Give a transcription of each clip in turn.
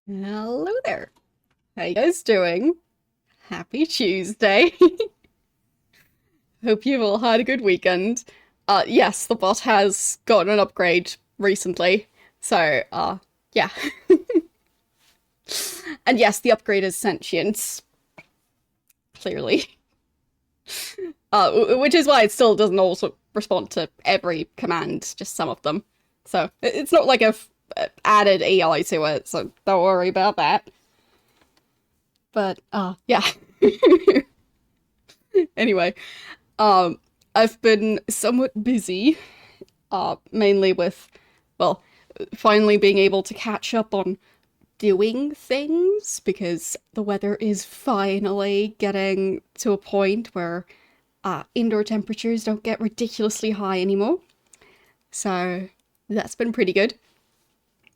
Hello there. How you guys doing? Happy Tuesday. Hope you've all had a good weekend. Yes, the bot has gotten an upgrade recently. So, yeah. And yes, the upgrade is sentience. Clearly. Which is why it still doesn't also respond to every command, just some of them. So, it's not like I've added AI to it, so don't worry about that. But, yeah. Anyway, Um, I've been somewhat busy, mainly with, well, finally being able to catch up on doing things because the weather is finally getting to a point where indoor temperatures don't get ridiculously high anymore. So that's been pretty good.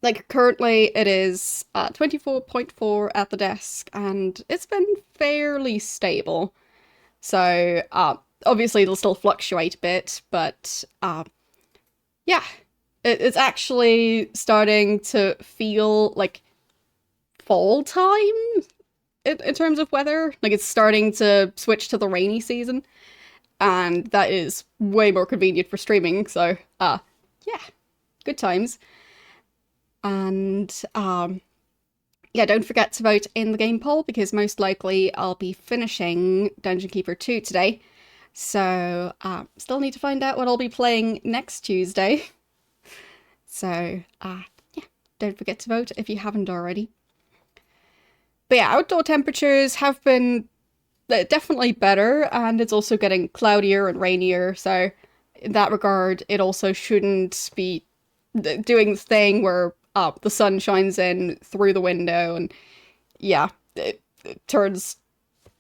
Like currently it is 24.4 at the desk and it's been fairly stable. So obviously it'll still fluctuate a bit, but yeah, it's actually starting to feel like fall time in terms of weather. Like it's starting to switch to the rainy season, and that is way more convenient for streaming. So yeah, good times. And yeah, don't forget to vote in the game poll because most likely I'll be finishing Dungeon Keeper 2 today. So, still need to find out what I'll be playing next Tuesday. So, yeah, don't forget to vote if you haven't already. But yeah, outdoor temperatures have been definitely better, and it's also getting cloudier and rainier. So, in that regard, it also shouldn't be doing the thing where the sun shines in through the window, and yeah, it turns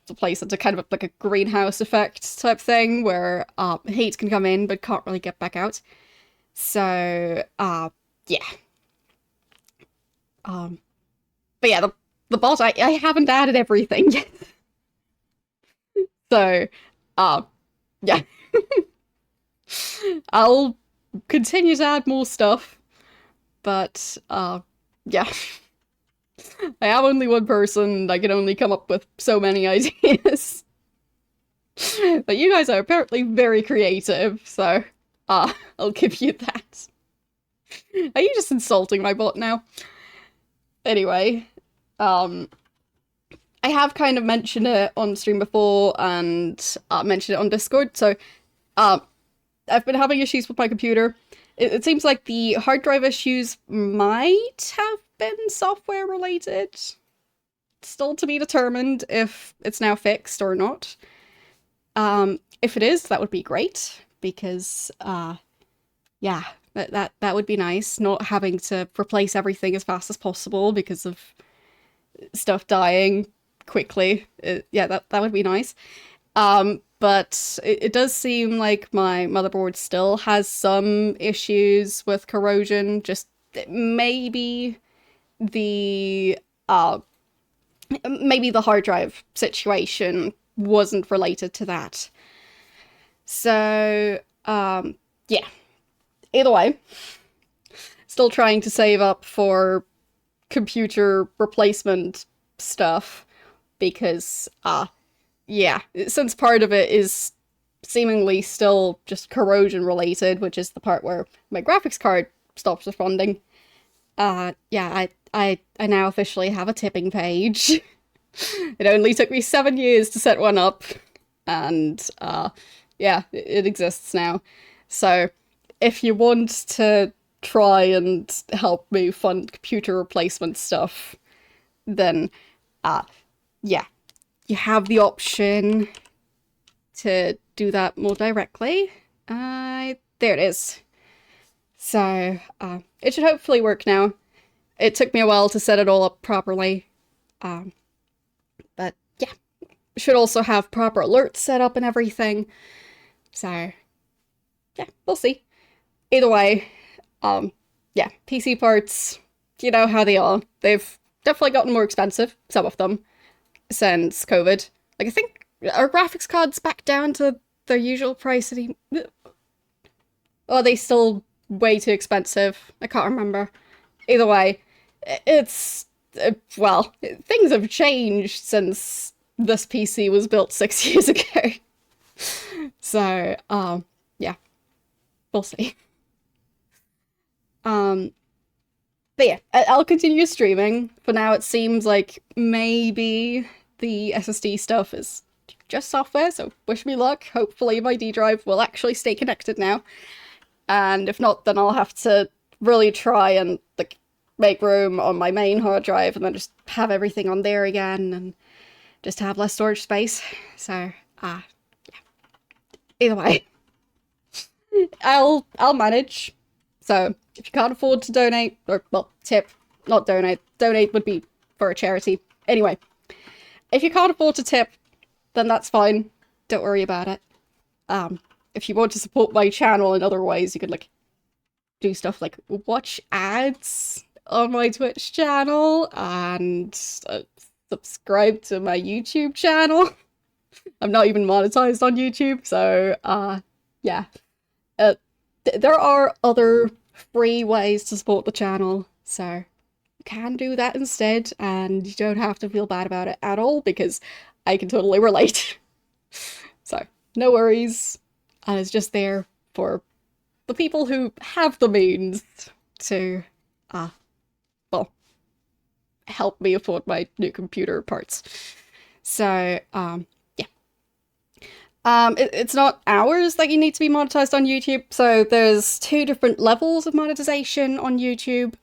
the place into kind of like a greenhouse effect type thing where heat can come in but can't really get back out. So, yeah. Um, but yeah, the bot, I haven't added everything yet. So, uh, yeah. I'll continue to add more stuff, but, yeah. I am only one person, I can only come up with so many ideas. But you guys are apparently very creative, so, I'll give you that. Are you just insulting my bot now? Anyway, um, I have kind of mentioned it on stream before and mentioned it on Discord. So, um, I've been having issues with my computer. It seems like the hard drive issues might have been software related. Still to be determined if it's now fixed or not. If it is, that would be great because, yeah, that would be nice. Not having to replace everything as fast as possible because of stuff dying quickly. Yeah, that would be nice. But it does seem like my motherboard still has some issues with corrosion. Just maybe the uh maybe the hard drive situation wasn't related to that. So yeah. Either way, still trying to save up for computer replacement stuff because yeah, since part of it is seemingly still just corrosion related, which is the part where my graphics card stops responding. Yeah, I now officially have a tipping page. It only took me 7 years to set one up, and yeah, it exists now. So if you want to try and help me fund computer replacement stuff, then yeah, you have the option to do that more directly. There it is. So, it should hopefully work now. It took me a while to set it all up properly. Um, but yeah, should also have proper alerts set up and everything. So, yeah, we'll see. Either way, yeah, PC parts, you know how they are. They've definitely gotten more expensive, some of them, since COVID. Like, I think, are graphics cards back down to their usual price? Or are they still way too expensive? I can't remember. Either way, it's well, things have changed since this PC was built 6 years ago. So, yeah, we'll see. Um, but yeah, I'll continue streaming. For now, it seems like maybe the SSD stuff is just software, so wish me luck. Hopefully my D drive will actually stay connected now. And if not, then I'll have to really try and like make room on my main hard drive and then just have everything on there again and just have less storage space. So, yeah. Either way, I'll manage. So if you can't afford to donate, or well, tip, not donate. Donate would be for a charity. Anyway, if you can't afford to tip, then that's fine. Don't worry about it. If you want to support my channel in other ways, you could like do stuff like watch ads on my Twitch channel and subscribe to my YouTube channel. I'm not even monetized on YouTube, so yeah. There are other free ways to support the channel, so you can do that instead, and you don't have to feel bad about it at all, because I can totally relate. So, no worries. And it's just there for the people who have the means to, well, help me afford my new computer parts. So, yeah. It's not hours that you need to be monetized on YouTube. So there's 2 different levels of monetization on YouTube.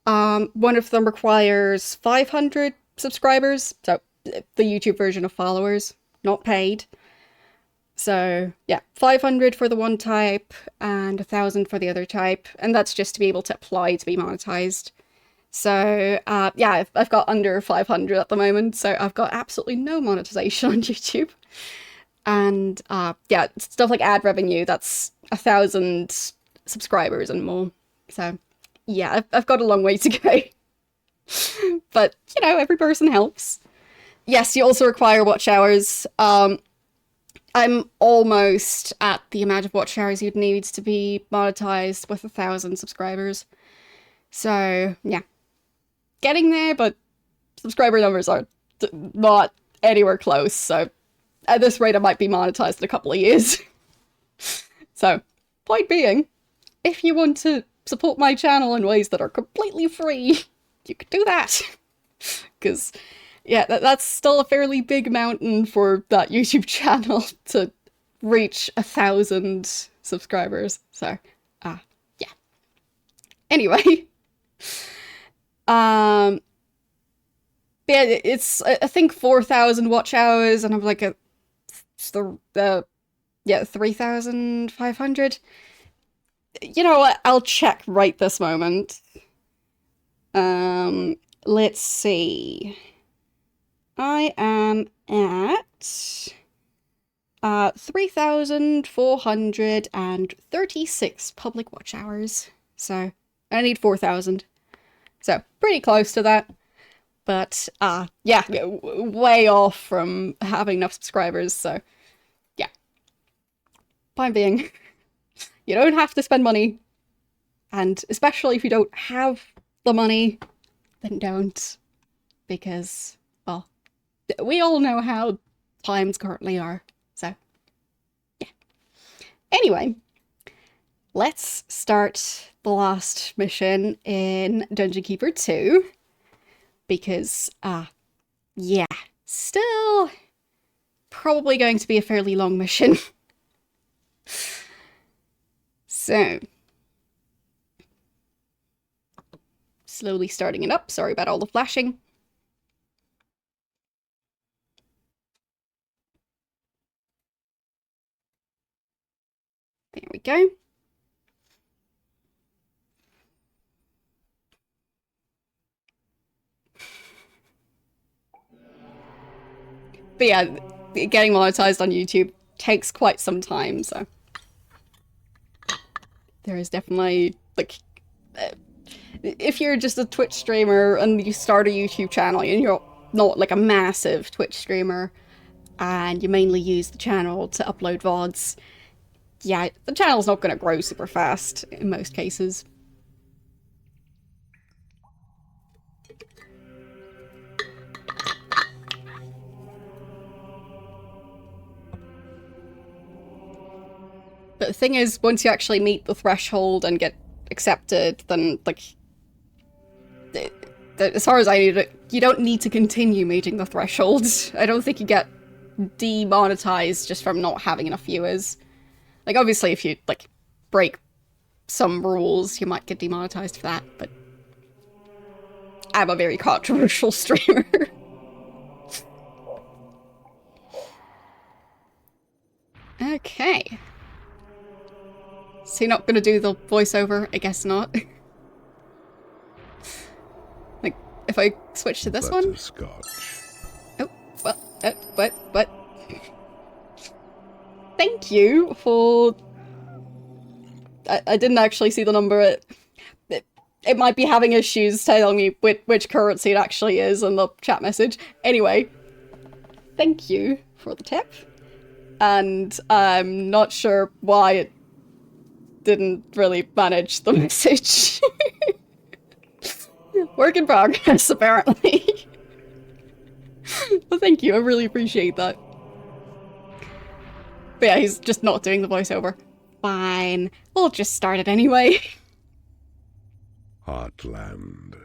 One of them requires 500 subscribers. So the YouTube version of followers, not paid. So yeah, 500 for the one type and 1,000 for the other type. And that's just to be able to apply to be monetized. So yeah, I've got under 500 at the moment. So I've got absolutely no monetization on YouTube. And yeah, stuff like ad revenue, that's 1,000 subscribers and more. So yeah, I've got a long way to go. But, you know, every person helps. Yes, you also require watch hours. I'm almost at the amount of watch hours you'd need to be monetized with 1,000 subscribers. So, yeah. Getting there, but subscriber numbers are not anywhere close, so at this rate I might be monetized in a couple of years. So, point being, if you want to support my channel in ways that are completely free, you could do that. Because, yeah, that's still a fairly big mountain for that YouTube channel to reach 1,000 subscribers. So, yeah. Anyway. Yeah, it's, I think 4,000 watch hours, and I'm like yeah, 3,500. You know what? I'll check right this moment. Let's see. I am at 3,436 public watch hours. So I need 4,000. So pretty close to that. But yeah, way off from having enough subscribers, so yeah. Point being, you don't have to spend money, and especially if you don't have the money, then don't, because, well, we all know how times currently are, so yeah. Anyway, let's start the last mission in Dungeon Keeper 2, because, yeah, still probably going to be a fairly long mission. So, slowly starting it up. Sorry about all the flashing. There we go. But yeah, getting monetized on YouTube takes quite some time, so there is definitely, like, if you're just a Twitch streamer and you start a YouTube channel and you're not like a massive Twitch streamer and you mainly use the channel to upload VODs, yeah, the channel's not going to grow super fast in most cases. But the thing is, once you actually meet the threshold and get accepted, then, like, as far as I knew, you don't need to continue meeting the threshold. I don't think you get demonetized just from not having enough viewers. Like, obviously, if you, like, break some rules, you might get demonetized for that, but I'm a very controversial streamer. Okay. Is he not gonna do the voiceover? I guess not. Like, if I switch to this one? Oh, what? Thank you for... I didn't actually see the number. It might be having issues telling me which currency it actually is in the chat message. Anyway, thank you for the tip. And I'm not sure why it didn't really manage the message. Work in progress, apparently. Well, thank you, I really appreciate that. But yeah, he's just not doing the voiceover. Fine, we'll just start it anyway. Heartland.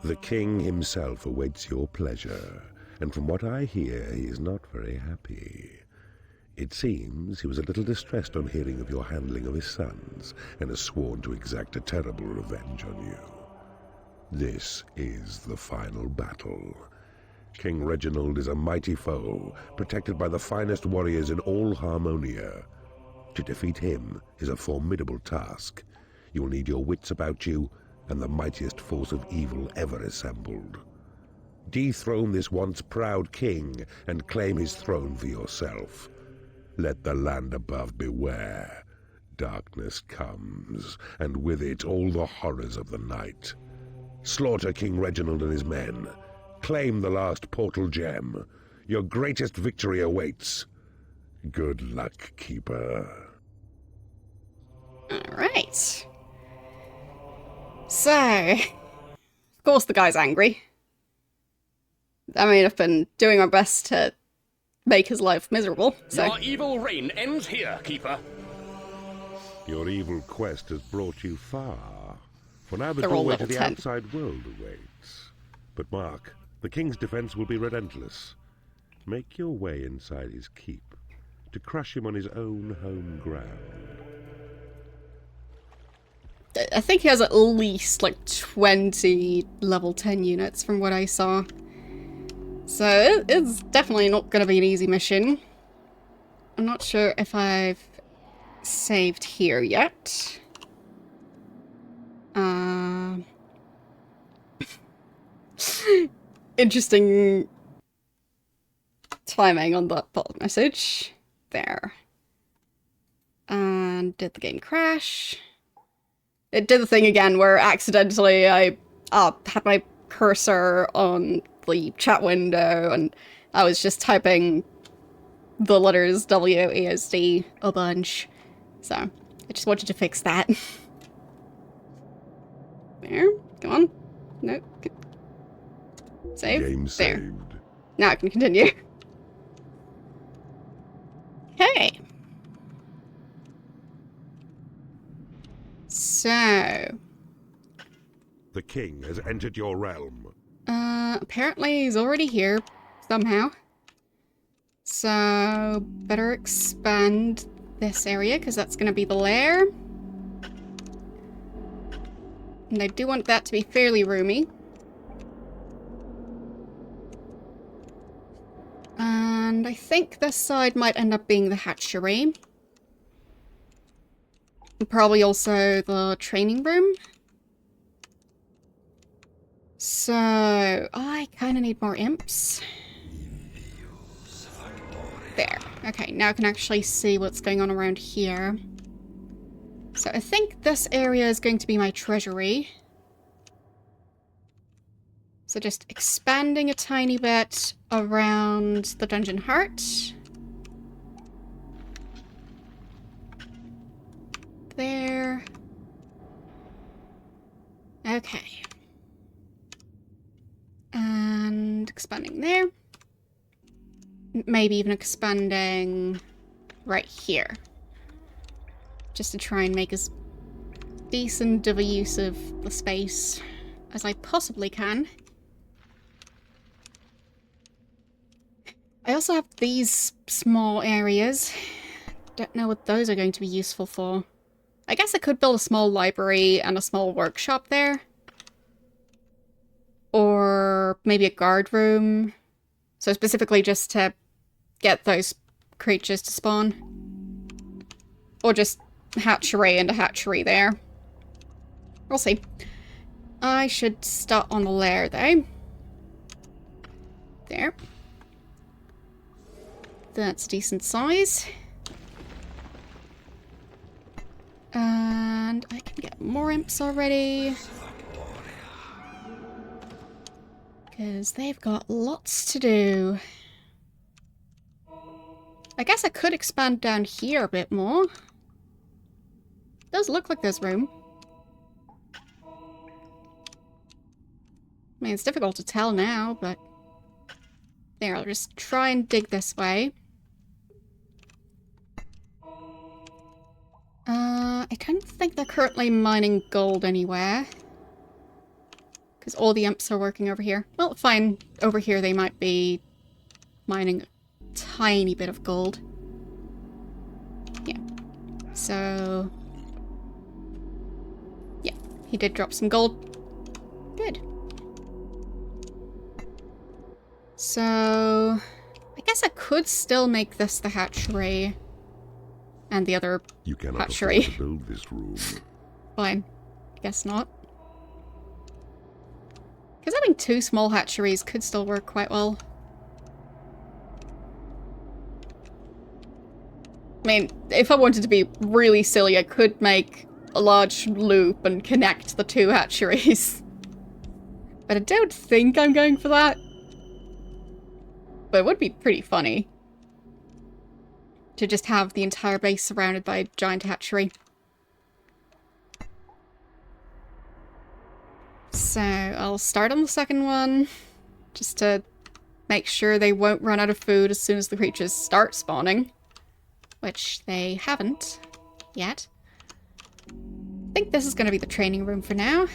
The king himself awaits your pleasure, and from what I hear, he is not very happy. It seems he was a little distressed on hearing of your handling of his sons, and has sworn to exact a terrible revenge on you. This is the final battle. King Reginald is a mighty foe, protected by the finest warriors in all Harmonia. To defeat him is a formidable task. You will need your wits about you, and the mightiest force of evil ever assembled. Dethrone this once proud king, and claim his throne for yourself. Let the land above beware. Darkness comes, and with it all the horrors of the night. Slaughter King Reginald and his men. Claim the last portal gem. Your greatest victory awaits. Good luck, Keeper. Alright. So, of course the guy's angry. I mean, I've been doing my best to make his life miserable, so... Your evil reign ends here, Keeper. Your evil quest has brought you far. For now the They're all doorway to level the 10. outside world awaits. But mark, the king's defense will be relentless. Make your way inside his keep, to crush him on his own home ground. I think he has at least, like, 20 level 10 units from what I saw. So it's definitely not going to be an easy mission. I'm not sure if I've saved here yet. Interesting timing on that bot message. There. And did the game crash? It did the thing again where accidentally I had my cursor on the chat window and I was just typing the letters WASD a bunch. So I just wanted to fix that. There. Come on. No. Save. Game there. saved. Now I can continue. Okay. So. The king has entered your realm. Apparently he's already here somehow. So, better expand this area because that's going to be the lair. And I do want that to be fairly roomy. And I think this side might end up being the hatchery. And probably also the training room. So, I kind of need more imps. There. Okay, now I can actually see what's going on around here. So I think this area is going to be my treasury. So just expanding a tiny bit around the dungeon heart. There. Okay. And expanding there. Maybe even expanding right here. just to try and make as decent of a use of the space as I possibly can. I also have these small areas. Don't know what those are going to be useful for. I guess I could build a small library and a small workshop there. Or maybe a guard room. So specifically just to get those creatures to spawn. Or just hatchery and a hatchery there. We'll see. I should start on the lair though. There. That's decent size. And I can get more imps already. Because they've got lots to do. I guess I could expand down here a bit more. Does look like there's room. I mean, it's difficult to tell now, but... There, I'll just try and dig this way. I don't think they're currently mining gold anywhere. Because all the imps are working over here. Well, fine. Over here they might be mining a tiny bit of gold. Yeah. So... yeah, he did drop some gold. Good. So... I guess I could still make this the hatchery. And the other You cannot hatchery. afford to build this room. Fine. Guess not. Because having two small hatcheries could still work quite well. I mean, if I wanted to be really silly, I could make a large loop and connect the two hatcheries. But I don't think I'm going for that. But it would be pretty funny. To just have the entire base surrounded by a giant hatchery. So, I'll start on the second one. Just to make sure they won't run out of food as soon as the creatures start spawning. Which they haven't yet. I think this is going to be the training room for now.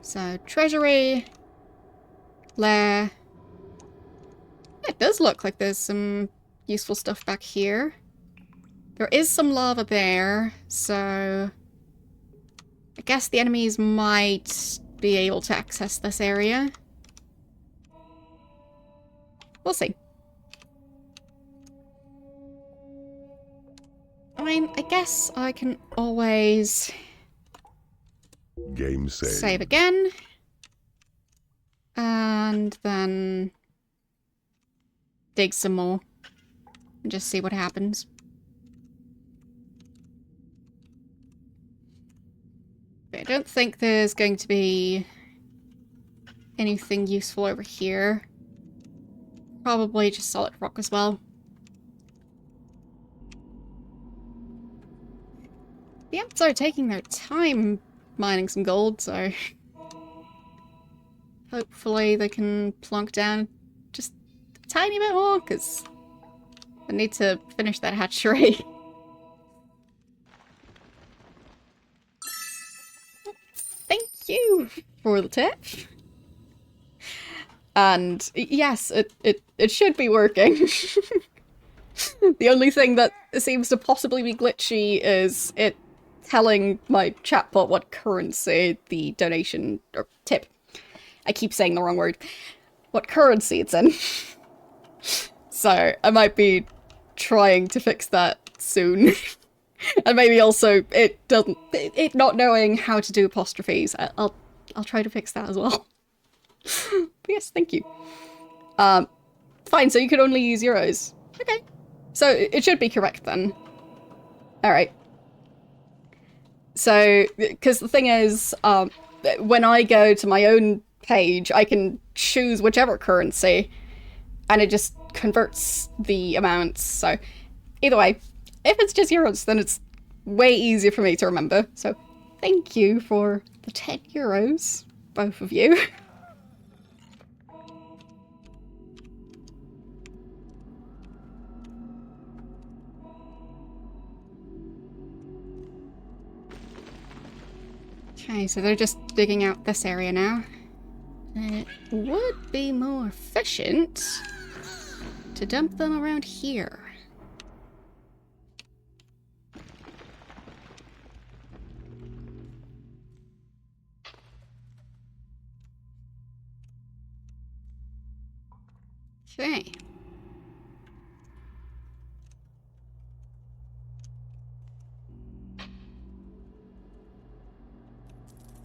So, treasury. Lair. It does look like there's some useful stuff back here. There is some lava there, so... I guess the enemies might be able to access this area. We'll see. I mean, I guess I can always... Game saved. save again. And then... dig some more. And just see what happens. But I don't think there's going to be anything useful over here. Probably just solid rock as well. The imps are taking their time mining some gold, so... hopefully they can plonk down just a tiny bit more, because I need to finish that hatchery. Thank you for the tip. And yes, it should be working. The only thing that seems to possibly be glitchy is it telling my chatbot what currency the donation or tip. I keep saying the wrong word. What currency it's in. So I might be trying to fix that soon. And maybe also it not knowing how to do apostrophes. I'll try to fix that as well. But yes, thank you. Fine, so you can only use euros. Okay. So it should be correct then. Alright. So, because the thing is, when I go to my own page, I can choose whichever currency, and it just converts the amounts. So, either way, if it's just euros, then it's way easier for me to remember. So, thank you for the 10 euros, both of you. Okay, so they're just digging out this area now. It would be more efficient to dump them around here. Okay.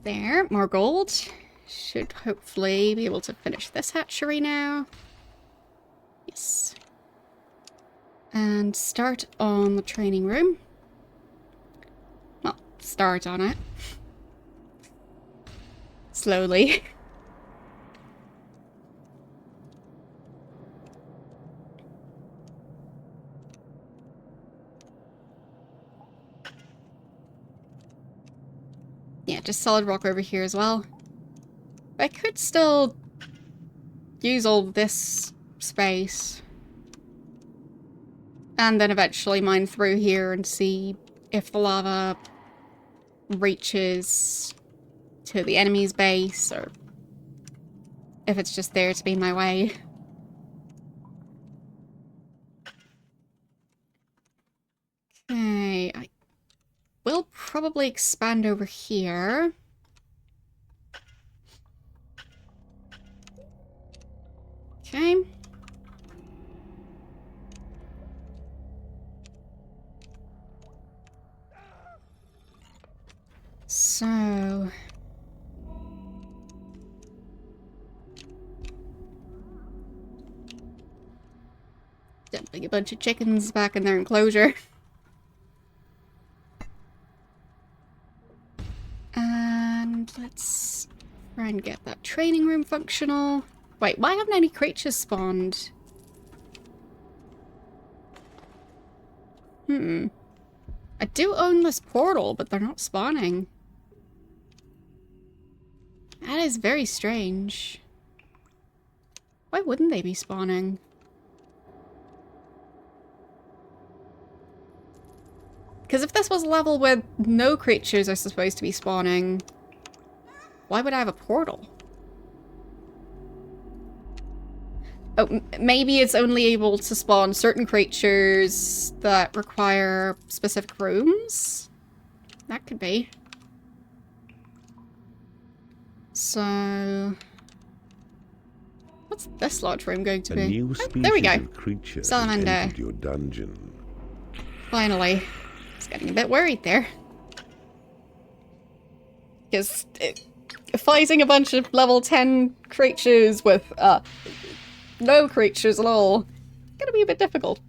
There, more gold. Should hopefully be able to finish this hatchery now. Yes. And start on the training room. Well, start on it. Slowly. Yeah, just solid rock over here as well. I could still use all this space. And then eventually mine through here and see if the lava reaches to the enemy's base, or if it's just there to be in my way. Okay, I will probably expand over here. Okay. So... dumping a bunch of chickens back in their enclosure. And let's try and get that training room functional. Wait, why haven't any creatures spawned? I do own this portal, but they're not spawning. That is very strange. Why wouldn't they be spawning? Because if this was a level where no creatures are supposed to be spawning, why would I have a portal? Oh, maybe it's only able to spawn certain creatures that require specific rooms? That could be. So... what's this large room going to be? A new species there we go. of creature has Salamander. entered your dungeon. Finally. I was getting a bit worried there. Because fighting a bunch of level 10 creatures with no creatures at all, gonna be a bit difficult.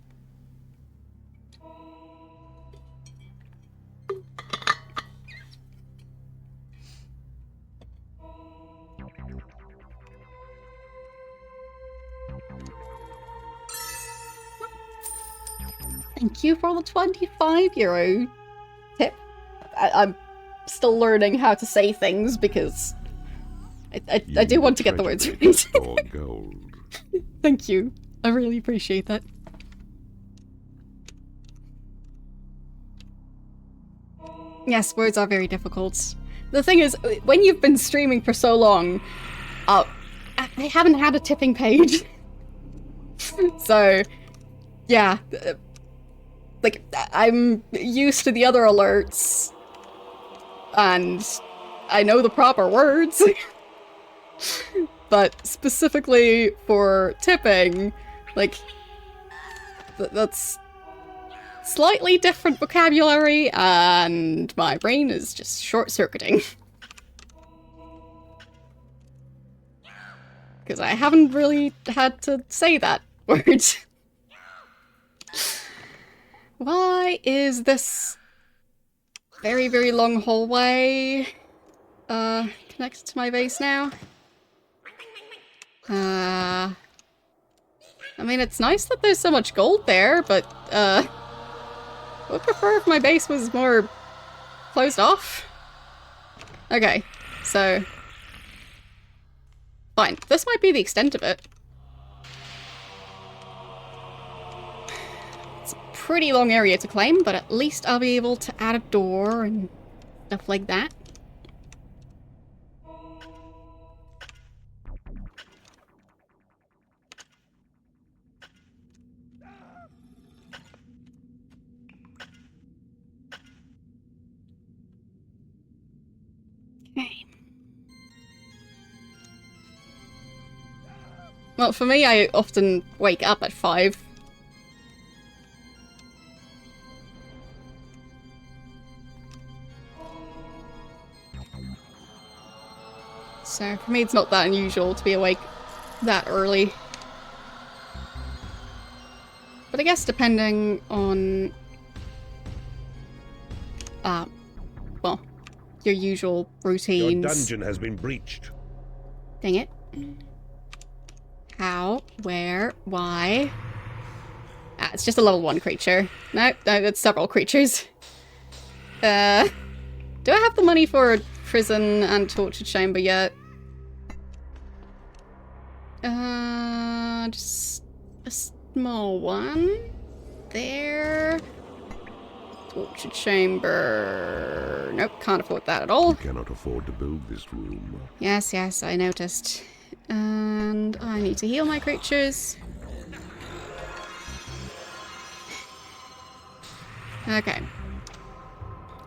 Thank you for the €25 tip. I'm still learning how to say things because I do want to get the words right. Or gold. Thank you. I really appreciate that. Yes, words are very difficult. The thing is, when you've been streaming for so long, I haven't had a tipping page. So, yeah. Like, I'm used to the other alerts, and I know the proper words. But specifically for tipping, like, that's slightly different vocabulary, and my brain is just short-circuiting. Because I haven't really had to say that word. Why is this very, very long hallway connected to my base now? I mean, it's nice that there's so much gold there, but I would prefer if my base was more closed off. Okay, so... fine. This might be the extent of it. It's a pretty long area to claim, but at least I'll be able to add a door and stuff like that. Well, for me, I often wake up at 5. So for me, it's not that unusual to be awake that early. But I guess depending on, well, your usual routines. Your dungeon has been breached. Dang it. How? Where? Why? Ah, it's just a level 1 creature. No, it's several creatures. Do I have the money for a prison and torture chamber yet? Just a small one. There. Torture chamber. Nope, can't afford that at all. You cannot afford to build this room. Yes, yes, I noticed. And I need to heal my creatures. Okay.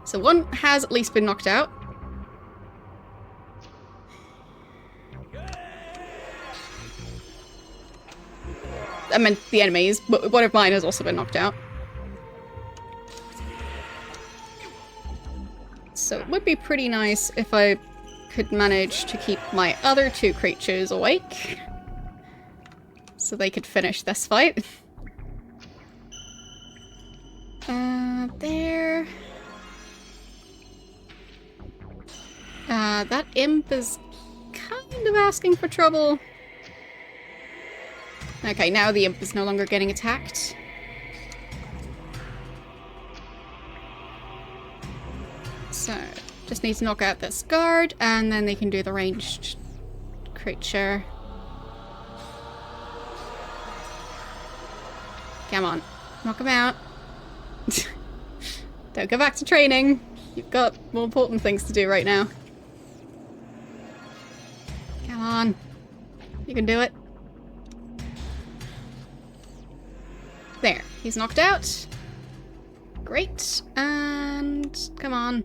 So one has at least been knocked out. I meant the enemies, but one of mine has also been knocked out. So it would be pretty nice if I could manage to keep my other 2 creatures awake. So they could finish this fight. There. That imp is kind of asking for trouble. Okay, now the imp is no longer getting attacked. So, just need to knock out this guard, and then they can do the ranged creature. Come on, knock him out. Don't go back to training. You've got more important things to do right now. Come on. You can do it. There, he's knocked out. Great, and come on.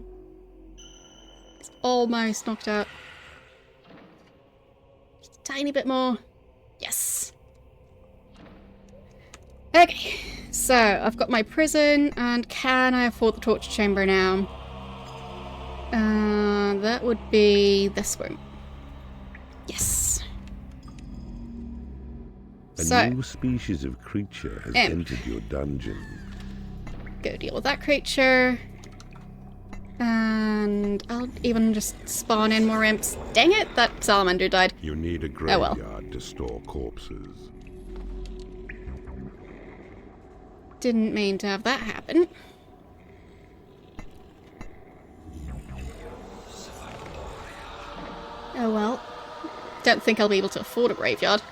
He's almost knocked out. Just a tiny bit more. Yes. Okay, so I've got my prison, and can I afford the torture chamber now? That would be this one. Yes. A new species of creature has entered your dungeon. Go deal with that creature. And I'll even just spawn in more imps. Dang it, that salamander died. You need a graveyard to store corpses. Didn't mean to have that happen. Oh well. Don't think I'll be able to afford a graveyard.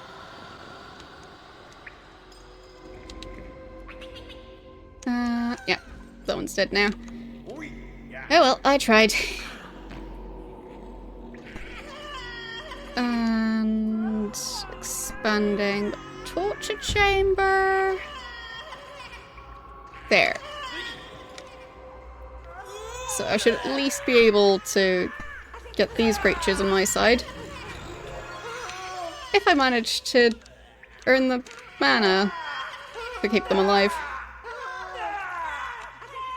Yeah, that one's dead now. Oh well, I tried. And expanding the torture chamber. There. So I should at least be able to get these creatures on my side. If I manage to earn the mana to keep them alive.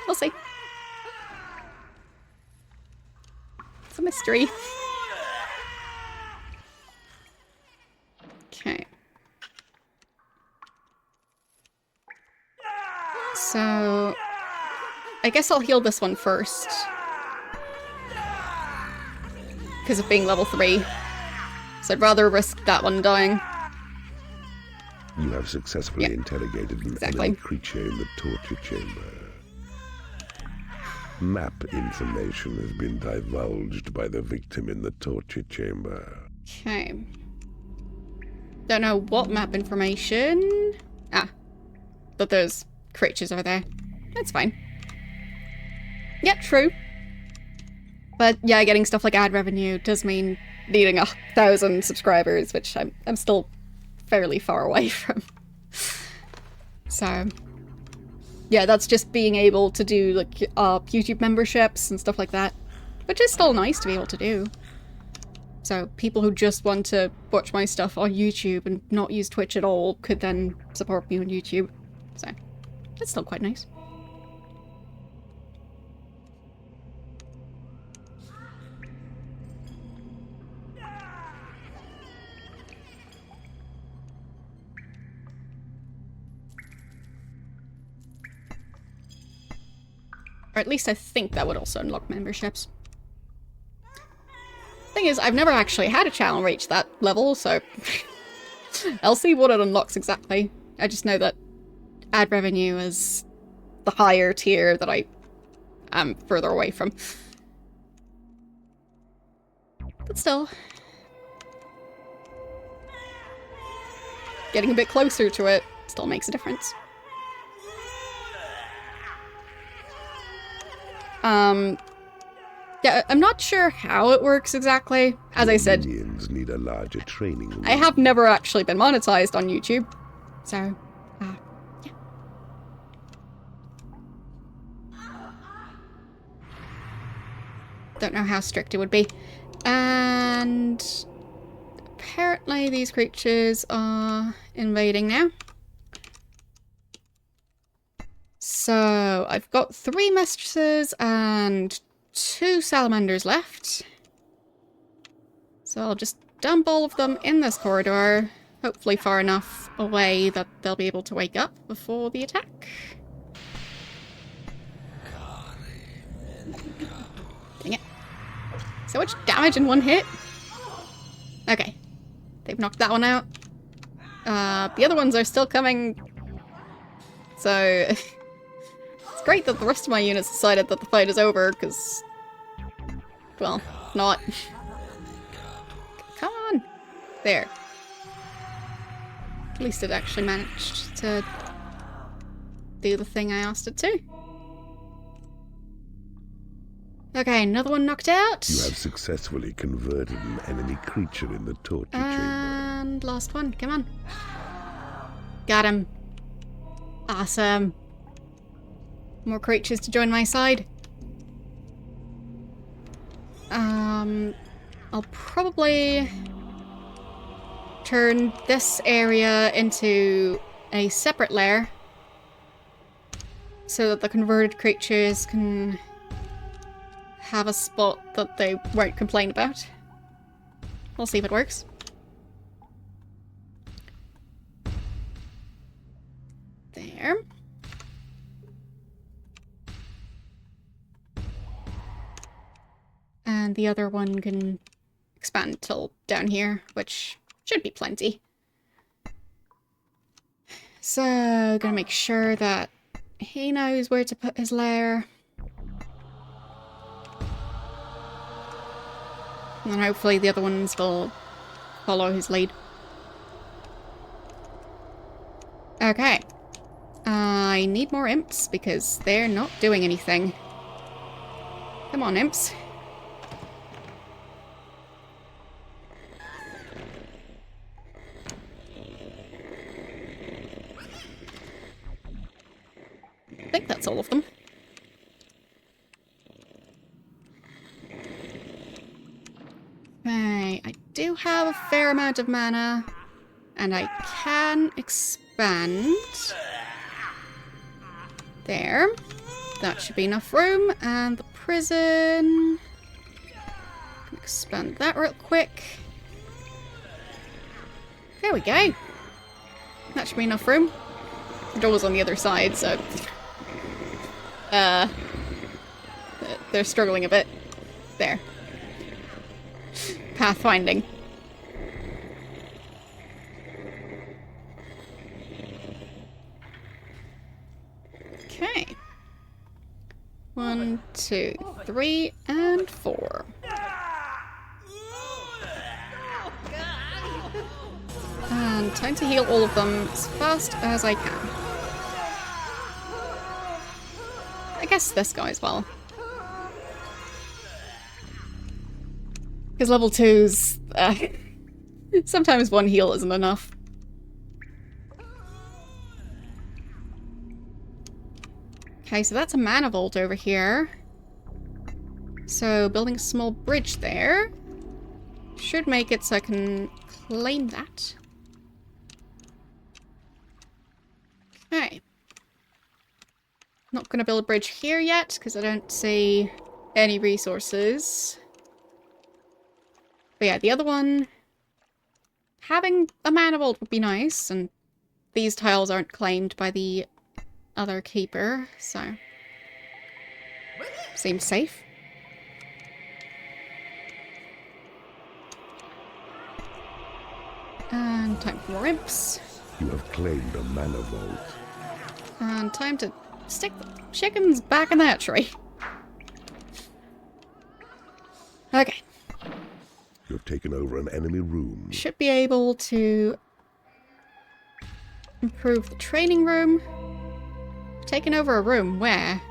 We'll see. It's a mystery. Okay. So I guess I'll heal this one first. Because of being level 3. So I'd rather risk that one dying. You have successfully interrogated an enemy creature in the torture chamber. Map information has been divulged by the victim in the torture chamber. Okay. Don't know what map information. Ah. But there's creatures over there. That's fine. Yeah, true. But yeah, getting stuff like ad revenue does mean needing 1,000 subscribers, which I'm still fairly far away from. So yeah, that's just being able to do like YouTube memberships and stuff like that, which is still nice to be able to do. So people who just want to watch my stuff on YouTube and not use Twitch at all could then support me on YouTube. So that's still quite nice. Or at least I think that would also unlock memberships. Thing is, I've never actually had a channel reach that level, so I'll see what it unlocks exactly. I just know that ad revenue is the higher tier that I am further away from. But still, getting a bit closer to it still makes a difference. Yeah, I'm not sure how it works exactly. As I said, Minions need a larger training room. I have never actually been monetized on YouTube, so, yeah. Don't know how strict it would be. And apparently these creatures are invading now. So I've got 3 mistresses and 2 salamanders left. So I'll just dump all of them in this corridor, hopefully far enough away that they'll be able to wake up before the attack. Dang it. So much damage in one hit. Okay. They've knocked that one out. The other ones are still coming. So it's great that the rest of my units decided that the fight is over, because, well, not. Come on! There. At least it actually managed to do the thing I asked it to. Okay, another one knocked out. You have successfully converted an enemy creature in the torture chamber. And last one, come on. Got him. Awesome. More creatures to join my side. I'll probably turn this area into a separate lair so that the converted creatures can have a spot that they won't complain about. We'll see if it works. There. And the other one can expand till down here, which should be plenty. So, gonna make sure that he knows where to put his lair. And then hopefully the other ones will follow his lead. Okay. I need more imps because they're not doing anything. Come on, imps. I think that's all of them. Okay, I do have a fair amount of mana, and I can expand. There. That should be enough room, and the prison. Expand that real quick. There we go. That should be enough room. The door's on the other side, so they're struggling a bit. There. Pathfinding. Okay. 1, 2, 3, and 4. And time to heal all of them as fast as I can. I guess this guy as well. Because level 2s, sometimes one heal isn't enough. Okay, so that's a mana vault over here. So building a small bridge there Should make it so I can claim that. Okay. Not gonna build a bridge here yet, because I don't see any resources. But yeah, the other one... Having a mana vault would be nice, and these tiles aren't claimed by the other keeper, so... Seems safe. And time for more imps. You have claimed a mana vault. And time to stick the chickens back in the hatchery. Okay. You have taken over an enemy room. Should be able to improve the training room. Taken over a room. Where?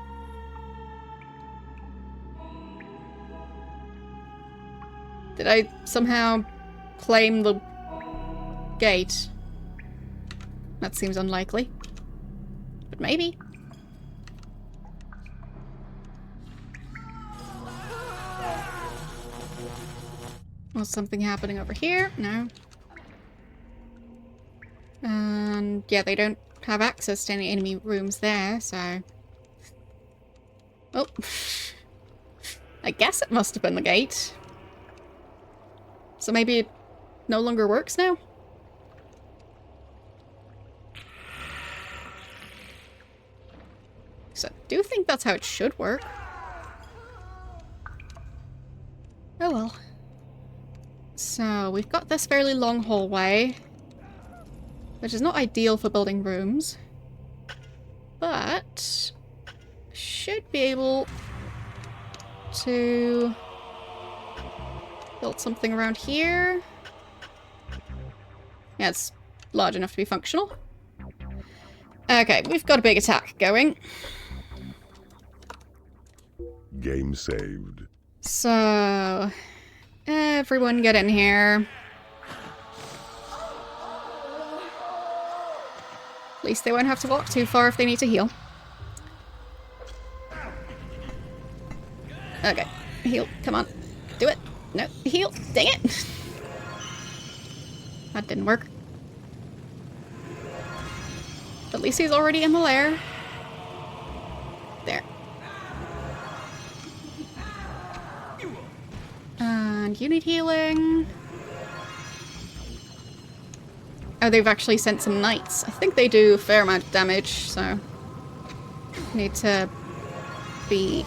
Did I somehow claim the gate? That seems unlikely. But maybe. Was something happening over here? No. And yeah, they don't have access to any enemy rooms there, so... Oh. I guess it must have been the gate. So maybe it no longer works now? So I do think that's how it should work. Oh well. So we've got this fairly long hallway, which is not ideal for building rooms, but should be able to build something around here. Yeah, it's large enough to be functional. Okay, we've got a big attack going. Game saved. So, everyone get in here. At least they won't have to walk too far if they need to heal. Okay, heal, come on. Do it. No, heal. Dang it. That didn't work. At least he's already in the lair. There. And you need healing. Oh, they've actually sent some knights. I think they do a fair amount of damage, so... Need to be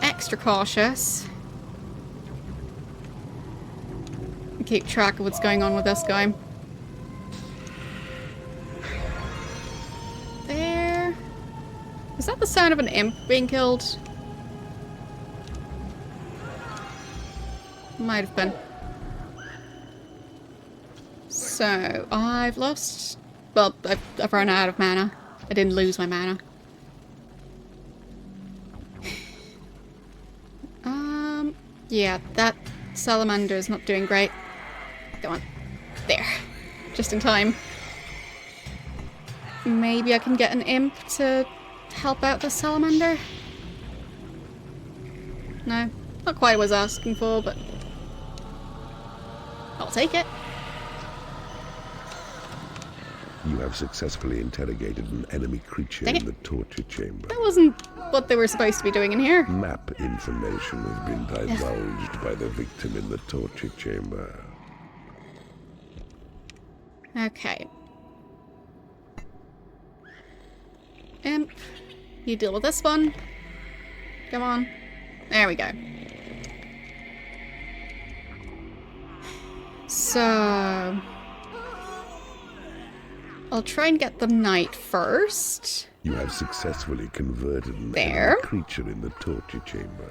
extra cautious. And keep track of what's going on with this guy. There. Is that the sound of an imp being killed? Might have been. So, I've lost... Well, I've run out of mana. I didn't lose my mana. Yeah, that salamander is not doing great. Go on. There. Just in time. Maybe I can get an imp to help out the salamander? No. Not quite what I was asking for, but... I'll take it. You have successfully interrogated an enemy creature Dang in it. the torture chamber. That wasn't what they were supposed to be doing in here. Map information has been divulged by the victim in the torture chamber. Okay. Imp. You deal with this one. Come on. There we go. So... I'll try and get the knight first. You have successfully converted an There. enemy creature in the torture chamber.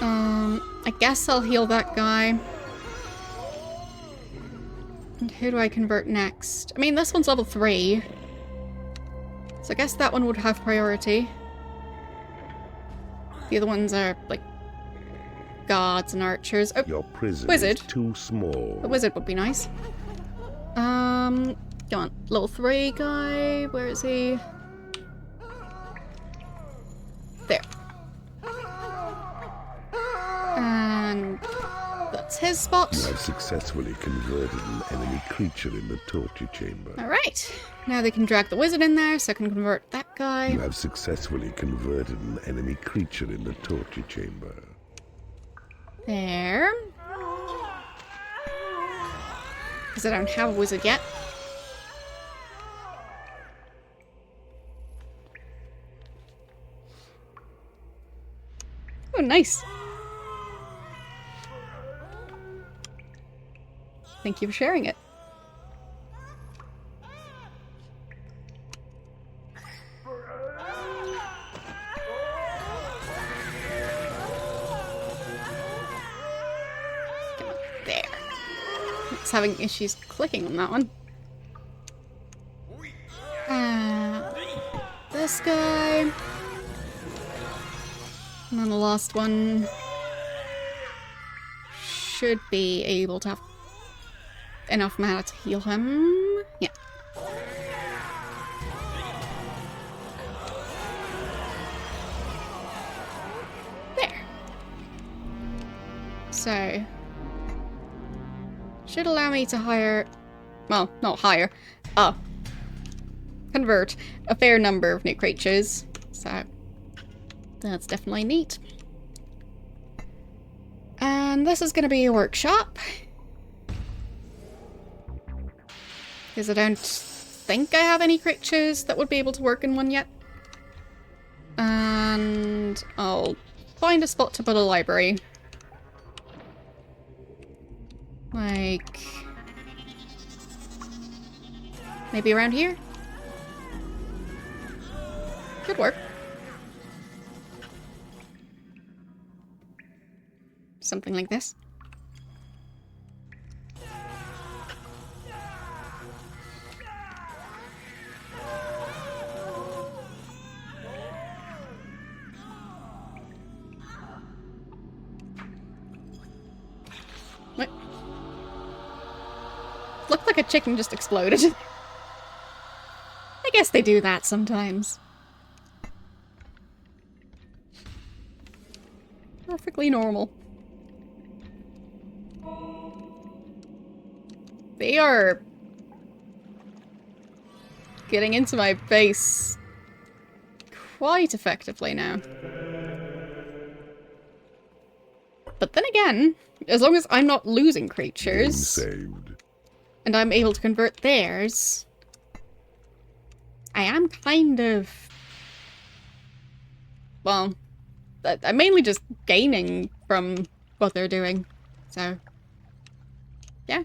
I guess I'll heal that guy. And who do I convert next? I mean, this one's level 3. So I guess that one would have priority. The other ones are, like, guards and archers. Oh, Your prison wizard. is too small. A wizard would be nice. Come on. Level 3 guy. Where is he? There. And That's his spot. You have successfully converted an enemy creature in the torture chamber. Alright. Now they can drag the wizard in there, so I can convert that guy. You have successfully converted an enemy creature in the torture chamber. There. Because I don't have a wizard yet. Oh, nice. Thank you for sharing it. There. It's having issues clicking on that one. This guy. And then the last one should be able to have enough mana to heal him. Yeah. There. So should allow me to hire, well, not hire, convert a fair number of new creatures. So that's definitely neat. And this is going to be a workshop. Because I don't think I have any creatures that would be able to work in one yet. And I'll find a spot to put a library. Like, maybe around here? Could work. Something like this. What? Looked like a chicken just exploded. I guess they do that sometimes. Perfectly normal. They are getting into my base quite effectively now. But then again, as long as I'm not losing creatures, Saved. and I'm able to convert theirs, I am kind of... well, I'm mainly just gaining from what they're doing, so yeah.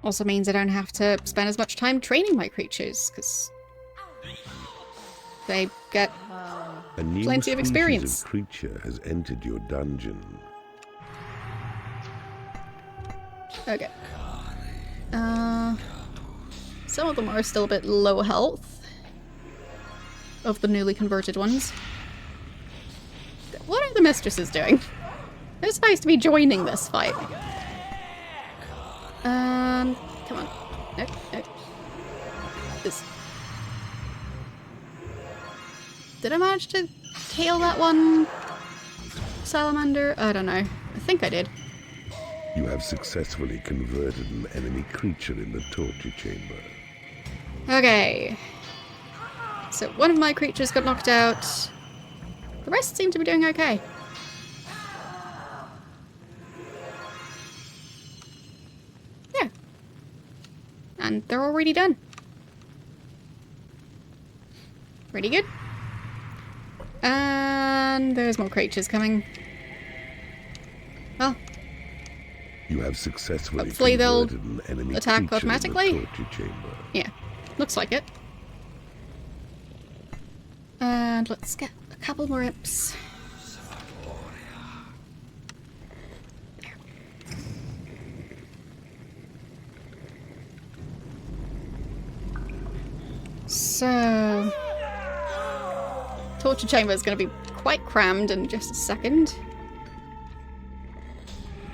Also means I don't have to spend as much time training my creatures, because they get A new plenty of experience. species of creature has entered your dungeon. Okay. Some of them are still a bit low health. Of the newly converted ones. What are the mistresses doing? They're supposed to be joining this fight. Come on. Nope, nope. This. Did I manage to tail that one salamander? I don't know. I think I did. You have successfully converted an enemy creature in the torture chamber. Okay. So one of my creatures got knocked out. The rest seem to be doing okay. Yeah. And they're already done. Pretty good. And there's more creatures coming. Well, You have successfully hopefully they'll converted an enemy attack creature automatically. in the torture chamber. yeah. Looks like it. And let's get a couple more imps. So, torture chamber is going to be quite crammed in just a second.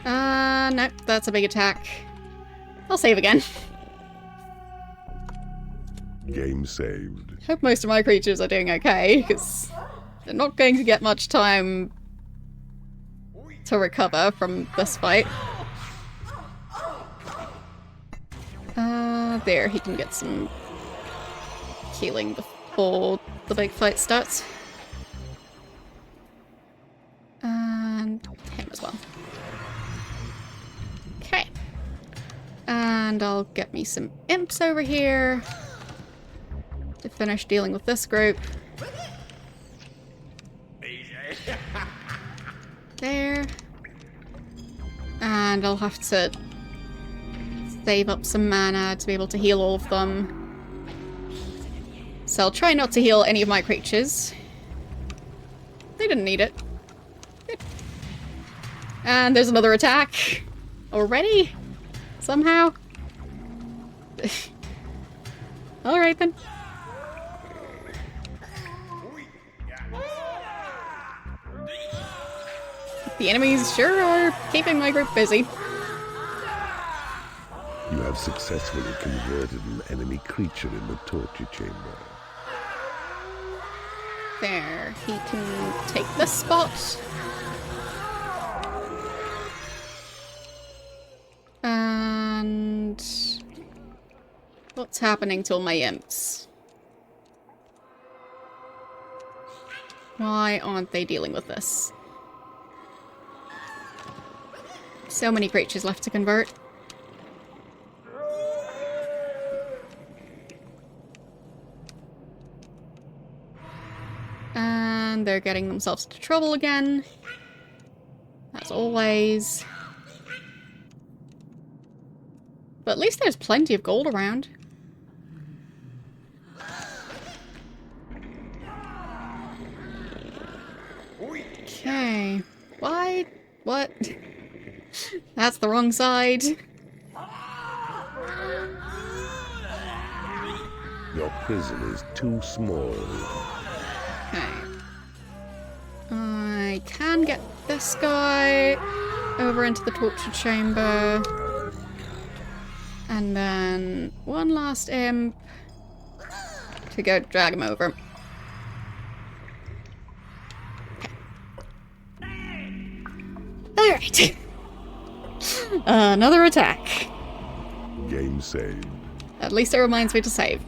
Nope, that's a big attack. I'll save again. Game saved. Hope most of my creatures are doing okay, because they're not going to get much time to recover from this fight. There, he can get some healing before the big fight starts. And him as well. Okay. And I'll get me some imps over here to finish dealing with this group. There. And I'll have to save up some mana to be able to heal all of them. So I'll try not to heal any of my creatures. They didn't need it. Good. And there's another attack. Already? Somehow? Alright then. The enemies sure are keeping my group busy. You have successfully converted an enemy creature in the torture chamber. There, he can take this spot. And what's happening to all my imps? Why aren't they dealing with this? So many creatures left to convert. And they're getting themselves into trouble again. As always. But at least there's plenty of gold around. Okay. Why? What? That's the wrong side. Your prison is too small. Okay. I can get this guy over into the torture chamber. And then one last imp to go drag him over. Alright. Another attack. Game saved. At least it reminds me to save.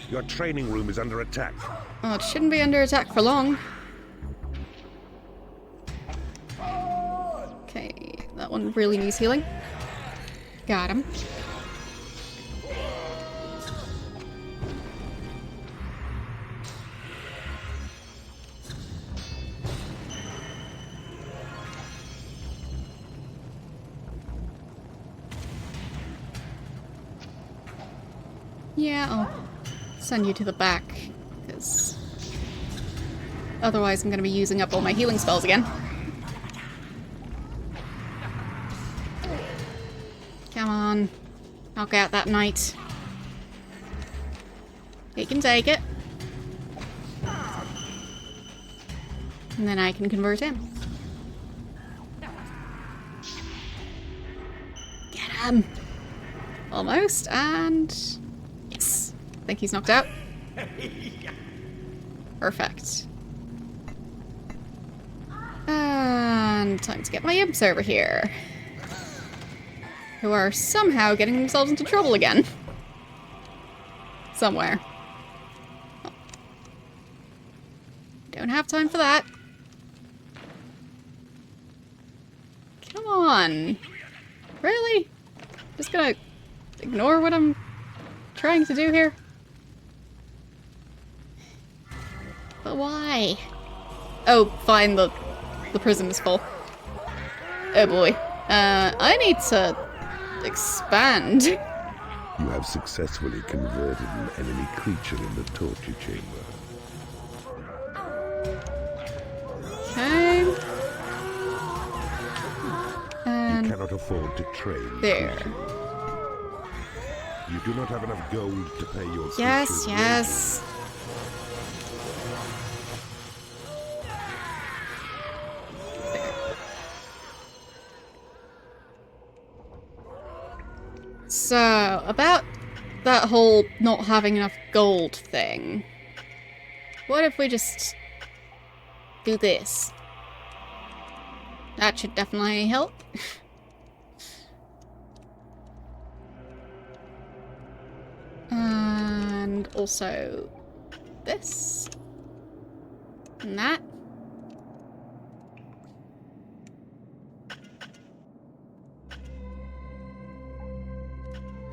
Your training room is under attack. Oh, it shouldn't be under attack for long. Okay, that one really needs healing. Got him. Yeah, I'll send you to the back, because otherwise I'm going to be using up all my healing spells again. Come on. Knock out that knight. He can take it. And then I can convert him. Get him! Almost, and... yes. I think he's knocked out. Perfect. And time to get my imps over here. Who are somehow getting themselves into trouble again. Somewhere. Oh. Don't have time for that. Come on. Really? Just gonna ignore what I'm trying to do here? But why? Oh, fine, the prison is full. Oh boy. I need to expand. You have successfully converted an enemy creature in the torture chamber. Okay. You And cannot afford to train there. creatures. You do not have enough gold to pay your Yes, creatures' yes. So, about that whole not having enough gold thing. What if we just do this? That should definitely help. And also this. And that.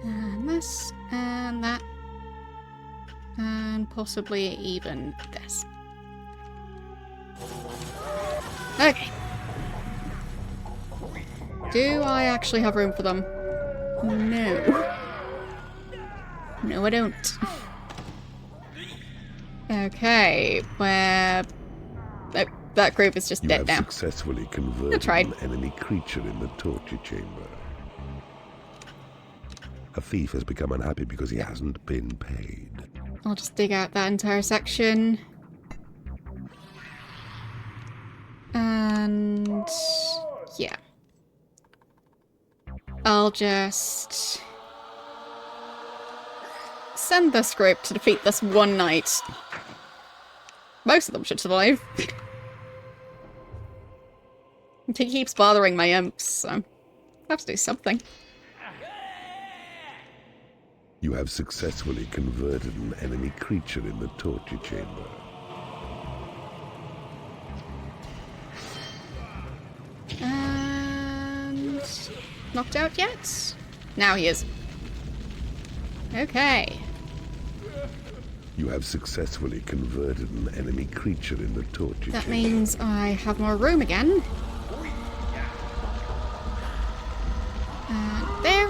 And this. And that. And possibly even this. Okay. Do I actually have room for them? No. No, I don't. Okay, where... Oh, that group is just dead now. You have successfully converted an enemy creature in the torture chamber. A thief has become unhappy because he hasn't been paid. I'll just dig out that entire section. And... yeah. I'll just... send this group to defeat this one knight. Most of them should survive. He keeps bothering my imps, so I have to do something. You have successfully converted an enemy creature in the torture chamber. And... knocked out yet? Now he is. Okay. You have successfully converted an enemy creature in the torture chamber. That means I have more room again. And there.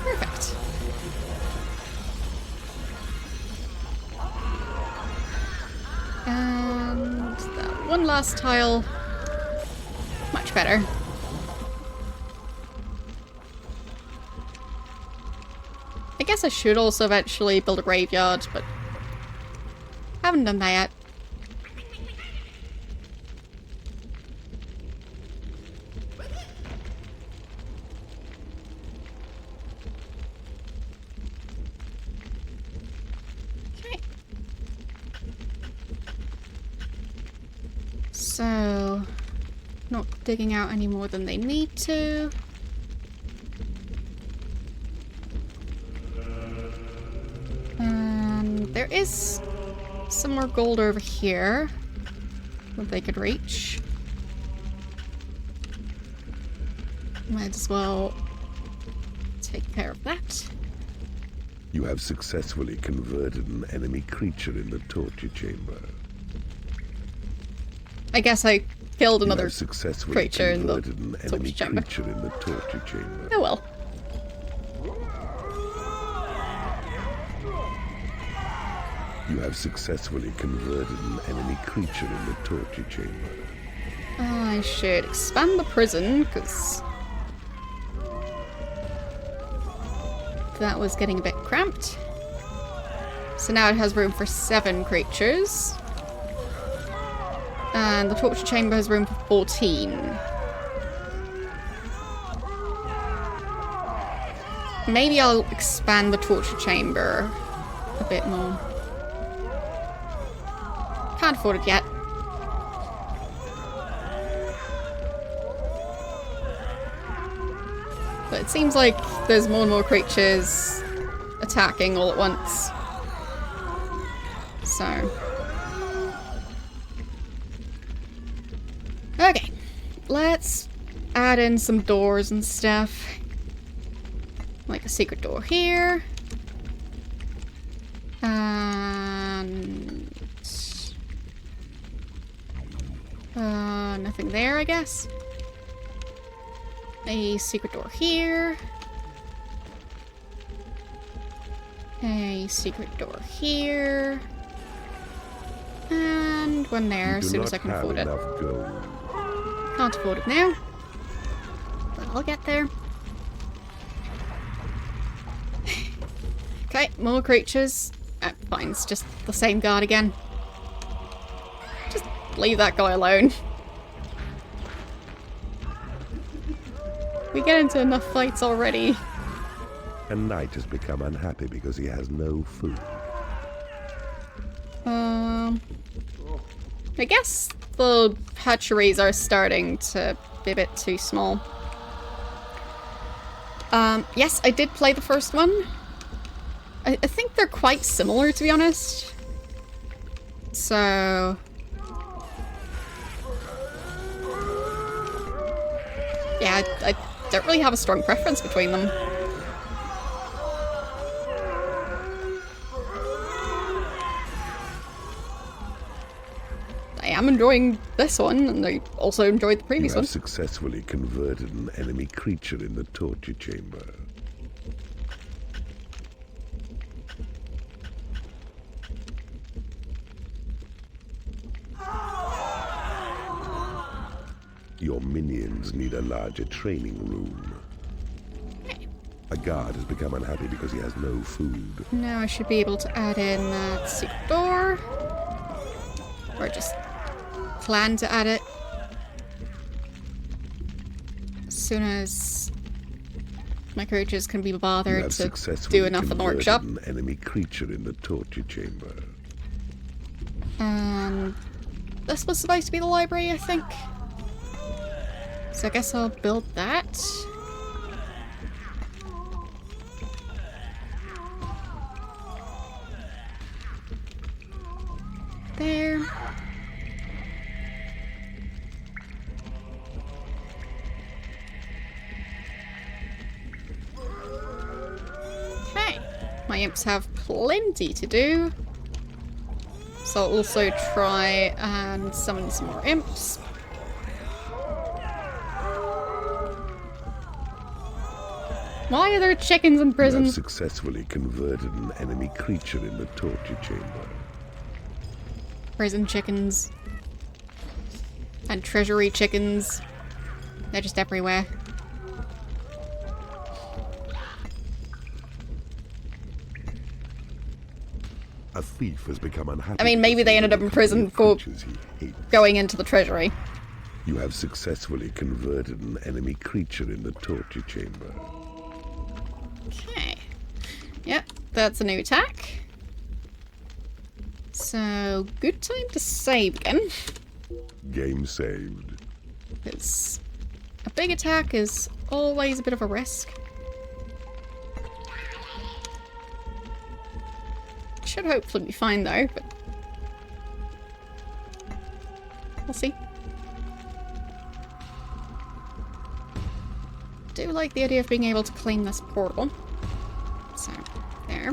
Perfect. And that one last tile. Much better. I guess I should also eventually build a graveyard, but haven't done that yet. Okay. So, not digging out any more than they need to. There is some more gold over here that they could reach. Might as well take care of that. You have successfully converted an enemy creature in the torture chamber. I guess I killed another successfully creature in the an enemy creature in the torture chamber. Oh well. You have successfully converted an enemy creature in the torture chamber. I should expand the prison, because that was getting a bit cramped. So now it has room for 7 creatures. And the torture chamber has room for 14. Maybe I'll expand the torture chamber a bit more. Can't afford it yet. But it seems like there's more and more creatures attacking all at once. So. Okay. Let's add in some doors and stuff. Like a secret door here. And... nothing there, I guess. A secret door here. A secret door here. And one there as soon as I can afford it. Can't afford it now. But I'll get there. Okay, more creatures. Fine, it's just the same guard again. Just leave that guy alone. We get into enough fights already A knight has become unhappy because he has no food. I guess the hatcheries are starting to be a bit too small. Yes, I did play the first one. I think they're quite similar, to be honest. So... yeah, I don't really have a strong preference between them. I am enjoying this one, and I also enjoyed the previous You have one. successfully converted an enemy creature in the torture chamber. Your minions need a larger training room. A guard has become unhappy because he has no food. Now I should be able to add in that secret door. Or just plan to add it. As soon as my creatures can be bothered to do enough in the workshop. An enemy creature in the torture chamber. This was supposed to be the library, I think. So I guess I'll build that. There. Okay. My imps have plenty to do. So I'll also try and summon some more imps. Why are there chickens in prison? You have successfully converted an enemy creature in the torture chamber. Prison chickens. And treasury chickens. They're just everywhere. A thief has become unhappy. I mean, maybe they ended up in prison for going into the treasury. You have successfully converted an enemy creature in the torture chamber. Okay. Yep, that's a new attack. So, good time to save again. Game saved. Because a big attack is always a bit of a risk. Should hopefully be fine though, but we'll see. Do like the idea of being able to clean this portal. So, there.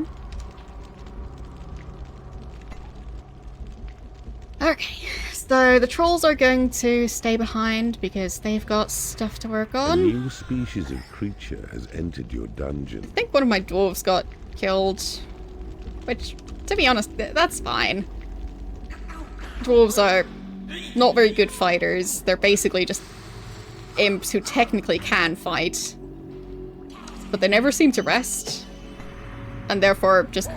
Okay, so the trolls are going to stay behind because they've got stuff to work A on. new species of creature has entered your dungeon. I think one of my dwarves got killed, which, to be honest, that's fine. Dwarves are not very good fighters. They're basically just imps who technically can fight, but they never seem to rest, and therefore just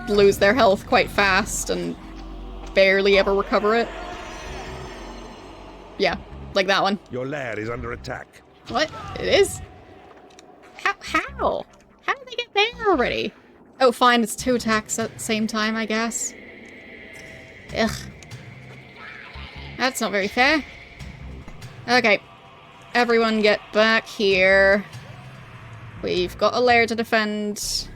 lose their health quite fast and barely ever recover it. Yeah, like that one. Your lair is under attack. What? It is? How? How did they get there already? Oh, fine, it's 2 attacks at the same time, I guess. Ugh. That's not very fair. Okay. Everyone get back here. We've got a lair to defend.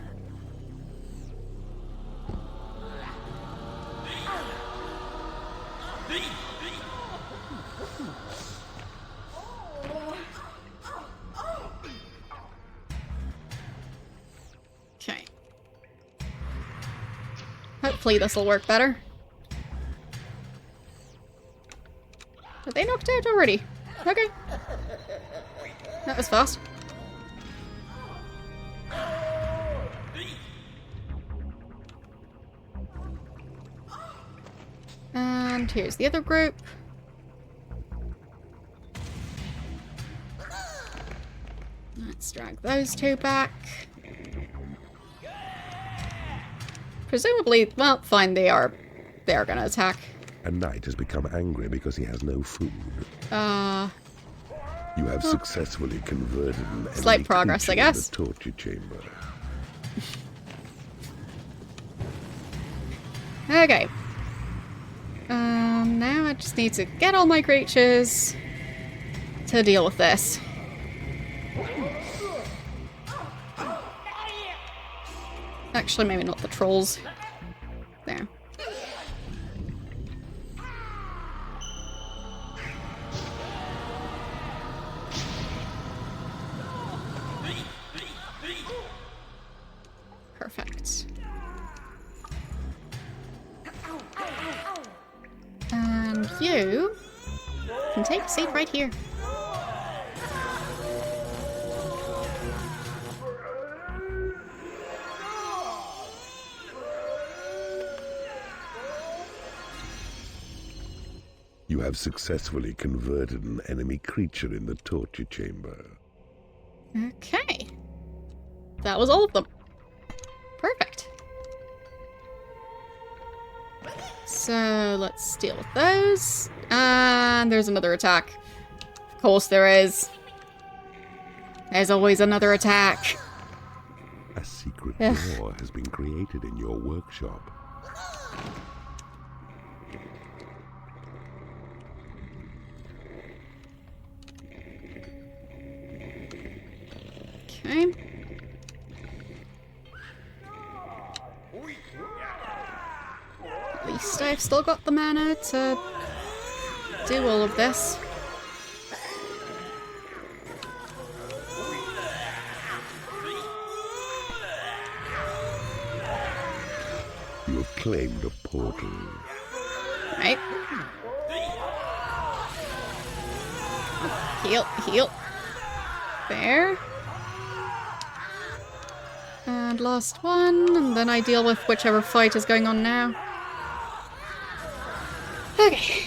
Okay. Hopefully this will work better. Are they knocked out already? Okay. That was fast. And here's the other group. Let's drag those 2 back. Presumably, well, fine, they are gonna attack. A knight has become angry because he has no food. You have successfully converted an enemy Slight progress, I creature in guess. the torture chamber. Okay. Now I just need to get all my creatures to deal with this. Actually, maybe not the trolls. There. Perfect. And you can take a seat right here. You have successfully converted an enemy creature in the torture chamber. Okay. That was all of them. Perfect. So let's deal with those. And there's another attack. Of course there is. There's always another attack. A secret Ugh. door has been created in your workshop. Okay. At least I've still got the mana to do all of this. You have claimed a portal. Right. Heal, heal. There. And last one, and then I deal with whichever fight is going on now. Okay.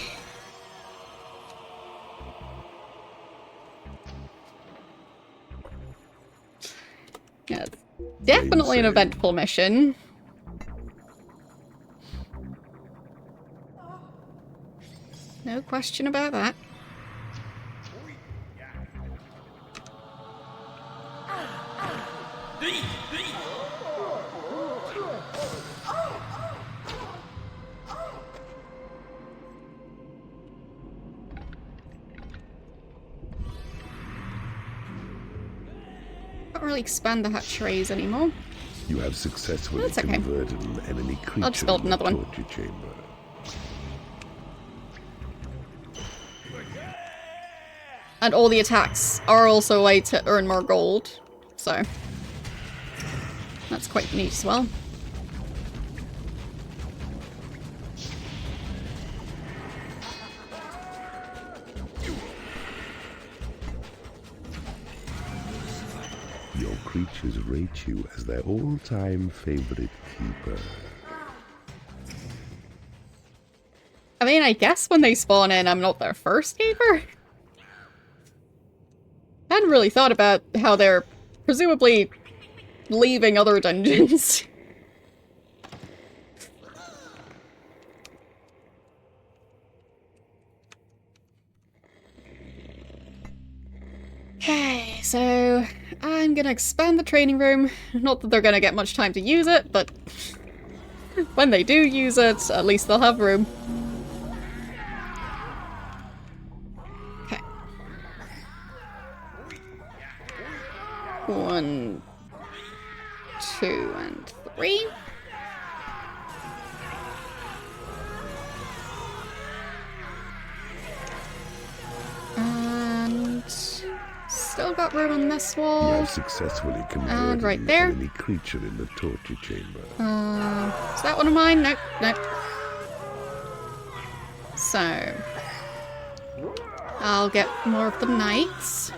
Yeah, it's definitely an eventful mission. No question about that. Can't really expand the hatcheries anymore. You have successfully That's okay. converted an enemy creature I'll just build in the another one. torture chamber. And all the attacks are also a way to earn more gold, so that's quite neat as well. Your creatures rate you as their all-time favorite keeper. I mean, I guess when they spawn in, I'm not their first keeper. I hadn't really thought about how they're presumably leaving other dungeons. Okay, so I'm gonna expand the training room. Not that they're gonna get much time to use it, but when they do use it, at least they'll have room. Okay. 1, 2, and 3. And still got room on this You wall. have successfully converted And right an there. enemy creature in the torture chamber. Is that one of mine? Nope, nope. So I'll get more of the knights.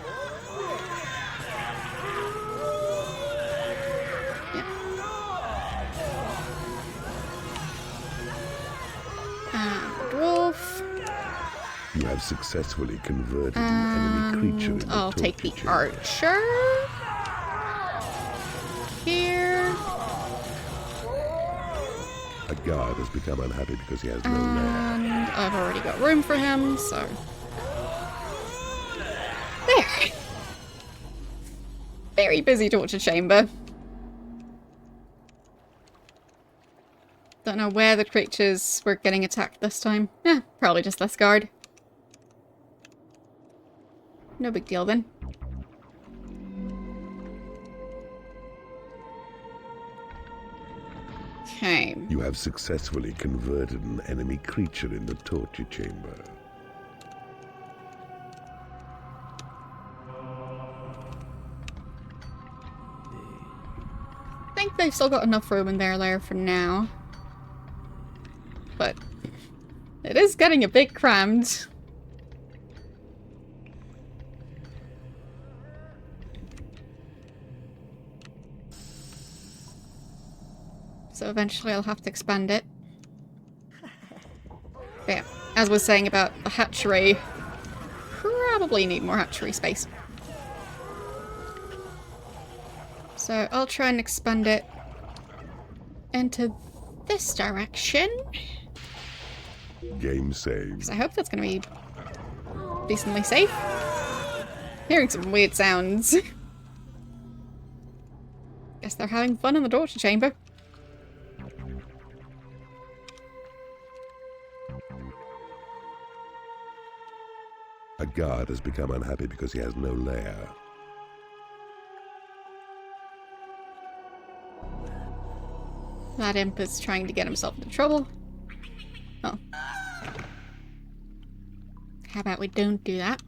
Yeah. And the dwarf. You have successfully converted an enemy creature in And the I'll take the torture chamber. archer. Here. A guard has become unhappy because he has no land. And I've already got room for him, so. There. very busy torture chamber. Don't know where the creatures were getting attacked this time. Probably just this guard. No big deal then. Okay. You have successfully converted an enemy creature in the torture chamber. I think they've still got enough room in their lair for now. But it is getting a bit crammed. So eventually I'll have to expand it. But yeah, as I was saying about the hatchery, probably need more hatchery space. So I'll try and expand it into this direction. Game saved. Because I hope that's going to be decently safe. Hearing some weird sounds. Guess they're having fun in the torture chamber. A guard has become unhappy because he has no lair. That imp is trying to get himself into trouble. Oh. How about we don't do that?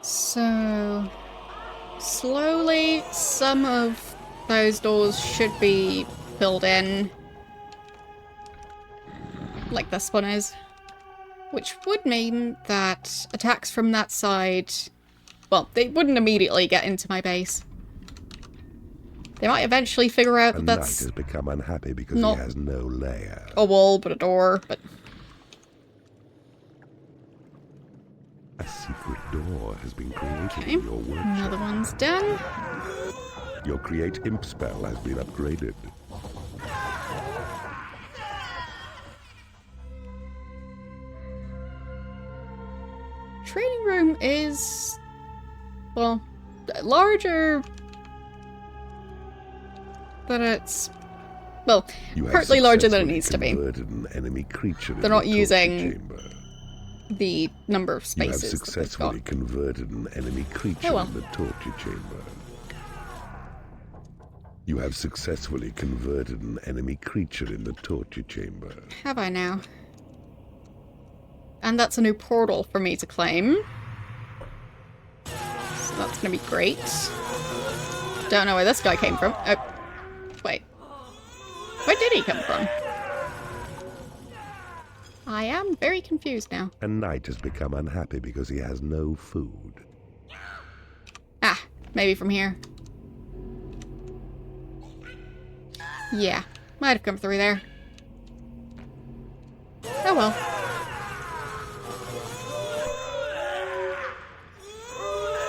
So, slowly, some of those doors should be filled in. Like this one is. Which would mean that attacks from that side, well, they wouldn't immediately get into my base. They might eventually figure out that Knight that's has become unhappy because not he has no lair. a wall, but a door, but... A secret door has been created Okay, in your workshop. another one's done. Your create imp spell has been upgraded. Training room is, well, larger than it's, well, partly larger than it needs to be. An enemy creature They're not using the number of spaces. You have successfully converted an enemy creature in the torture chamber. You have successfully converted an enemy creature in the torture chamber. Have I now? And that's a new portal for me to claim. So that's gonna be great. Don't know where this guy came from. Oh, wait. Where did he come from? I am very confused now. A knight has become unhappy because he has no food. Ah, maybe from here. Yeah, might have come through there. Oh well.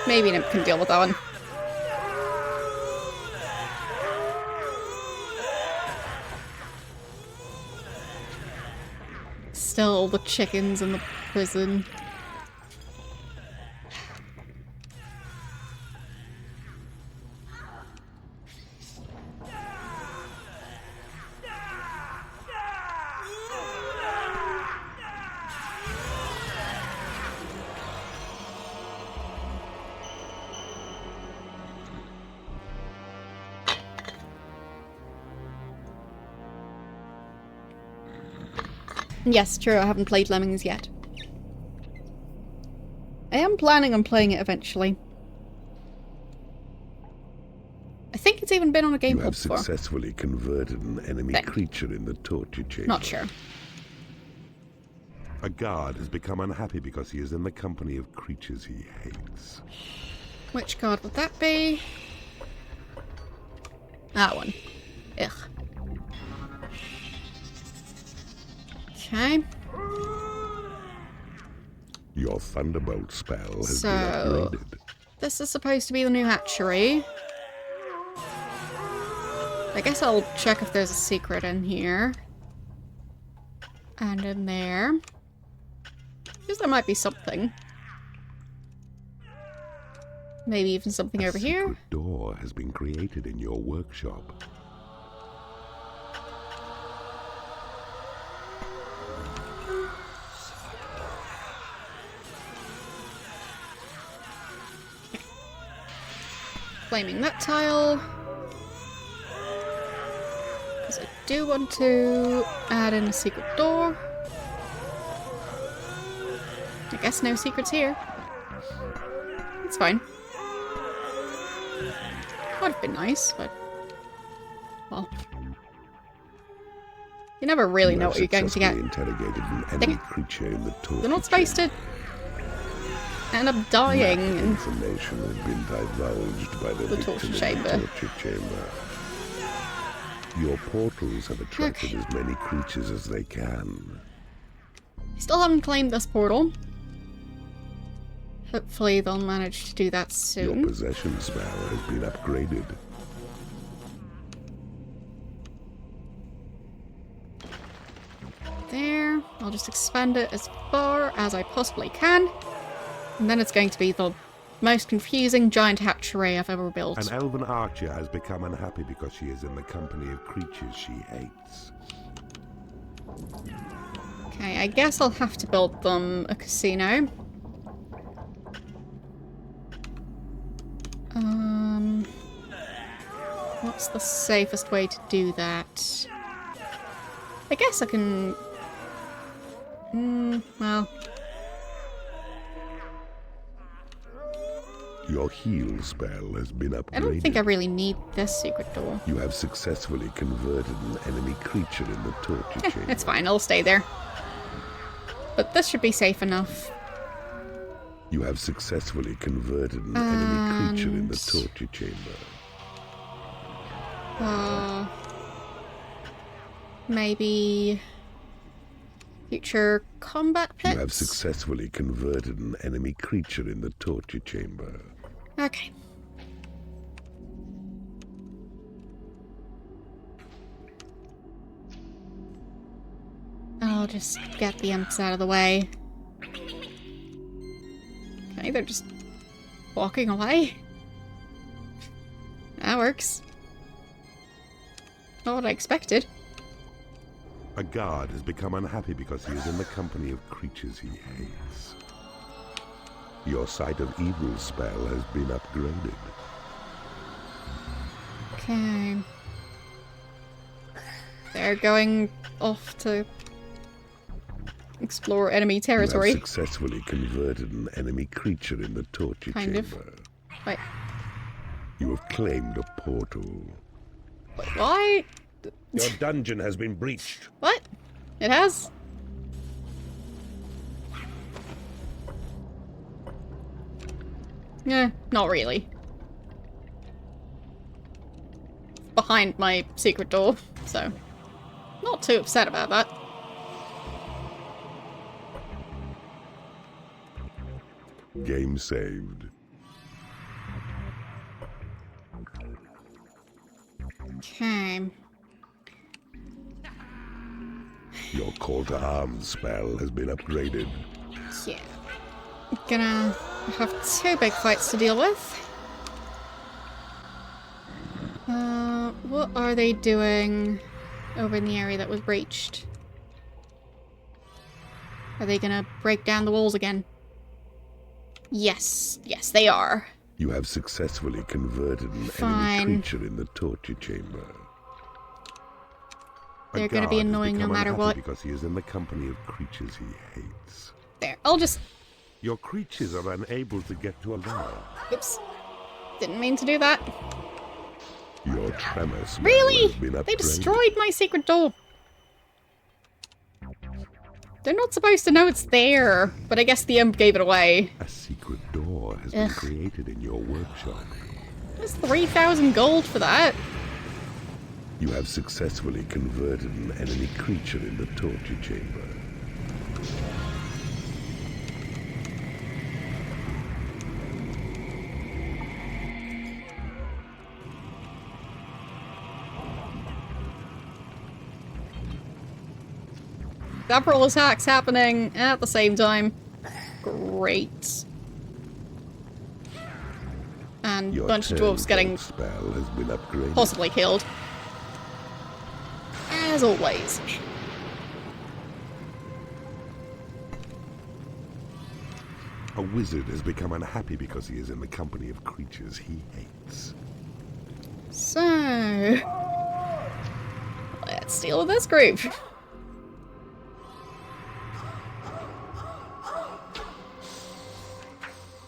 Maybe Nimp can deal with that one. Still the chickens in the prison. Yes, true, I haven't played Lemmings yet. I am planning on playing it eventually. I think it's even been on a game before. You have successfully converted an enemy creature in the torture chamber. Not sure. A guard has become unhappy because he is in the company of creatures he hates. Which guard would that be? That one. Ugh. Okay. Your Your Thunderbolt spell has So, been upgraded. this is supposed to be the new hatchery. I guess I'll check if there's a secret in here. And in there. Because there might be something. Maybe even something over here. A secret door has been created in your workshop. Flaming that tile. Because I do want to add in a secret door. I guess no secrets here. It's fine. Would have been nice, but... well... you never really know what you're going to get. Interrogated an enemy creature in the torture They're not supposed to end up dying in information has been divulged by the torture victim in chamber. the torture chamber. Your portals have attracted as many creatures as they can. Still haven't claimed this portal. Hopefully they'll manage to do that soon. Your possession spell has been upgraded. There. I'll just expand it as far as I possibly can. And then it's going to be the most confusing giant hatchery I've ever built. An elven archer has become unhappy because she is in the company of creatures she hates. Okay, I guess I'll have to build them a casino. What's the safest way to do that? I guess I can... well... Your heal spell has been upgraded. I don't think I really need this secret door. You have successfully converted an enemy creature in the torture chamber. It's fine, it'll stay there. But this should be safe enough. You have successfully converted an enemy creature in the torture chamber. Maybe... future combat pits? You have successfully converted an enemy creature in the torture chamber. Okay. I'll just get the imps out of the way. Okay, they're just walking away. That works. Not what I expected. A guard has become unhappy because he is in the company of creatures he hates. Your sight of evil spell has been upgraded. Okay. They're going off to explore enemy territory. You have successfully converted an enemy creature in the torture Kind of. chamber. Wait. You have claimed a portal. Wait, why? Your dungeon has been breached. What? It has? Yeah, not really. Behind my secret door, so not too upset about that. Game saved. Okay. Your call to arms spell has been upgraded. Yeah. Gonna have two big fights to deal with. What are they doing over in the area that was breached? Are they gonna break down the walls again? Yes. Yes, they are. You have successfully converted an Fine. enemy creature in the torture chamber. A They're gonna be guard has annoying no become matter unhappy what. because he is in the company of creatures he hates. There, I'll just... Your creatures are unable to get to a lair. Oops. Didn't mean to do that. Your tremor spell Really? has been upgraded. They destroyed my secret door. They're not supposed to know it's there, but I guess the imp gave it away. A secret door has been created in your workshop. There's 3,000 gold for that. You have successfully converted an enemy creature in the torture chamber. several attacks happening at the same time. Great. And a bunch of dwarves getting spell has been upgraded. possibly killed. As always. A wizard has become unhappy because he is in the company of creatures he hates. So, let's deal with this group.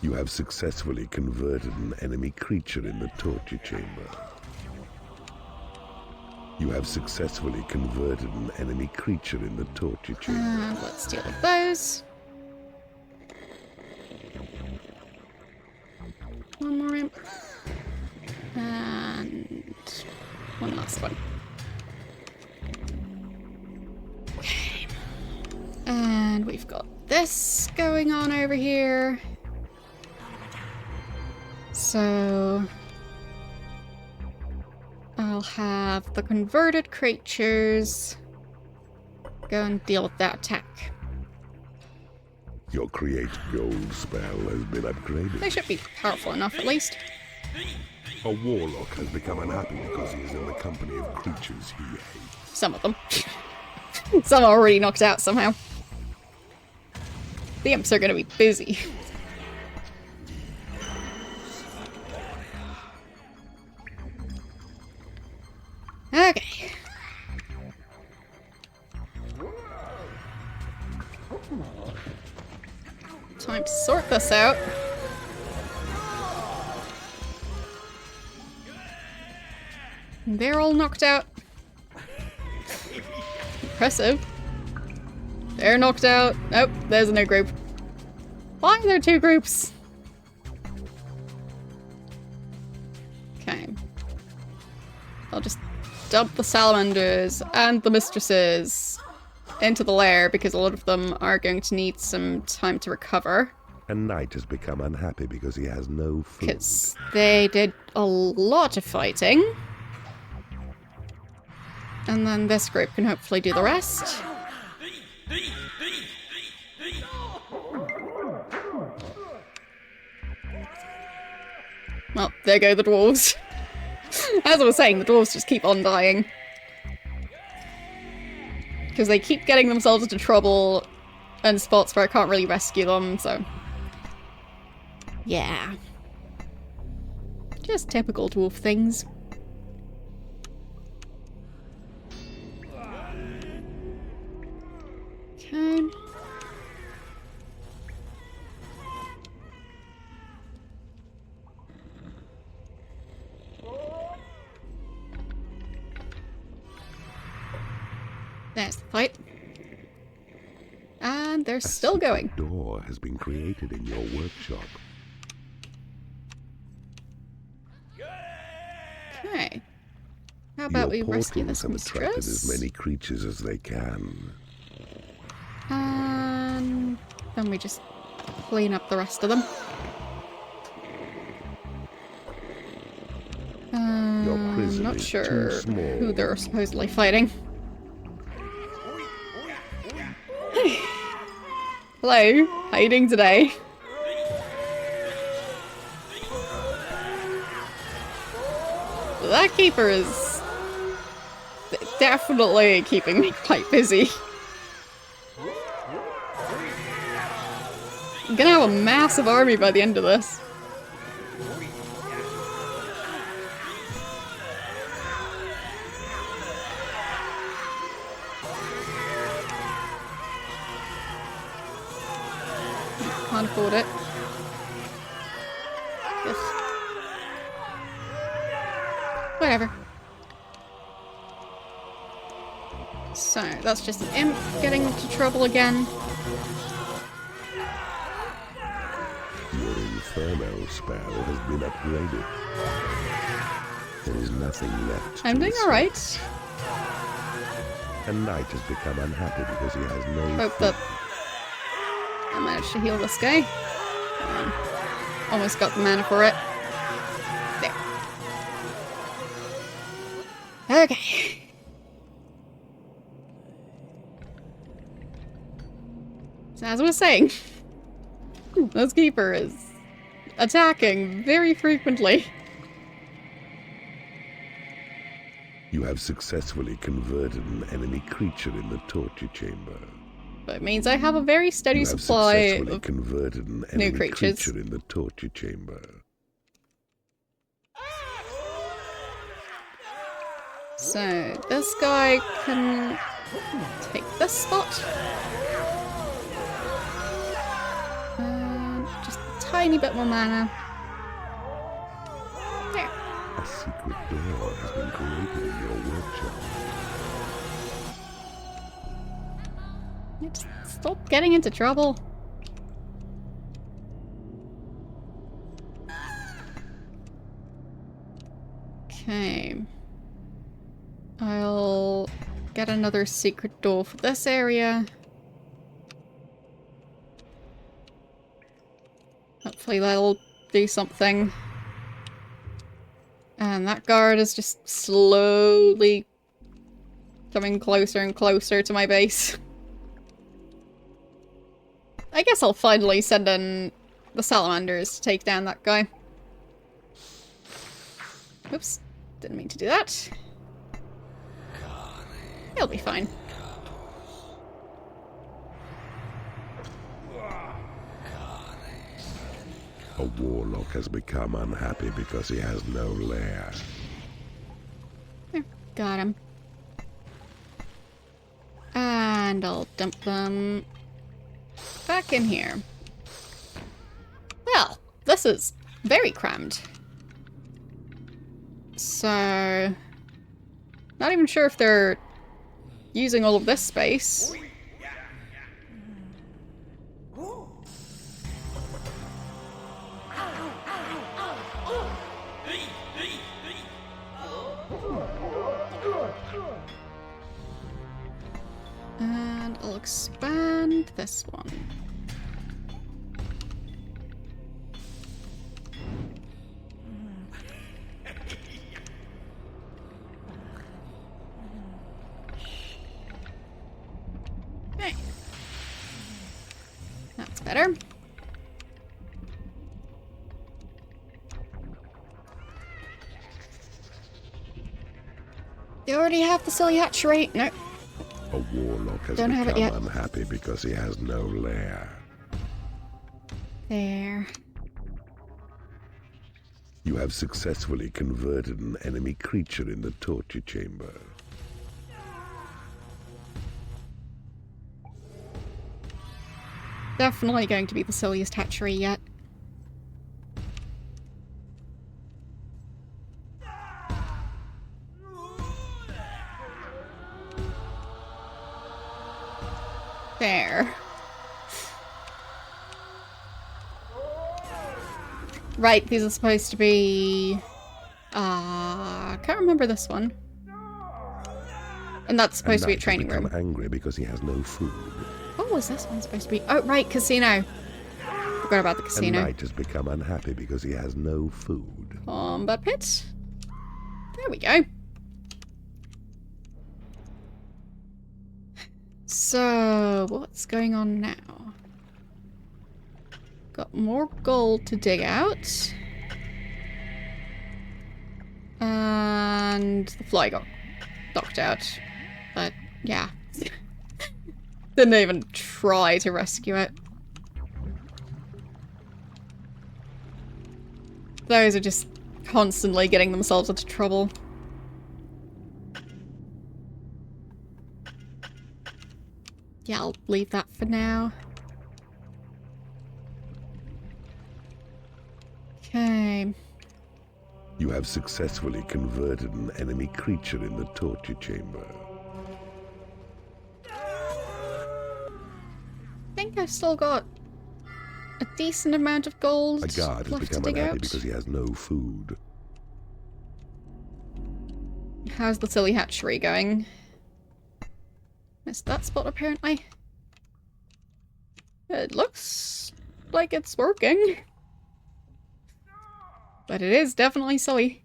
You have successfully converted an enemy creature in the torture chamber. You have successfully converted an enemy creature in the torture chamber. And let's deal with those. One more imp. And one last one. Okay. And we've got this going on over here. So I'll have the converted creatures go and deal with that attack. Your create gold spell has been upgraded. They should be powerful enough, at least. A warlock has become unhappy because he is in the company of creatures he hates. Some of them. Some are already knocked out somehow. The imps are going to be busy. Okay. Time to sort this out. They're all knocked out. Impressive. They're knocked out. Nope, there's a new group. Why are there two groups? Okay. I'll just dump the salamanders and the mistresses into the lair because a lot of them are going to need some time to recover. A knight has become unhappy because he has no food. Because they did a lot of fighting. And then this group can hopefully do the rest. Well, there go the dwarves. As I was saying, the dwarves just keep on dying. Because they keep getting themselves into trouble and spots where I can't really rescue them, so... yeah. Just typical dwarf things. Okay. There's the fight. And they're still going. A door has been created in your workshop. Okay. How about we rescue this have attracted mistress? as many creatures as they can. And then we just clean up the rest of them. prison Not is sure too small. who they're supposedly fighting. Hello, how you doing today? That keeper is definitely keeping me quite busy. I'm gonna have a massive army by the end of this. Can't afford it. Yes. Whatever. So, that's just an imp getting into trouble again. Your Inferno spell has been upgraded. There is nothing left. I'm doing alright. A knight has become unhappy because he has no Hope food. that I managed to heal this guy. Almost got the mana for it. There. Okay. So as I was saying, this keeper is attacking very frequently. You have successfully converted an enemy creature in the torture chamber. But it means I have a very steady You have supply successfully of converted an new enemy creatures. creature in the torture chamber. So this guy can take this spot. And just a tiny bit more mana. There. A secret door has been created in your workshop. Just stop getting into trouble. Okay. I'll get another secret door for this area. Hopefully that'll do something. And that guard is just slowly coming closer and closer to my base. I guess I'll finally send in the salamanders to take down that guy. Oops, didn't mean to do that. He'll be fine. A warlock has become unhappy because he has no lair. There, got him. And I'll dump them back in here. Well, this is very crammed. So, not even sure if they're using all of this space. And I'll expand this one. Okay. That's better. You already have the silly hatchery. No. A warlock has Don't have it yet. become unhappy because he has no lair. There. You have successfully converted an enemy creature in the torture chamber. Definitely going to be the silliest hatchery yet. There. Right, these are supposed to be... I can't remember this one. And that's supposed to be a training room. room. Angry because he has no food. What was this one supposed to be? Oh, right, casino. Forgot about the casino. A knight has become unhappy because he has no food. Combat pit. There we go. So, what's going on now? Got more gold to dig out. And the fly got knocked out. But, yeah. Didn't even try to rescue it. Those are just constantly getting themselves into trouble. Yeah, I'll leave that for now. Okay. You have successfully converted an enemy creature in the torture chamber. I think I've still got a decent amount of gold A guard has left to become dig unhappy out. because he has no food. How's the silly hatchery going? Missed that spot apparently. It looks like it's working. But it is definitely silly.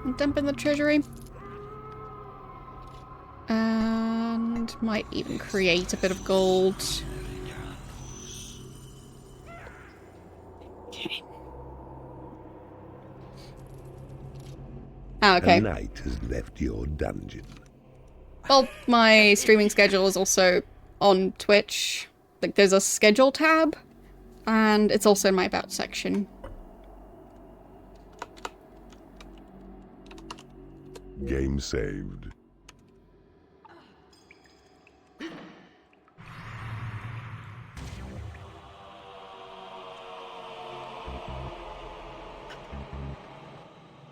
and dump in the treasury. And might even create a bit of gold. Okay. Ah, okay. A knight has left your dungeon. Well, my streaming schedule is also on Twitch. Like, there's a schedule tab, and it's also in my about section. Game saved.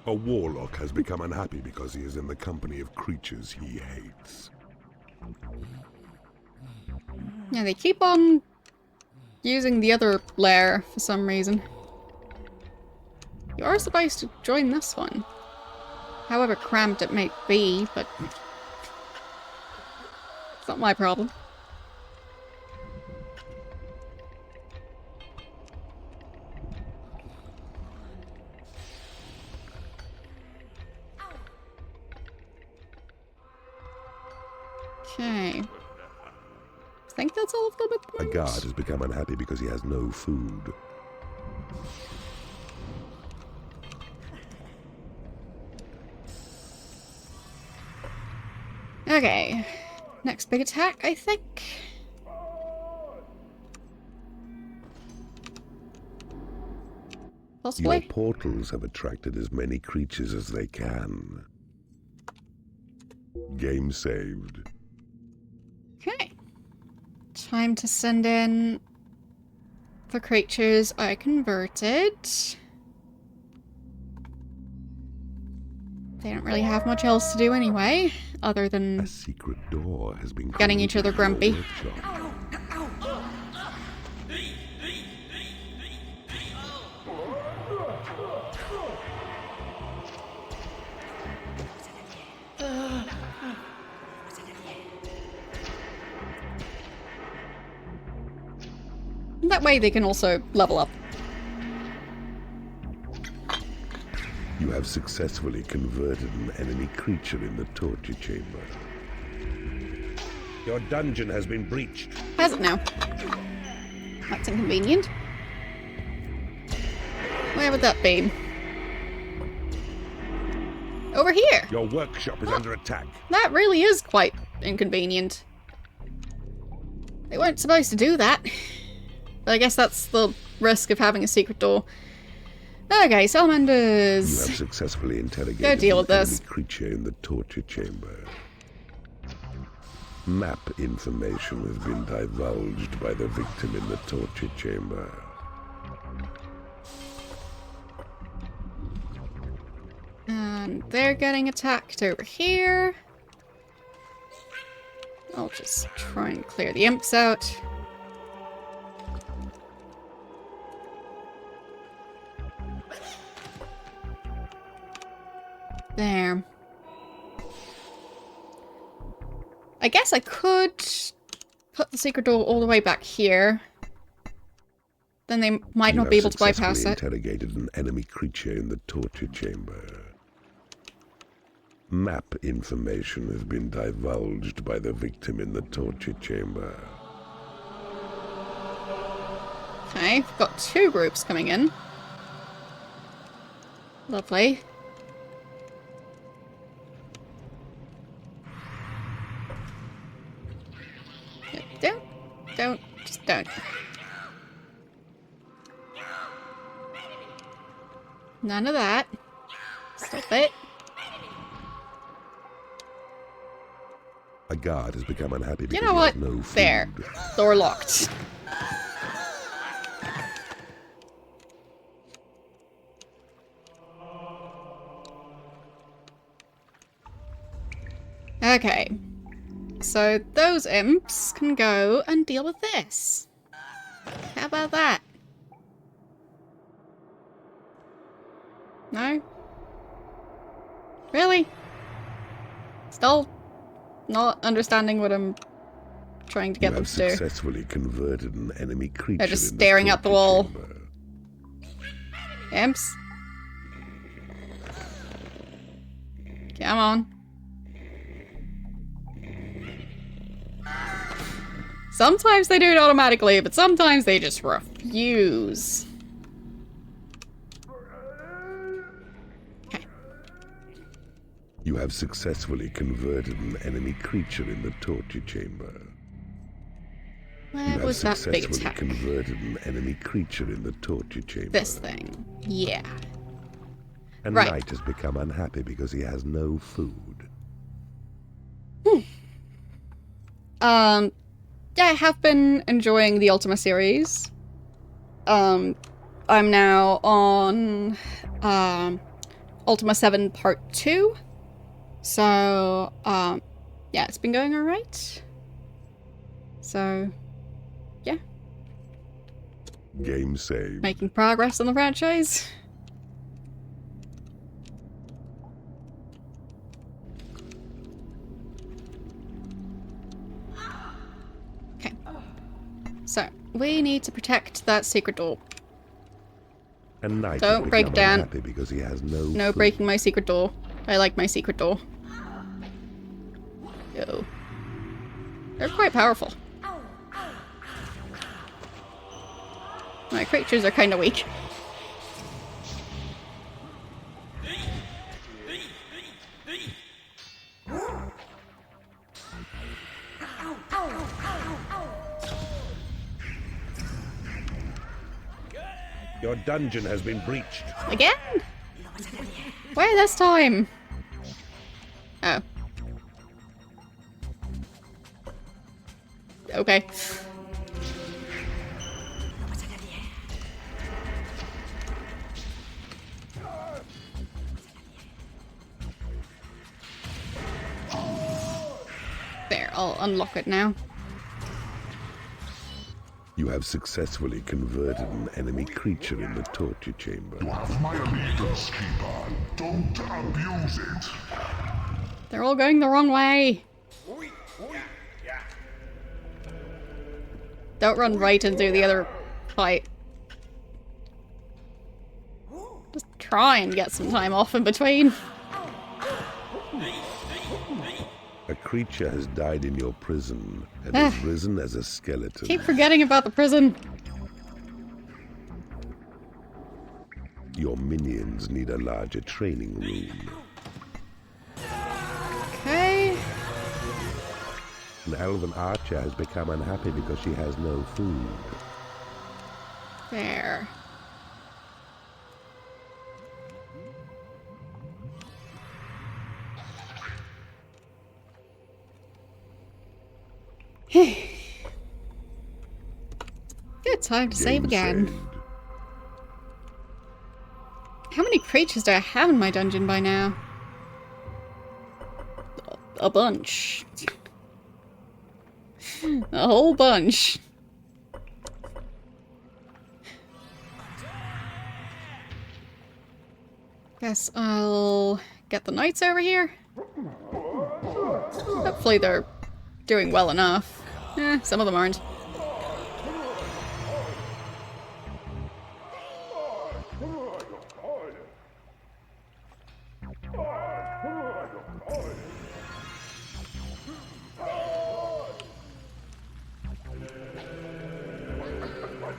A warlock has become unhappy because he is in the company of creatures he hates. Yeah, they keep on using the other lair for some reason. You are supposed to join this one. However cramped it may be, but it's not my problem. Okay. I think that's all of them at the A moment. guard has become unhappy because he has no food. Okay. Next big attack, I think. Possibly. Your portals have attracted as many creatures as they can. Game saved. Okay. Time to send in the creatures I converted. They don't really have much else to do anyway, other A than secret door has been getting each other created in your grumpy. workshop. That way they can also level up. You have successfully converted an enemy creature in the torture chamber. Your dungeon has been breached. Has it now? That's inconvenient. Where would that be? Over here! Your workshop is under attack. That really is quite inconvenient. They weren't supposed to do that. But I guess that's the risk of having a secret door. Okay, You salamanders. have successfully interrogated Go deal with an this. enemy creature in the torture chamber. Map information has been divulged by the victim in the torture chamber. And they're getting attacked over here. I'll just try and clear the imps out. There. I guess I could put the secret door all the way back here. Then they might not be able to bypass You have it. successfully interrogated an enemy creature in the torture chamber. Map information has been divulged by the victim in the torture chamber. Okay, we've got two groups coming in. Lovely. Just don't. None of that. Stop it. A guard has become unhappy because You know he what? has no food. There. Door locked. Okay. So those imps can go and deal with this. How about that? No? Really? Still not understanding what I'm trying to get You them have to do. successfully converted an enemy creature. They're just in staring at the torture wall. chamber. Imps? Come on. Sometimes they do it automatically, but sometimes they just refuse. Okay. You have successfully converted an enemy creature in the torture chamber. What was that big successfully attack? converted an enemy creature in the torture chamber. This thing. Yeah. And Right. Knight has become unhappy because he has no food. Yeah, I have been enjoying the Ultima series. I'm now on Ultima 7 Part 2. So, yeah, it's been going alright. So, yeah, Game saved. making progress on the franchise. Okay. So, we need to protect that secret door. And Knight Don't has break become down. unhappy because he has no No food. breaking my secret door. I like my secret door. Yo. They're quite powerful. My creatures are kind of weak. Your dungeon has been breached. Again? Why this time? Oh. Okay. There, I'll unlock it now. You have successfully converted an enemy creature in the torture chamber. You have my allegiance, Keeper. Don't abuse it. They're all going the wrong way. Don't run right into the other fight. Just try and get some time off in between. A creature has died in your prison and has risen as a skeleton. Keep forgetting about the prison. Your minions need a larger training room. Okay. An elven archer has become unhappy because she has no food. There. Good time to save again. Saved. How many creatures do I have in my dungeon by now? A bunch. A whole bunch. Guess I'll get the knights over here. Hopefully they're doing well enough. Some of them aren't.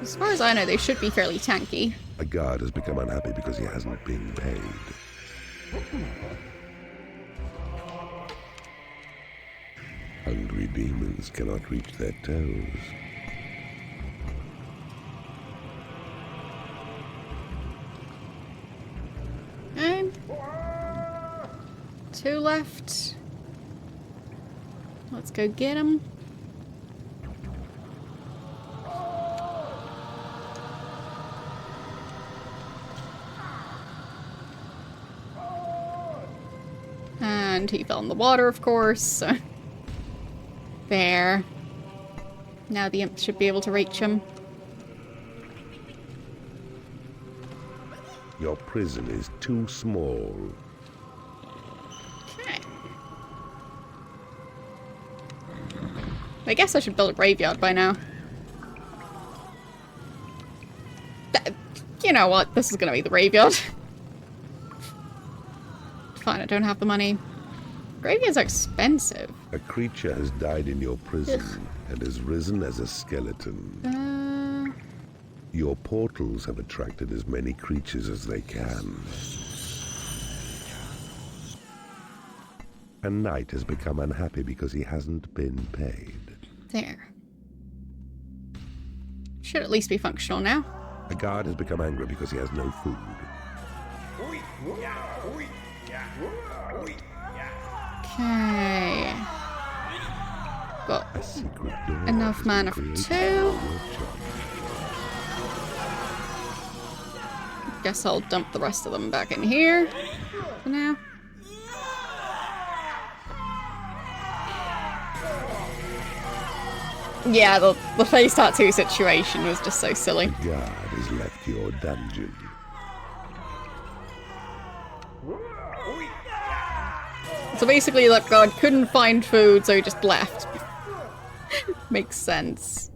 As far as I know, they should be fairly tanky. A guard has become unhappy because he hasn't been paid. Hungry demons cannot reach their toes. Okay. 2 left. Let's go get them. And he fell in the water, of course. So. There. Now the imp should be able to reach him. Your prison is too small. Okay. I guess I should build a graveyard by now. You know what? This is gonna be the graveyard. Fine, I don't have the money. Graveyards are expensive. A creature has died in your prison and has risen as a skeleton. Your portals have attracted as many creatures as they can. A knight has become unhappy because he hasn't been paid. There. Should at least be functional now. A guard has become angry because he has no food. Okay. Got A secret door enough has mana been for created 2. by your charm. Guess I'll dump the rest of them back in here for now. Yeah, the face tattoo situation was just so silly. The guard has left your dungeon. So basically, that god couldn't find food, so he just left. Makes sense.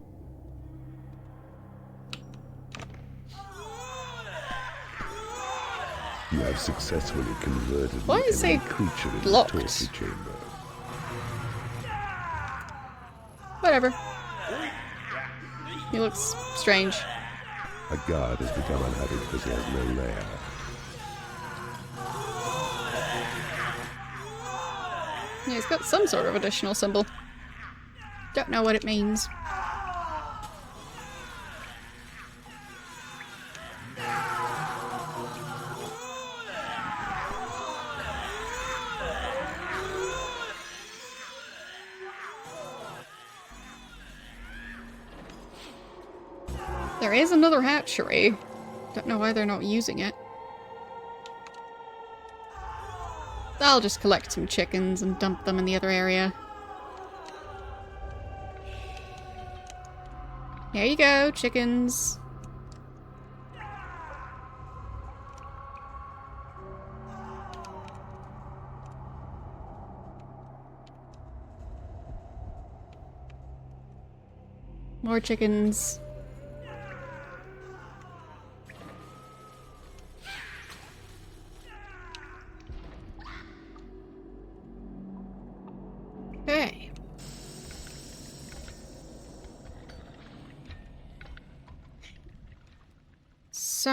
You have successfully converted Why is every it creature in locked? the torture chamber. Whatever. He looks strange. A guard has become unhappy because he has no lair. Yeah, he's got some sort of additional symbol. Don't know what it means. There is another hatchery. Don't know why they're not using it. I'll just collect some chickens and dump them in the other area. There you go, chickens. More chickens. Okay. So.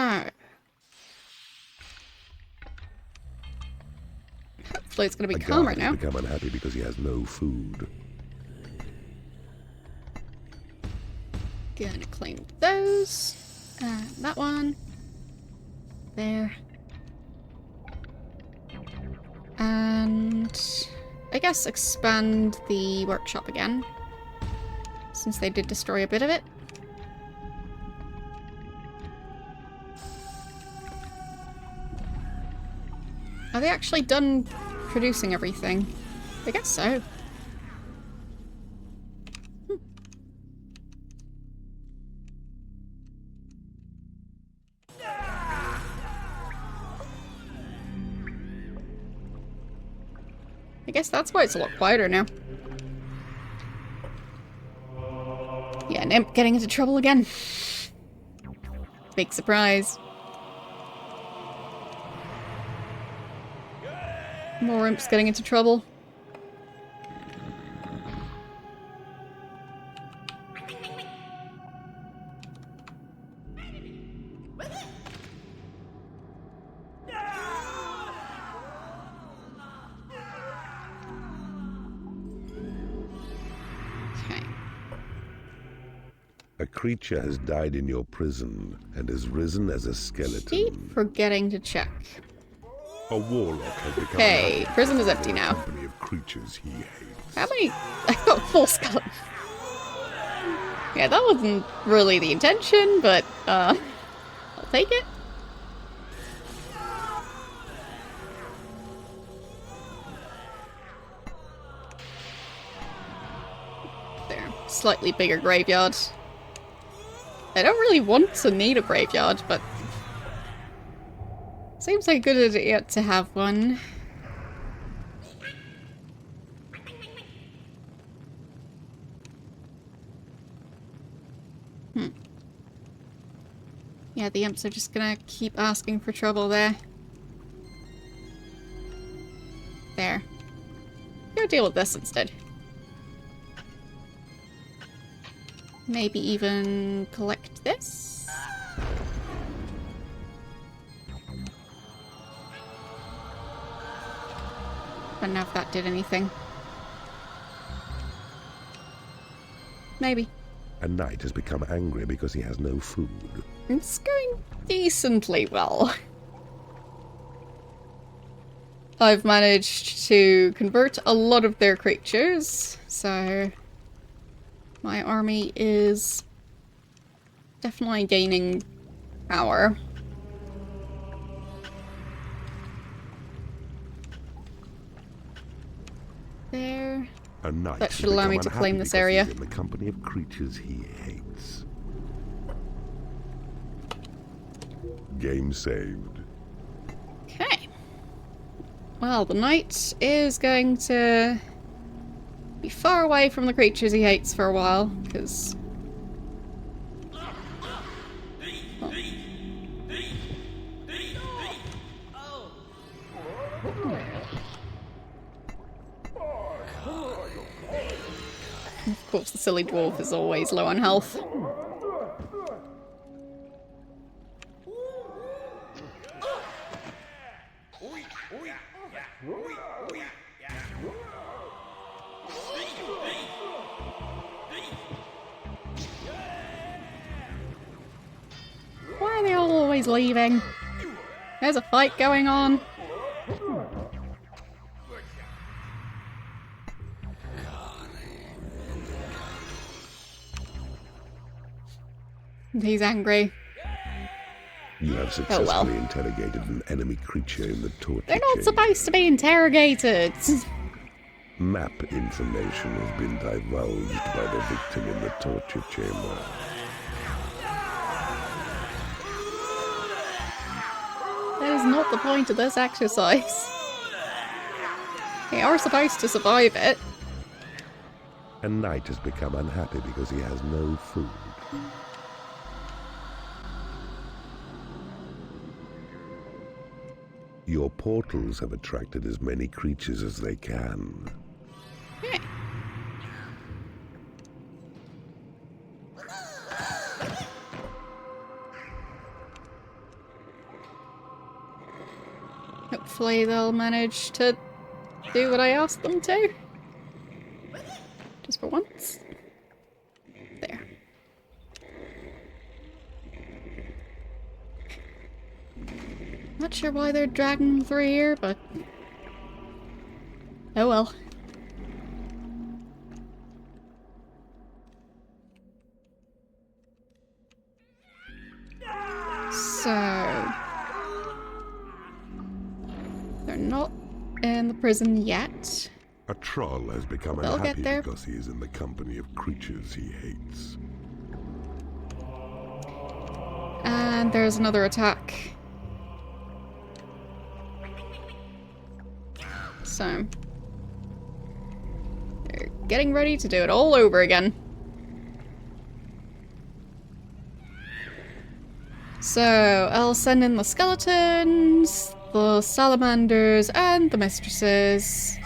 Hopefully it's going to be A calm guard right has now. become unhappy because he has no food. Gonna claim those. And that one. There. And I guess expand the workshop again. Since they did destroy a bit of it. Are they actually done producing everything? I guess so. I guess that's why it's a lot quieter now. Yeah, an imp getting into trouble again. Big surprise. More imps getting into trouble. A creature has died in your prison and has risen as a skeleton. Keep forgetting to check. A warlock has become Okay, unhappy prison is because empty of the now. company of creatures he hates. How many? I've got 4 skeletons. Yeah, that wasn't really the intention, but I'll take it. There, slightly bigger graveyard. I don't really want to need a graveyard, but seems like a good idea to have one. Yeah, the imps are just gonna keep asking for trouble there. There. go deal with this instead. Maybe even collect this? Don't know if that did anything. Maybe. A knight has become angry because he has no food. It's going decently well. I've managed to convert a lot of their creatures, so my army is definitely gaining power. There. A knight That has should allow me become to claim unhappy this because area. he's in the company of creatures he hates. Game saved. Okay. Well, the knight is going to be far away from the creatures he hates for a while, because... Of course, the silly dwarf is always low on health. Why are they all always leaving? There's a fight going on. He's angry. You have successfully well. interrogated an enemy creature in the torture They're not chamber. supposed to be interrogated. Map information has been divulged by the victim in the torture chamber. That is not the point of this exercise. They are supposed to survive it. A knight has become unhappy because he has no food. Your portals have attracted as many creatures as they can. Okay. Hopefully they'll manage to do what I asked them to. Just for once. There. Not sure why they're dragging them through here, but... oh well. So... they're not in the prison yet. A troll has become They'll unhappy get there. because he is in the company of creatures he hates. And there's another attack. So... they're getting ready to do it all over again. So, I'll send in the skeletons, the salamanders, and the mistresses.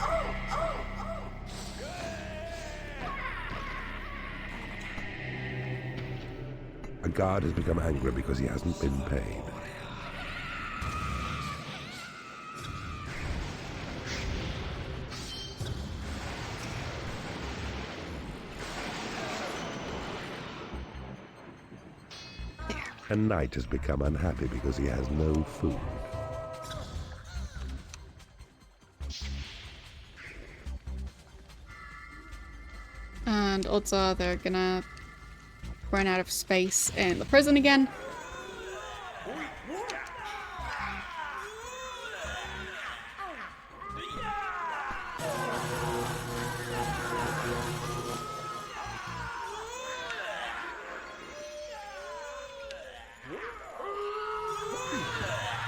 A guard has become angry because he hasn't been paid. A knight has become unhappy because he has no food. And odds are they're gonna run out of space in the prison again.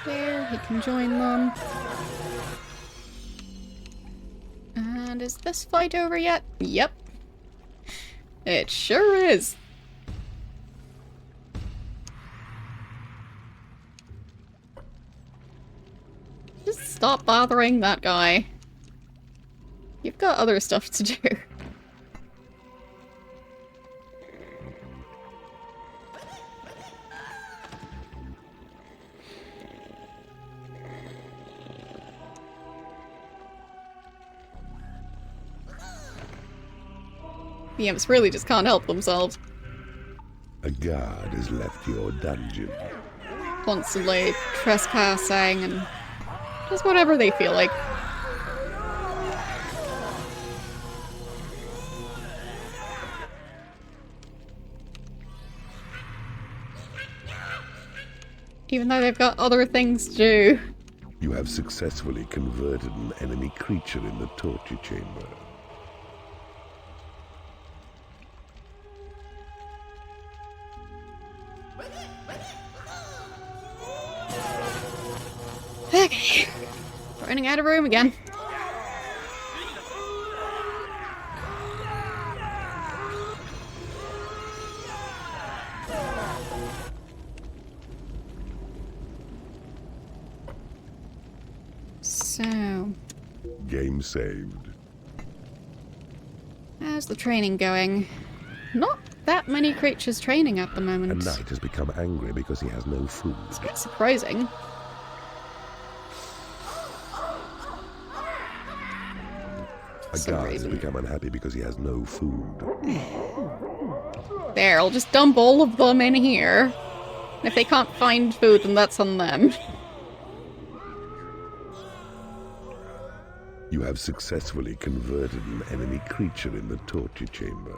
There, he can join them. And is this fight over yet? Yep. It sure is. Just stop bothering that guy. You've got other stuff to do. The imps really just can't help themselves. A guard has left your dungeon. Constantly trespassing and just whatever they feel like. Even though they've got other things to do. You have successfully converted an enemy creature in the torture chamber. Okay. Running out of room again. So, Game saved. how's the training going? Not that many creatures training at the A moment. knight has become angry because he has no food. It's quite surprising. A some guard has reason. become unhappy because he has no food. There, I'll just dump all of them in here. And if they can't find food, then that's on them. You have successfully converted an enemy creature in the torture chamber.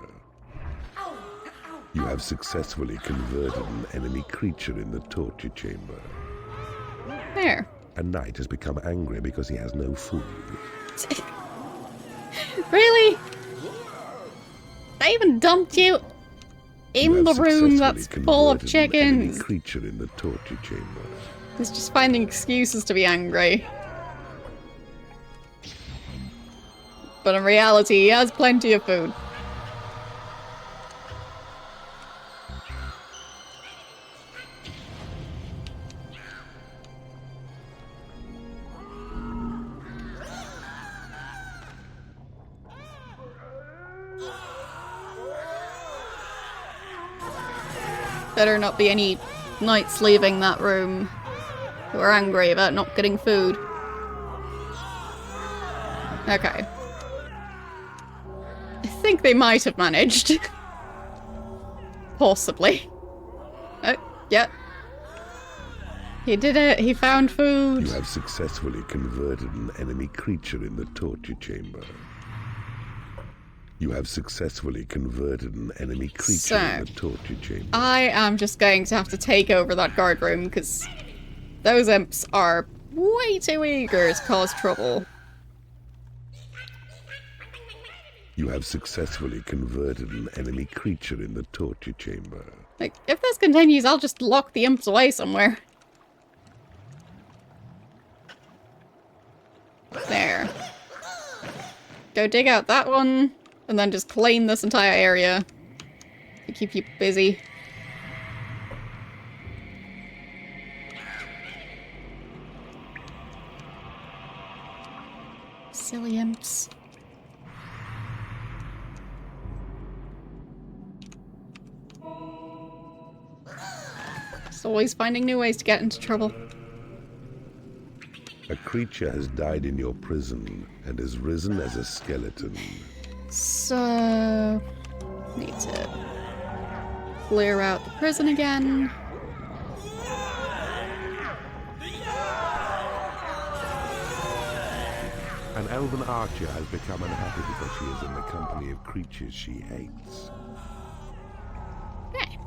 You have successfully converted an enemy creature in the torture chamber. There. A knight has become angry because he has no food. Really? I even dumped you You in have the room that's successfully full of converted an enemy chickens. creature in the torture chamber. He's just finding excuses to be angry. But in reality, he has plenty of food. Better not be any knights leaving that room who are angry about not getting food. Okay. I think they might have managed. Possibly. Oh, yeah. He did it. He found food. You have successfully converted an enemy creature in the torture chamber. You have successfully converted an enemy creature in the torture chamber. I am just going to have to take over that guard room because those imps are way too eager to cause trouble. You have successfully converted an enemy creature in the torture chamber. Like, if this continues, I'll just lock the imps away somewhere. There. Go dig out that one, and then just clean this entire area to keep you busy. Silly imps. Just always finding new ways to get into trouble. A creature has died in your prison and has risen as a skeleton. So, need to clear out the prison again. An elven archer has become unhappy because she is in the company of creatures she hates. Okay.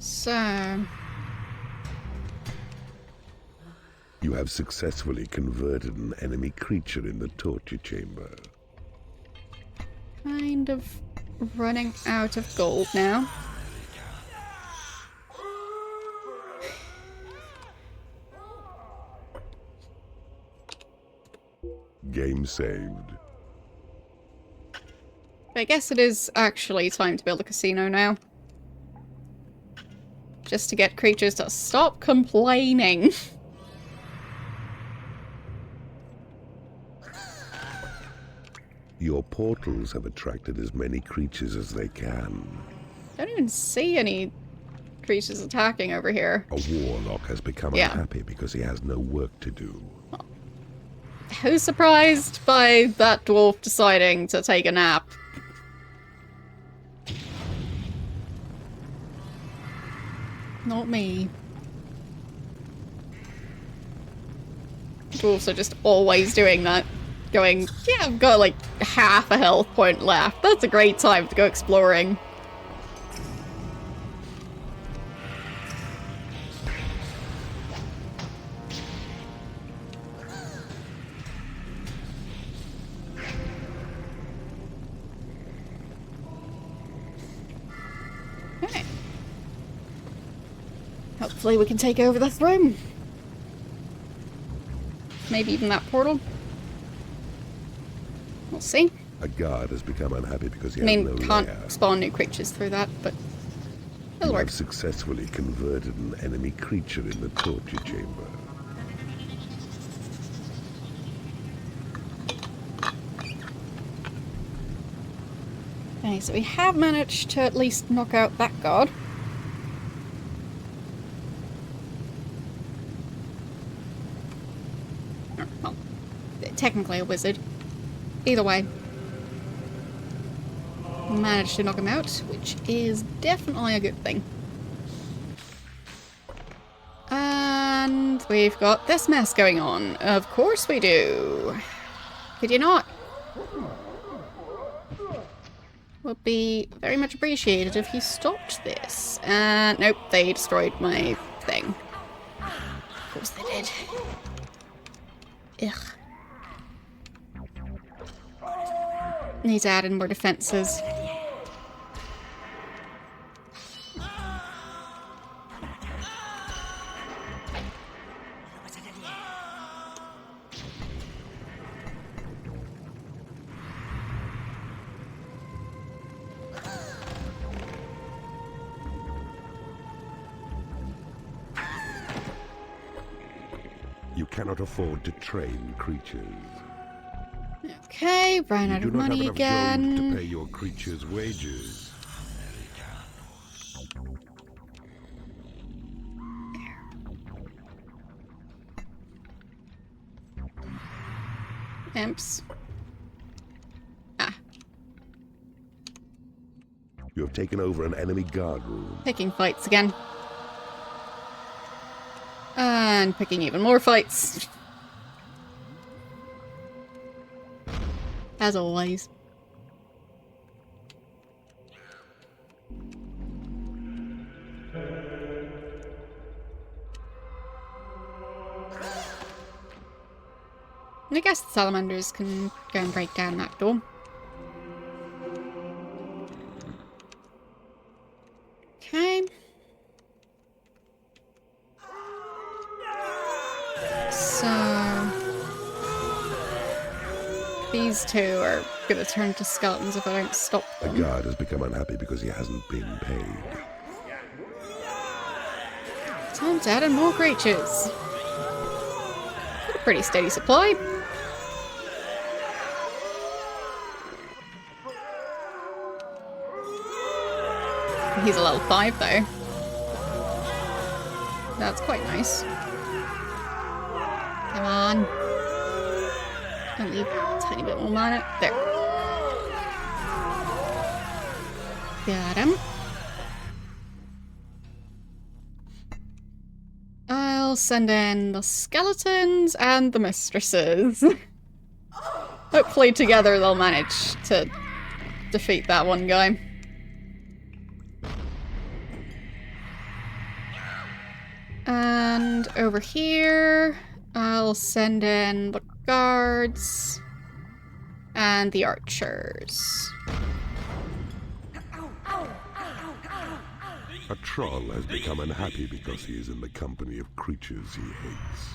So, You have successfully converted an enemy creature in the torture chamber. kind of running out of gold now. Game saved. I guess it is actually time to build a casino now. Just to get creatures to stop complaining. Your portals have attracted as many creatures as they can. Don't even see any creatures attacking over here. A warlock has become unhappy because he has no work to do. Who's surprised by that dwarf deciding to take a nap? Not me. Dwarves are just always doing that. Going, yeah, I've got like half a health point left. That's a great time to go exploring. Okay. Hopefully we can take over the throne. Maybe even that portal. We'll see. A guard has become unhappy because he I mean, has no can't lair. spawn new creatures through that, but it'll You work. have successfully converted an enemy creature in the torture chamber. Okay, so we have managed to at least knock out that guard. Well, technically a wizard. Either way. Managed to knock him out, which is definitely a good thing. And we've got this mess going on. Of course we do. Could you not? Would be very much appreciated if you stopped this. And nope, they destroyed my thing. Of course they did. Ugh. Need to add in more defenses. You cannot afford to train creatures. Okay, ran You out do of not have money enough gold to again. pay your creatures' wages. Imps. Ah, You have taken over an enemy guard room. picking fights again. And picking even more fights. As always. I guess the salamanders can go and break down that door. Okay. So these two are gonna turn to skeletons if I don't stop A them. guard has become unhappy because he hasn't been paid. Time to add in more creatures. Got a pretty steady supply. He's a level 5 though. That's quite nice. Come on. Only a tiny bit more mana. There. Got him. I'll send in the skeletons and the mistresses. Hopefully together they'll manage to defeat that one guy. And over here, I'll send in the guards and the archers. A troll has become unhappy because he is in the company of creatures he hates.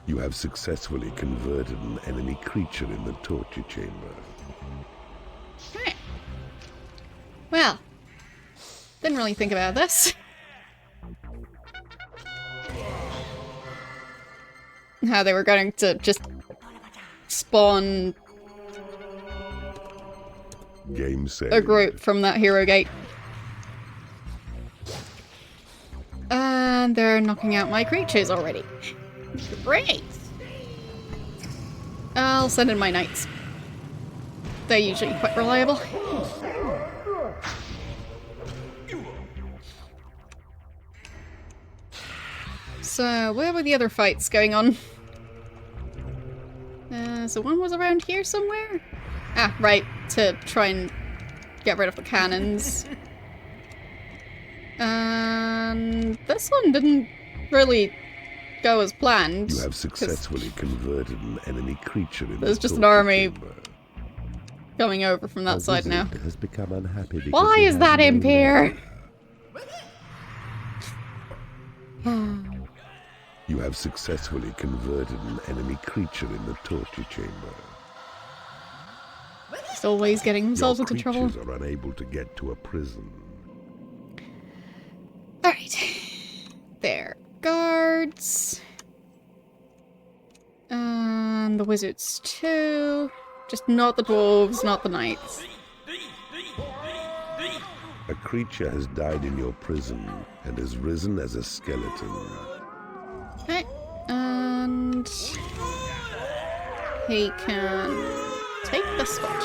You have successfully converted an enemy creature in the torture chamber. Right. Well, didn't really think about this. How they were going to just spawn Game saved. a group from that hero gate. And they're knocking out my creatures already. Great! I'll send in my knights. They're usually quite reliable. So, where were the other fights going on? So one was around here somewhere? Ah, right, to try and get rid of the cannons. And this one didn't really go as planned. You have successfully converted an enemy creature in There's the just an torture army chamber. coming over from that A side now. wizard has become unhappy because Why he is has that no imp here? lair. You have successfully converted an enemy creature in the torture chamber. Just always getting themselves Your into trouble. creatures are unable to get to a prison. Alright. There. Guards. And the wizards too. Just not the dwarves, not the knights. A creature has died in your prison and has risen as a skeleton. Okay. And he can take the spot.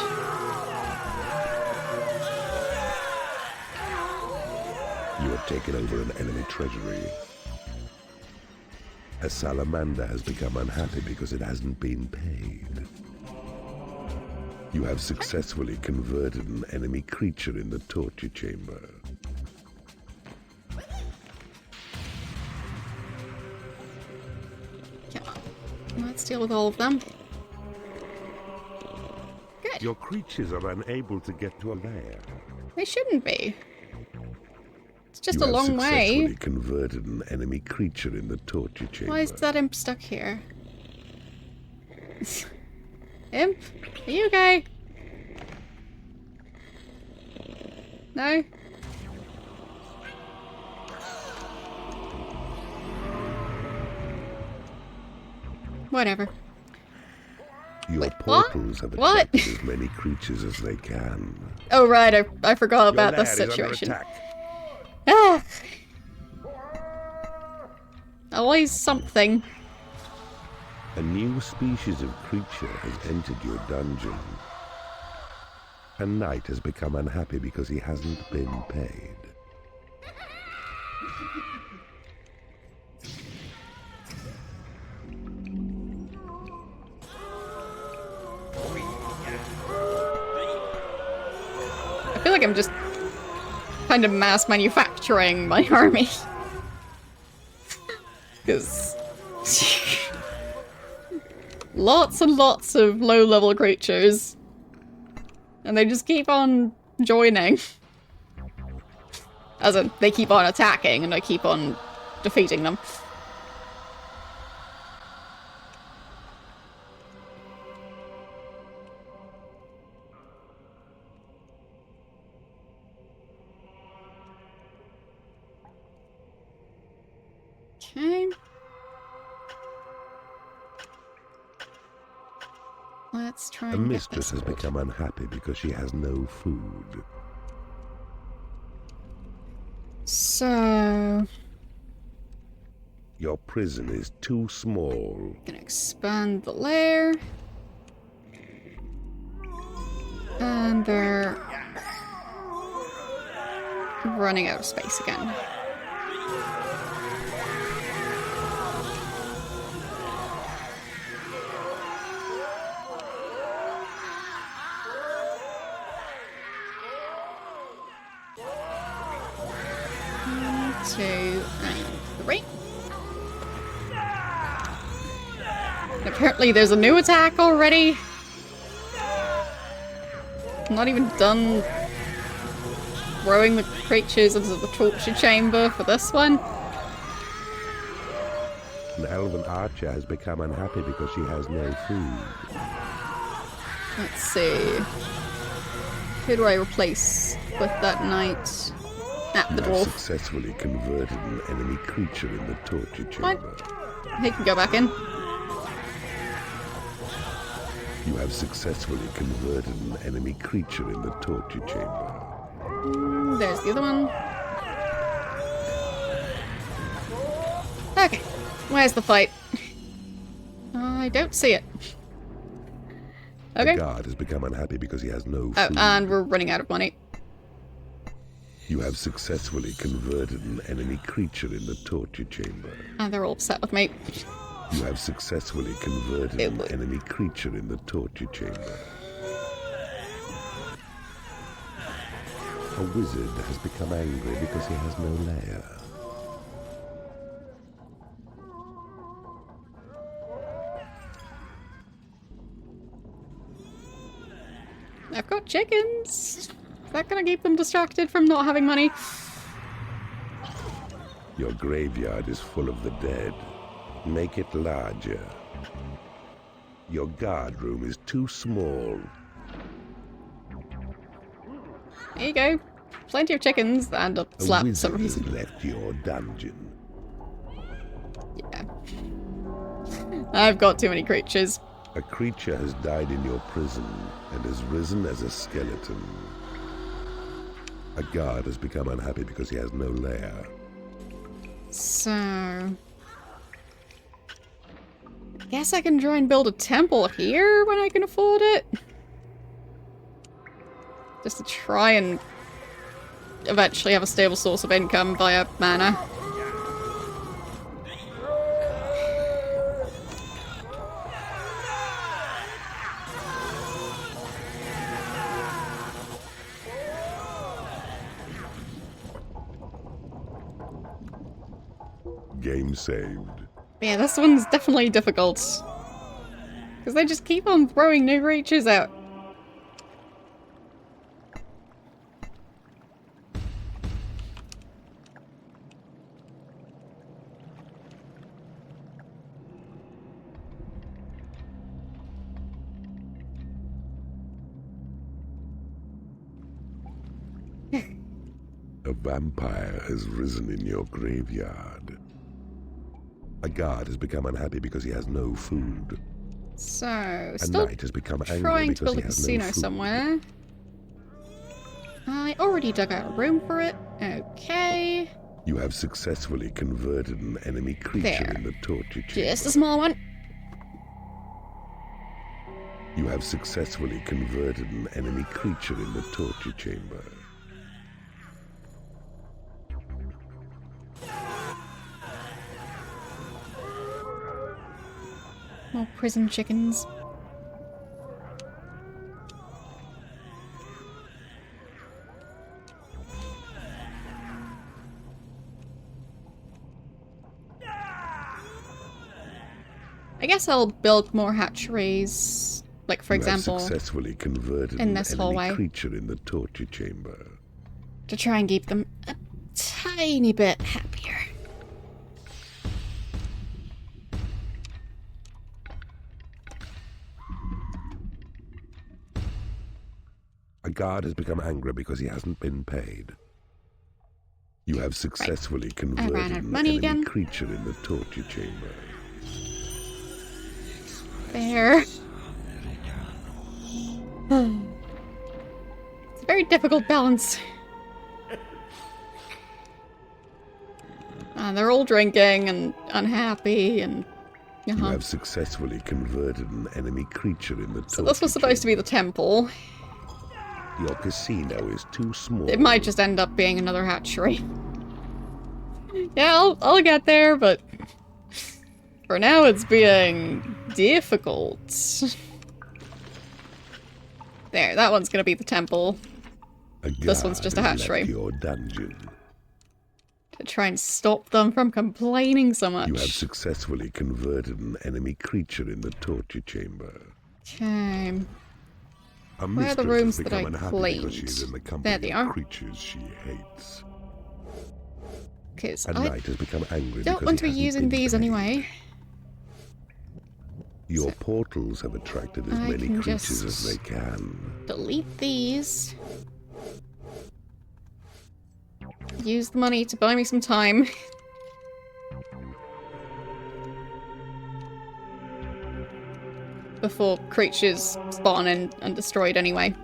You have taken over an enemy treasury. A salamander has become unhappy because it hasn't been paid. You have successfully converted an enemy creature in the torture chamber. Come on. Let's deal with all of them. Good. Your creatures are unable to get to a lair. They shouldn't be. It's just You a have long successfully way. converted an enemy creature in the torture chamber. Why is that imp stuck here? Imp? Are you okay? No? Whatever. Your Wait, what? portals have What? attracted as many creatures as they can. Oh right, I forgot Your about this lair is under situation. attack. Ah! Always something. A new species of creature has entered your dungeon. A knight has become unhappy because he hasn't been paid. I feel like I'm just kind of mass manufacturing my army. Because lots and lots of low-level creatures. And they just keep on joining. As in, they keep on attacking and I keep on defeating them. Okay. Let's try A and get mistress this has gold. become unhappy because she has no food. So, Your prison is too small. gonna expand the lair. And they're running out of space again. One, two, and three. And apparently there's a new attack already. I'm not even done throwing the creatures into the torture chamber for this one. An elven archer has become unhappy because she has no food. Let's see. Who do I replace with that knight? Ah, You the have dwarf. successfully converted an enemy creature in the torture chamber. He can go back in. You have successfully converted an enemy creature in the torture chamber. There's the other one. Okay, where's the fight? I don't see it. Okay. The guard has become unhappy because he has no Oh, food. and we're running out of money. You have successfully converted an enemy creature in the torture chamber. And they're all upset with me. You have successfully converted an enemy creature in the torture chamber. A wizard has become angry because he has no lair. I've got chickens. Is that gonna keep them distracted from not having money? Your graveyard is full of the dead. Make it larger. Your guard room is too small. There you go. Plenty of chickens and a slap for some wizard has reason. left your dungeon. Yeah. I've got too many creatures. A creature has died in your prison and has risen as a skeleton. A guard has become unhappy because he has no lair. So... I guess I can try and build a temple here when I can afford it. Just to try and eventually have a stable source of income via mana. Game saved. Yeah, this one's definitely difficult. Because they just keep on throwing new creatures out. A vampire has risen in your graveyard. A guard has become unhappy because he has no food. So, A still knight has become angry trying to because build he a has casino no food. somewhere. I already dug out a room for it. Okay. You have successfully converted an enemy creature There. in the torture chamber. Just a small one. You have successfully converted an enemy creature in the torture chamber. More prison chickens. I guess I'll build more hatcheries. Like, for example, You have successfully converted in an this enemy hallway. creature in the torture chamber. to try and keep them a tiny bit happier. A guard has become angry because he hasn't been paid. You have successfully out converted of an money enemy again. creature in the torture chamber. There. It's a very difficult balance. They're all drinking and unhappy and... You have successfully converted an enemy creature in the torture So this was supposed to be the temple. Your casino is too small. It might just end up being another hatchery. Yeah, I'll get there, but... For now, it's being difficult. There, that one's gonna be the temple. This one's just a guard has hatchery. left your dungeon. To try and stop them from complaining so much. You have successfully converted an enemy creature in the torture chamber. Okay. A Where are the mistress rooms has that I become unhappy claimed? because she is in the company There they of are. creatures she hates. Because A I knight has become angry don't because want he to be hasn't using been these paid. anyway. Your portals have attracted as I many can creatures just- as they can. Delete these. Use the money to buy me some time. before creatures spawn and destroyed anyway.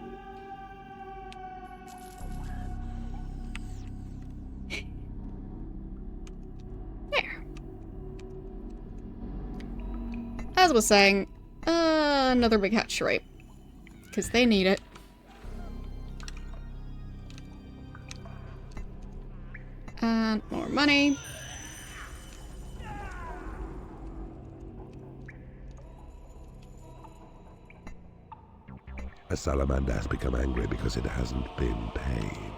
There. As I was saying, another big hatchery. Because they need it. And more money. A salamander has become angry because it hasn't been paid.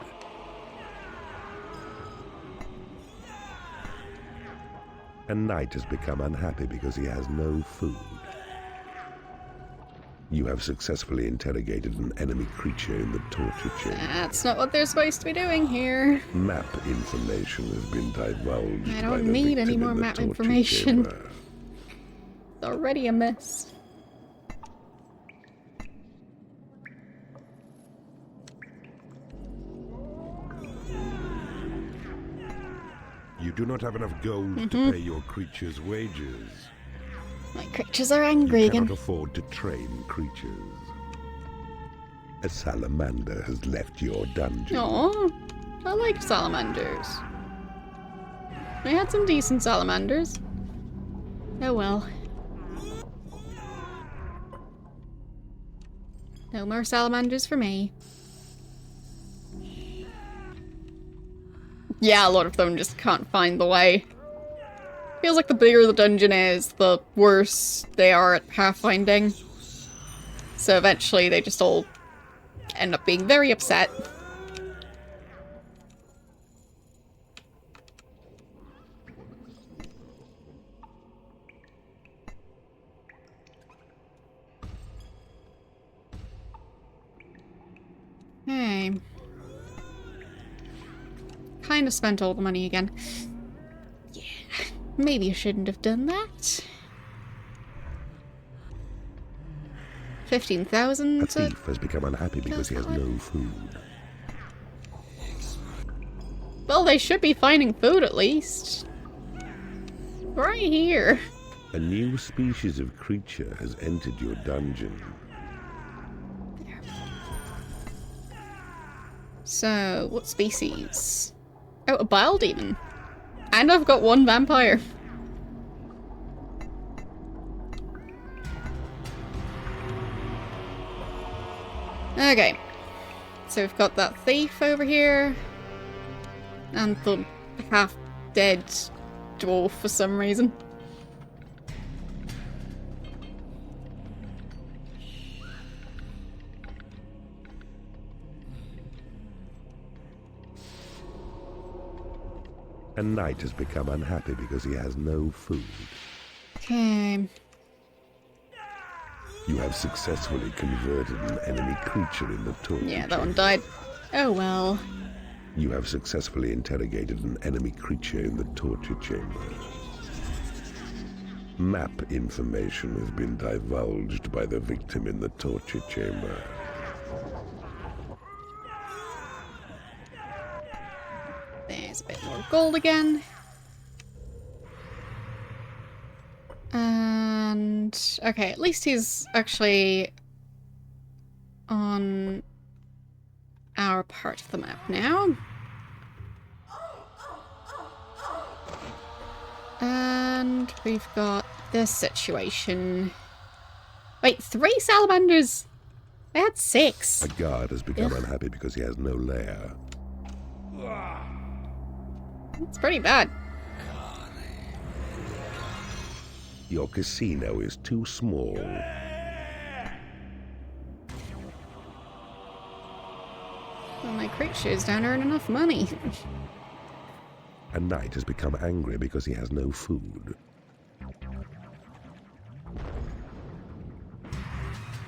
A knight has become unhappy because he has no food. You have successfully interrogated an enemy creature in the torture chamber. That's not what they're supposed to be doing here. Map information has been divulged. I by don't the need victim any more in the map torture information. chamber. It's already a mess. You do not have enough gold to pay your creature's wages. My creatures are angry You again. cannot afford to train creatures. A salamander has left your dungeon. Aw, I liked salamanders. I had some decent salamanders. Oh well. No more salamanders for me. Yeah, a lot of them just can't find the way. Feels like the bigger the dungeon is, the worse they are at pathfinding. So eventually they just all end up being very upset. Hey. Kind of spent all the money again. Yeah, maybe I shouldn't have done that. 15,000. A thief has become unhappy because he has no food. Well, they should be finding food at least. Right here. A new species of creature has entered your dungeon. So, what species? Oh, a bile demon. And I've got one vampire. Okay. So we've got that thief over here. And the half-dead dwarf for some reason. A knight has become unhappy because he has no food. Okay. You have successfully converted an enemy creature in the torture Yeah, that one chamber. died. Oh well. You have successfully interrogated an enemy creature in the torture chamber. Map information has been divulged by the victim in the torture chamber. There's a bit more gold again. And... okay, at least he's actually on our part of the map now. And we've got this situation. Wait, 3 salamanders? I had 6. A guard has become Ugh. unhappy because he has no lair. It's pretty bad. Your casino is too small. Well, my creatures don't earn enough money. A knight has become angry because he has no food.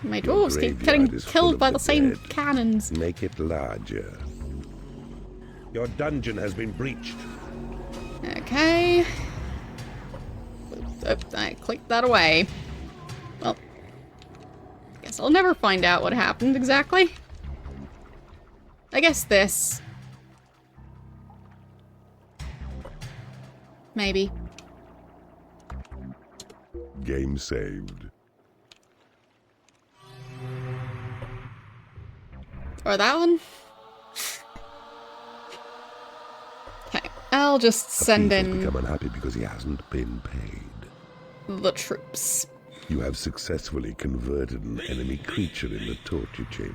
My Your dwarves keep graveyard getting is full killed of by the the same dead. cannons. Make it larger. Your dungeon has been breached. Okay. Oh, I clicked that away. Well, guess I'll never find out what happened exactly. I guess this. Maybe. Game saved. Or that one? Okay, I'll just send A thief has in become unhappy because he hasn't been paid. the troops. You have successfully converted an enemy creature in the torture chamber.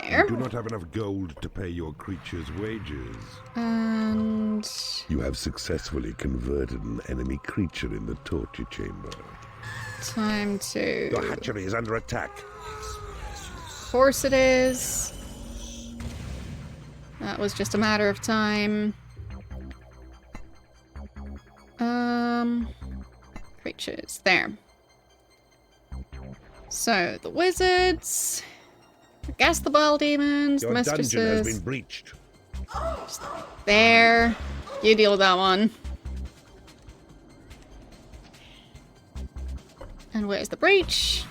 There. You do not have enough gold to pay your creature's wages. And... You have successfully converted an enemy creature in the torture chamber. time to... Your hatchery is under attack. Of course it is. That was just a matter of time. Creatures. There. So, the wizards. I guess the bile demons, the Your dungeon has mistresses. been breached. There. You deal with that one. And where's the breach?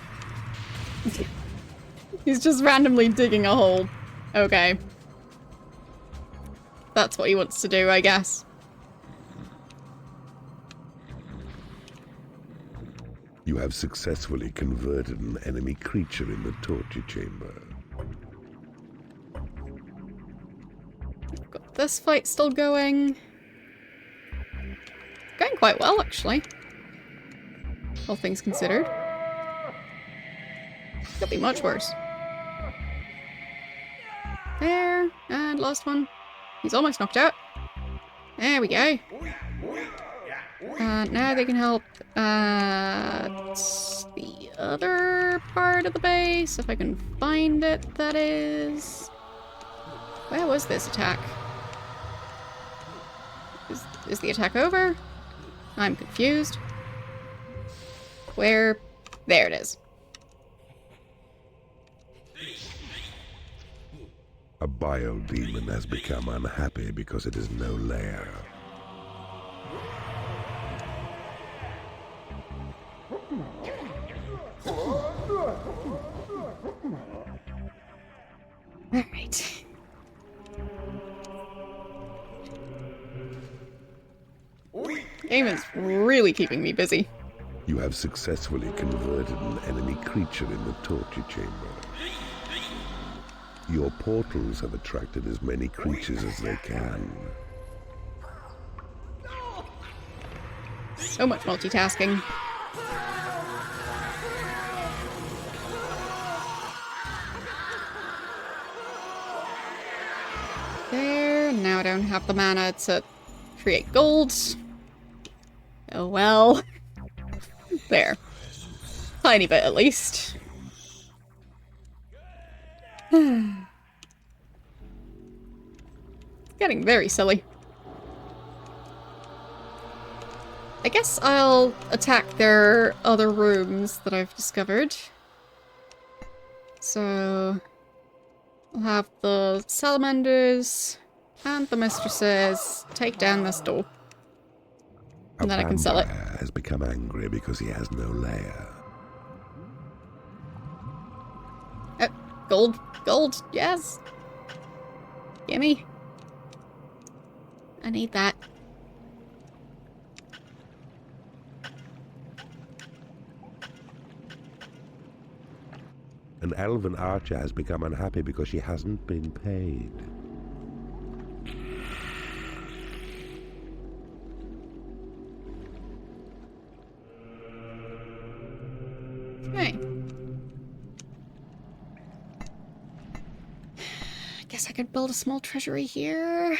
He's just randomly digging a hole. Okay. That's what he wants to do, I guess. You have successfully converted an enemy creature in the torture chamber. Got this fight still going. Going quite well, actually. All things considered. Could be much worse. There, and last one. He's almost knocked out. There we go. Now they can help at the other part of the base, if I can find it, that is. Where was this attack? Is the attack over? I'm confused. Where? There it is. A bile demon has become unhappy because it is no lair. Alright. Game is really keeping me busy. You have successfully converted an enemy creature in the torture chamber. Your portals have attracted as many creatures as they can. So much multitasking. There, now I don't have the mana to create gold. Oh well. There. Tiny bit at least. Getting very silly. I guess I'll attack their other rooms that I've discovered. So I'll have the salamanders and the mistresses take down this door. And then I can sell it. A vampire has become angry because he has no lair. Gold. Gold. Yes. Gimme. I need that. An elven archer has become unhappy because she hasn't been paid. Okay. I guess I could build a small treasury here.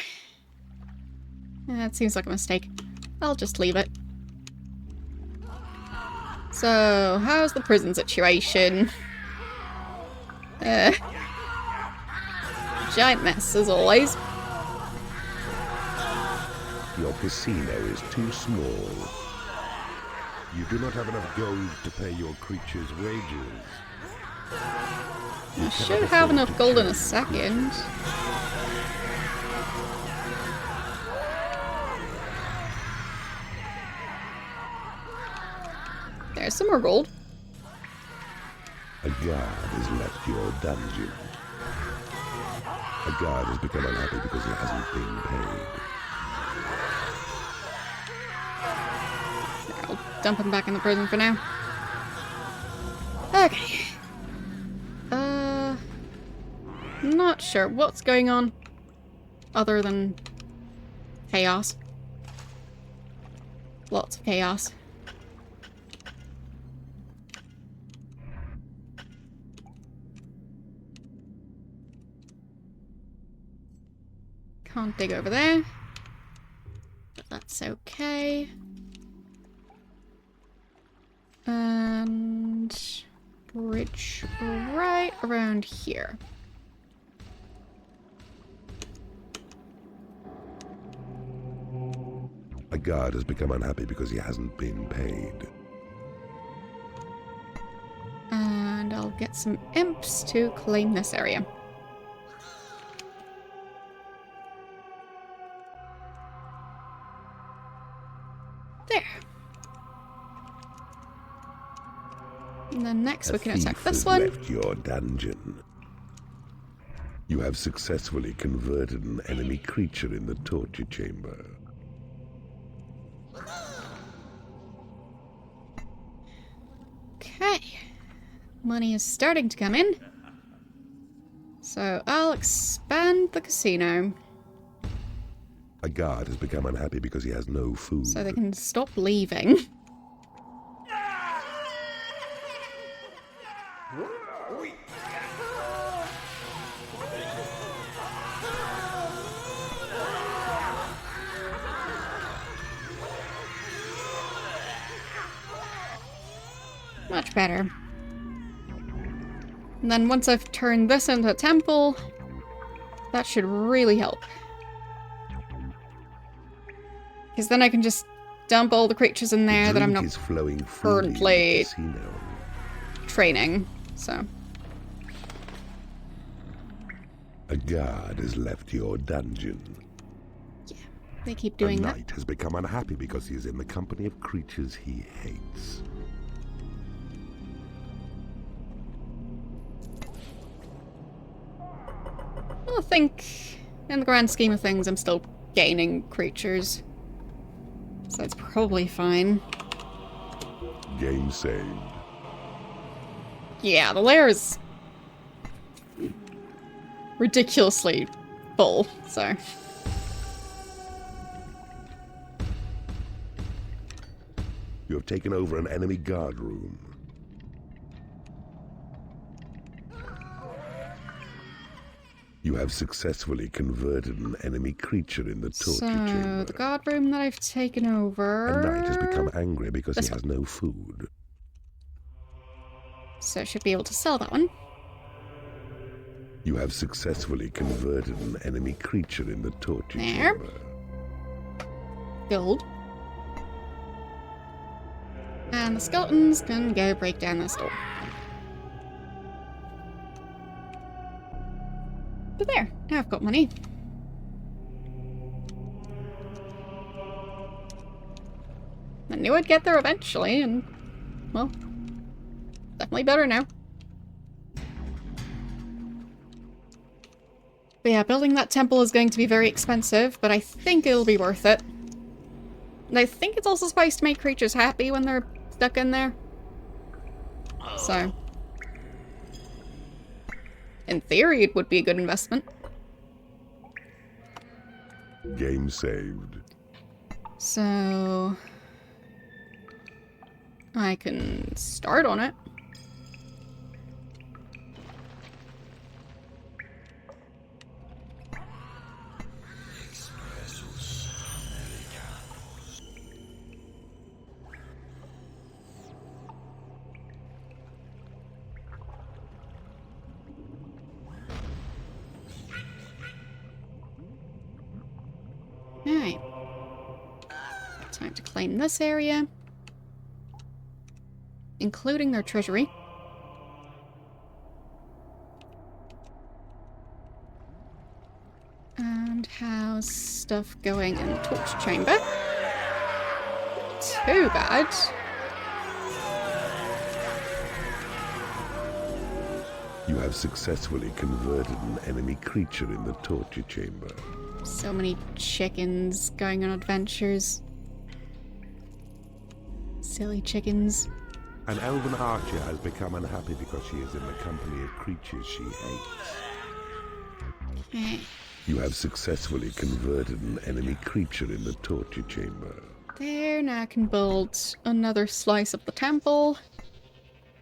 That seems like a mistake. I'll just leave it. So, how's the prison situation? Giant mess, as always. Your casino is too small. You do not have enough gold to pay your creature's wages. I should have enough gold in a second. There's some more gold. A guard has left your dungeon. A guard has become unhappy because he hasn't been paid. I'll dump him back in the prison for now. Okay. not sure what's going on other than chaos. Lots of chaos. Can't dig over there. But that's okay. And bridge right around here. A guard has become unhappy because he hasn't been paid. And I'll get some imps to claim this area. There. And then next we can attack this one. Left your dungeon. You have successfully converted an enemy creature in the torture chamber. Okay. Money is starting to come in. So I'll expand the casino. A guard has become unhappy because he has no food. So they can stop leaving. Much better. And then once I've turned this into a temple, that should really help. Because then I can just dump all the creatures in there that I'm not currently training. So. A guard has left your dungeon. Yeah, they keep doing that. A knight has become unhappy because he is in the company of creatures he hates. Well, I think, in the grand scheme of things, I'm still gaining creatures. So it's probably fine. Game saved. Yeah, the lair is ridiculously full, so. You have taken over an enemy guard room. You have successfully converted an enemy creature in the torture chamber. So, the guard room that I've taken over... A knight has become angry because he has no food. So I should be able to sell that one. You have successfully converted an enemy creature in the torture chamber. Gold. And the skeletons can go break down this door. But there, now I've got money. I knew I'd get there eventually, and, well, definitely better now. But yeah, building that temple is going to be very expensive, but I think it'll be worth it. And I think it's also supposed to make creatures happy when they're stuck in there. So, in theory, it would be a good investment. Game saved. So, I can start on it. Alright. Time to claim this area. Including their treasury. And how's stuff going in the torch chamber? Too bad. You have successfully converted an enemy creature in the torture chamber. So many chickens going on adventures. Silly chickens. An elven archer has become unhappy because she is in the company of creatures she hates. You have successfully converted an enemy creature in the torture chamber. There, now I can build another slice of the temple.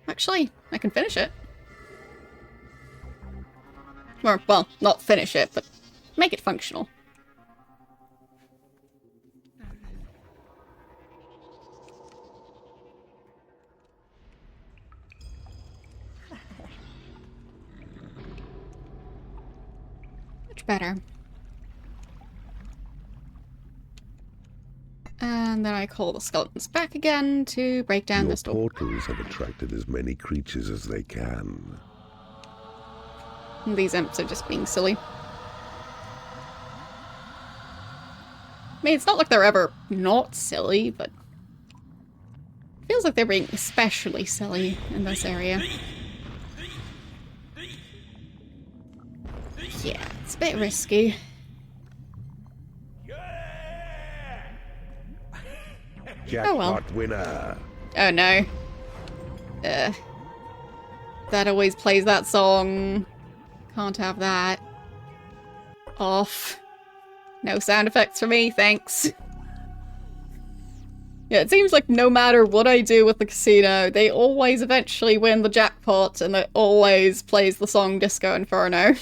Actually, I can finish it. Or, well, not finish it, but make it functional. Much better. And then I call the skeletons back again to break down Your this door. portals have attracted as many creatures as they can. These imps are just being silly. I mean, it's not like they're ever not silly, but it feels like they're being especially silly in this area. Yeah, it's a bit risky. Jackpot winner! Oh no. That always plays that song. Can't have that. Off. No sound effects for me, thanks. Yeah, it seems like no matter what I do with the casino, they always eventually win the jackpot, and it always plays the song Disco Inferno.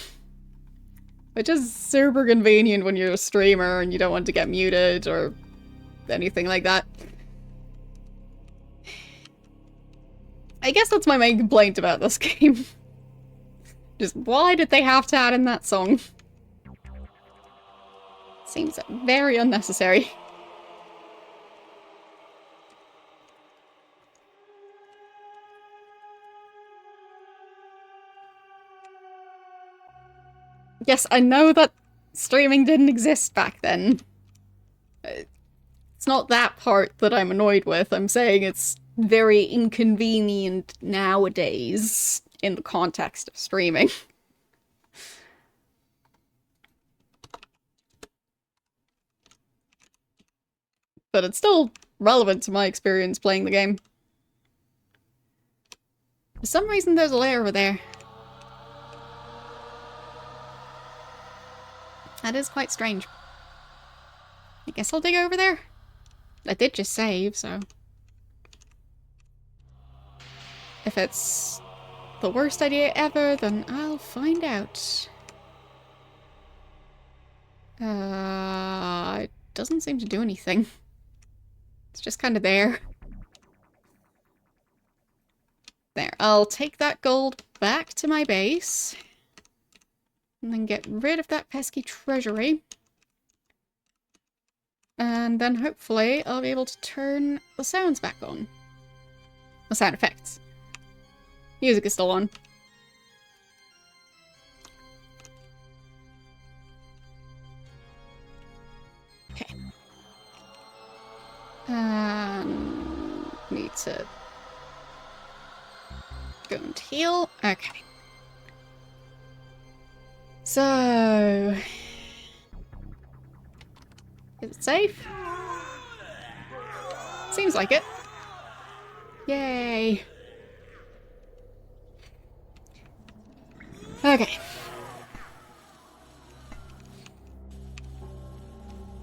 Which is super convenient when you're a streamer and you don't want to get muted or anything like that. I guess that's my main complaint about this game. Just why did they have to add in that song? Seems very unnecessary. Yes, I know that streaming didn't exist back then. It's not that part that I'm annoyed with. I'm saying it's very inconvenient nowadays in the context of streaming. But it's still relevant to my experience playing the game. For some reason there's a layer over there. That is quite strange. I guess I'll dig over there. I did just save, so... If it's the worst idea ever, then I'll find out. It doesn't seem to do anything. It's just kind of there. There, I'll take that gold back to my base. And then get rid of that pesky treasury. And then hopefully I'll be able to turn the sounds back on. The sound effects. Music is still on. Okay. Need to go and heal. Okay. So... Is it safe? Seems like it. Yay. Okay.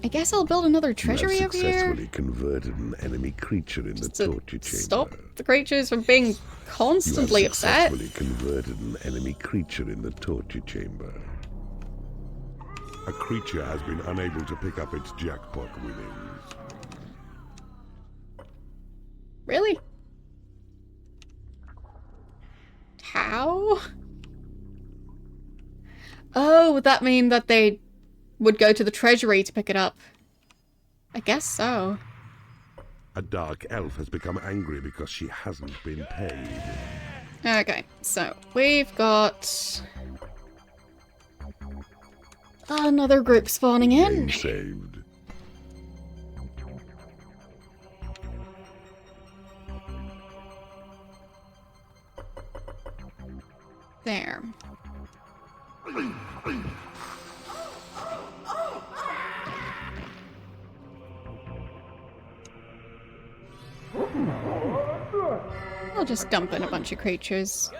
I guess I'll build another treasury over here. You have successfully converted an enemy creature in the torture chamber. Stop the creatures from being constantly upset. You have successfully converted an enemy creature in the torture chamber. A creature has been unable to pick up its jackpot winnings. Really? How? Oh, would that mean that they would go to the treasury to pick it up? I guess so. A dark elf has become angry because she hasn't been paid. Okay, so we've got another group spawning in. Game saved. There. I'll just dump in a bunch of creatures.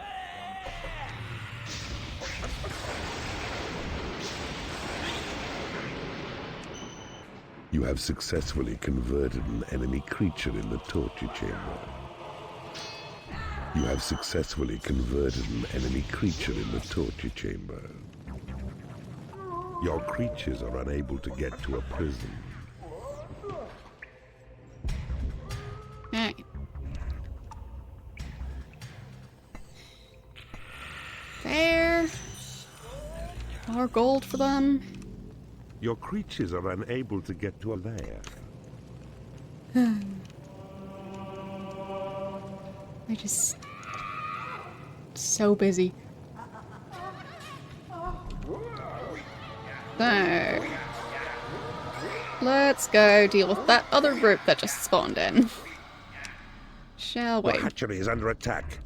You have successfully converted an enemy creature in the torture chamber. You have successfully converted an enemy creature in the torture chamber. Your creatures are unable to get to a prison. Alright. There. More gold for them. Your creatures are unable to get to a lair. They're just so busy. So, let's go deal with that other group that just spawned in. Shall we? Your hatchery is under attack.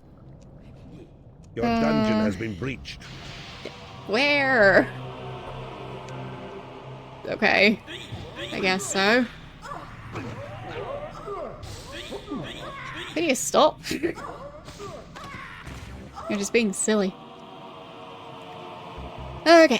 Your dungeon has been breached. Where? Okay. I guess so. Can you stop? You're just being silly. Okay.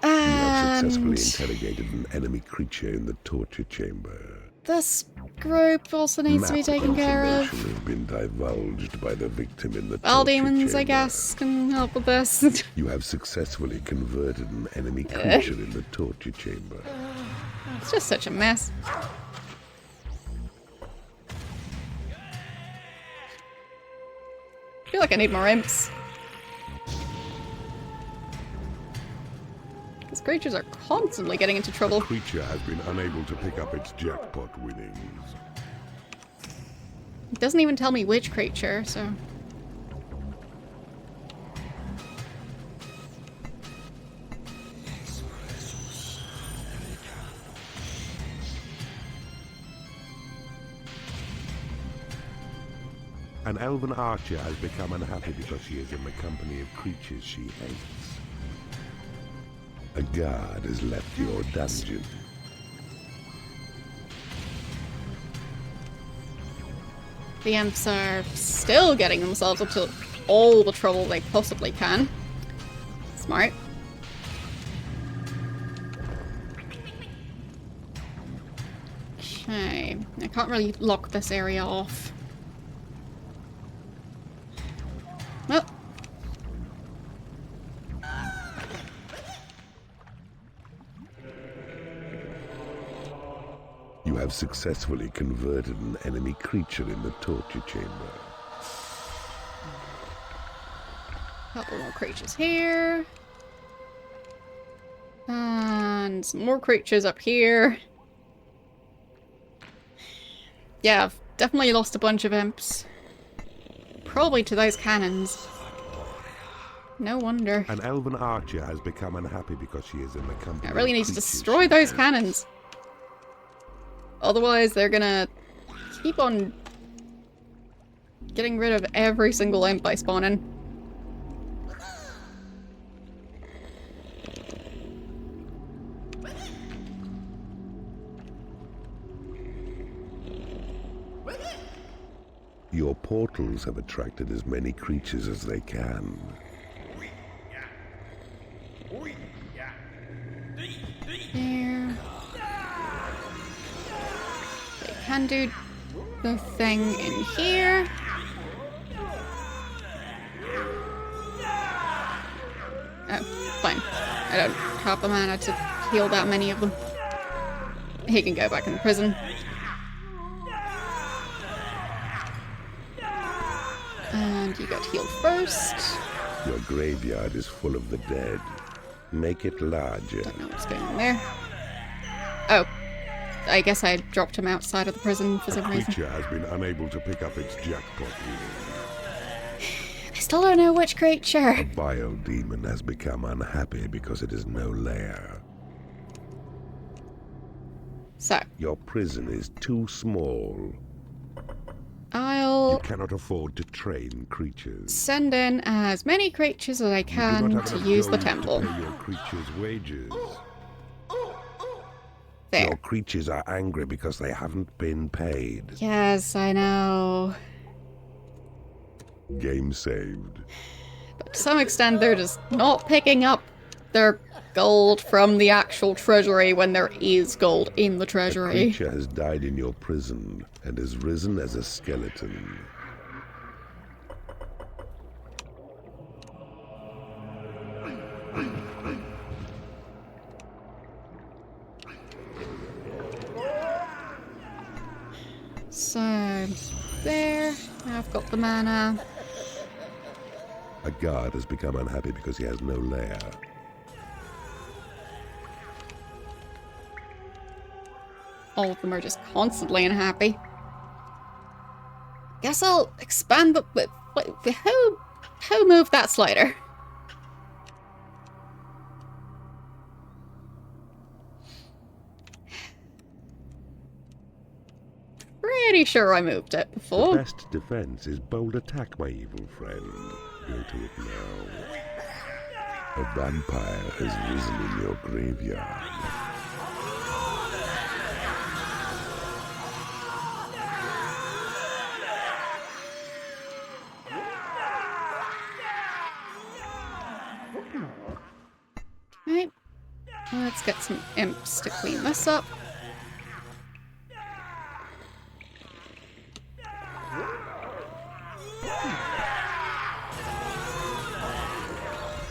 You have successfully interrogated an enemy creature in the torture chamber. This group also needs to be taken care of. Information has been divulged by the victim in the Well, torture demons, chamber. I guess, can help with this. You have successfully converted an enemy creature in the torture chamber. It's just such a mess. I feel like I need more imps. These creatures are constantly getting into trouble. The creature has been unable to pick up its jackpot winnings. It doesn't even tell me which creature, so... An elven archer has become unhappy because she is in the company of creatures she hates. A guard has left your dungeon. The imps are still getting themselves up to all the trouble they possibly can. Smart. Okay, I can't really lock this area off. Well. You have successfully converted an enemy creature in the torture chamber. Couple more creatures here. And some more creatures up here. Yeah, I've definitely lost a bunch of imps. Probably to those cannons. No wonder. An elven archer has become unhappy because she is in the company I really of need to creatures destroy she those hates. cannons. Otherwise, they're gonna keep on getting rid of every single imp I spawn in. Your portals have attracted as many creatures as they can. There. They can do the thing in here. Oh, fine. I don't have the mana to heal that many of them. He can go back in prison. And you got healed first. Your graveyard is full of the dead. Make it larger. Don't know what's going on there. Oh. I guess I dropped him outside of the prison for some reason. Creature has been unable to pick up its jackpot winnings. I still don't know which creature. A vile demon has become unhappy because it is no lair. So, Your prison is too small. You I'll cannot afford to train creatures. send in as many creatures as I You do can not have to enough use the gold temple. to pay your creatures' wages. There. Your creatures are angry because they haven't been paid. Yes, I know. Game saved. But to some extent, they're just not picking up They're gold from the actual treasury when there is gold in the A treasury. creature has died in your prison and has risen as a skeleton. So, there. I've got the mana. A guard has become unhappy because he has no lair. All of them are just constantly unhappy. Guess I'll expand the... Who moved that slider? Pretty sure I moved it The before. best defense is bold attack, my evil friend. Go to it now. A vampire has risen in your graveyard. Right. Let's get some imps to clean this up.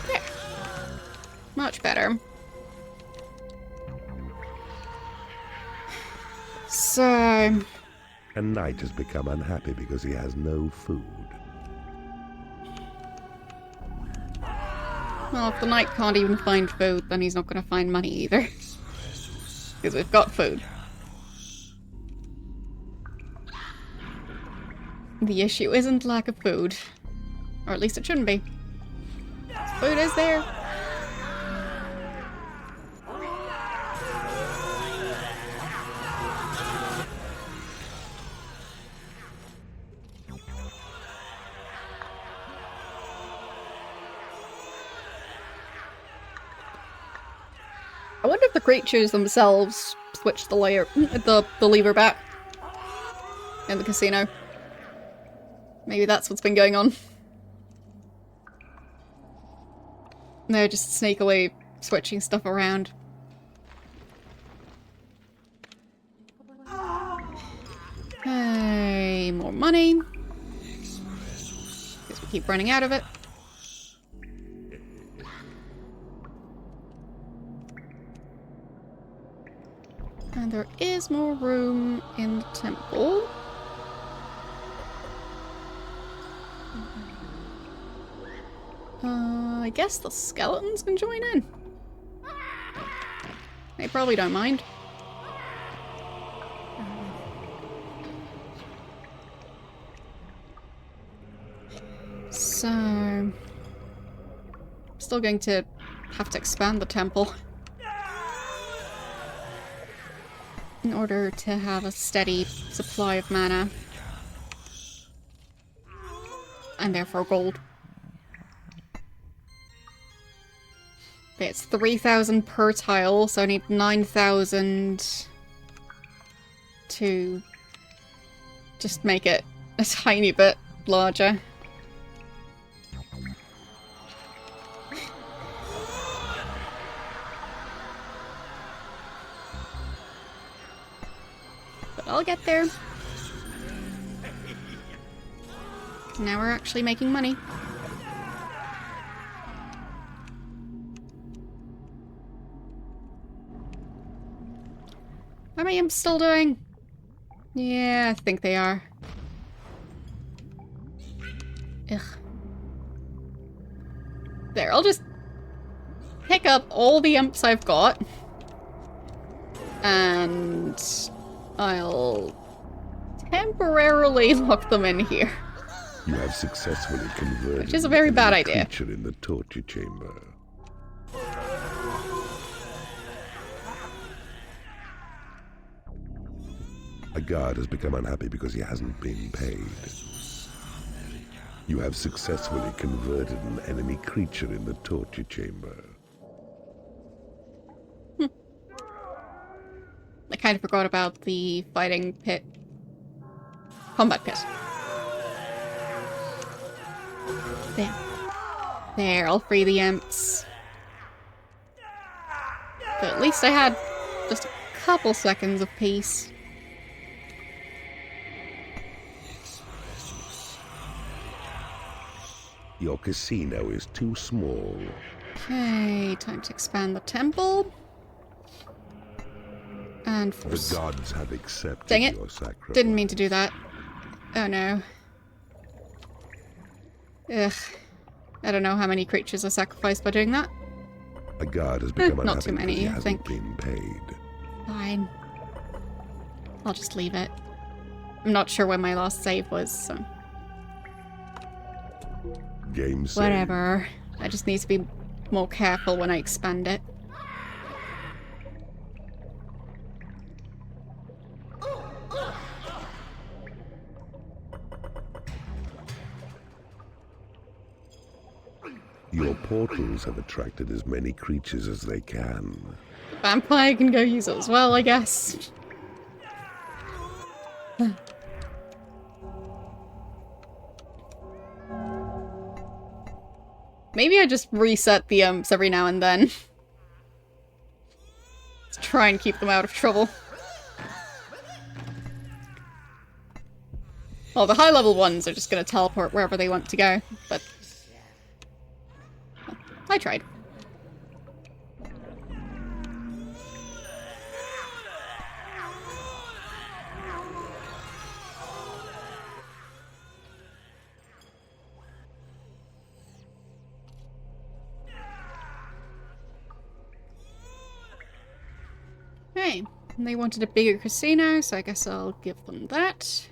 There. Much better. So... A knight has become unhappy because he has no food. Well, if the knight can't even find food, then he's not going to find money either. Because we've got food. The issue isn't lack of food. Or at least it shouldn't be. Food is there. I wonder if the creatures themselves switch the lever back in the casino. Maybe that's what's been going on. They're just sneakily switching stuff around. Hey, more money. Guess we keep running out of it. And there is more room in the temple. I guess the skeletons can join in. They probably don't mind. So... I'm still going to have to expand the temple. In order to have a steady supply of mana. And therefore gold. Okay, it's 3,000 per tile, so I need 9,000 to just make it a tiny bit larger. But I'll get there. Now we're actually making money. How many imps still doing? Yeah, I think they are. Ugh. There, I'll just pick up all the imps I've got. And I'll temporarily lock them in here. You have successfully converted Which is a very bad the idea. creature in the torture chamber. A guard has become unhappy because he hasn't been paid. You have successfully converted an enemy creature in the torture chamber. I kind of forgot about the fighting pit. Combat pit. There. There, I'll free the imps. But at least I had just a couple seconds of peace. Your casino is too small. Okay, time to expand the temple. And The gods have accepted Dang it. your sacrifice. Didn't mean to do that. Oh no. Ugh. I don't know how many creatures are sacrificed by doing that. A god has become not too unhappy many, because he I hasn't think. been paid. Fine. I'll just leave it. I'm not sure when my last save was, so... Game saved. Whatever. I just need to be more careful when I expand it. Your portals have attracted as many creatures as they can. Vampire can go use it as well, I guess. Maybe I just reset the umps every now and then. To try and keep them out of trouble. Well, the high level ones are just gonna teleport wherever they want to go, but... well, I tried. Okay, and they wanted a bigger casino, so I guess I'll give them that.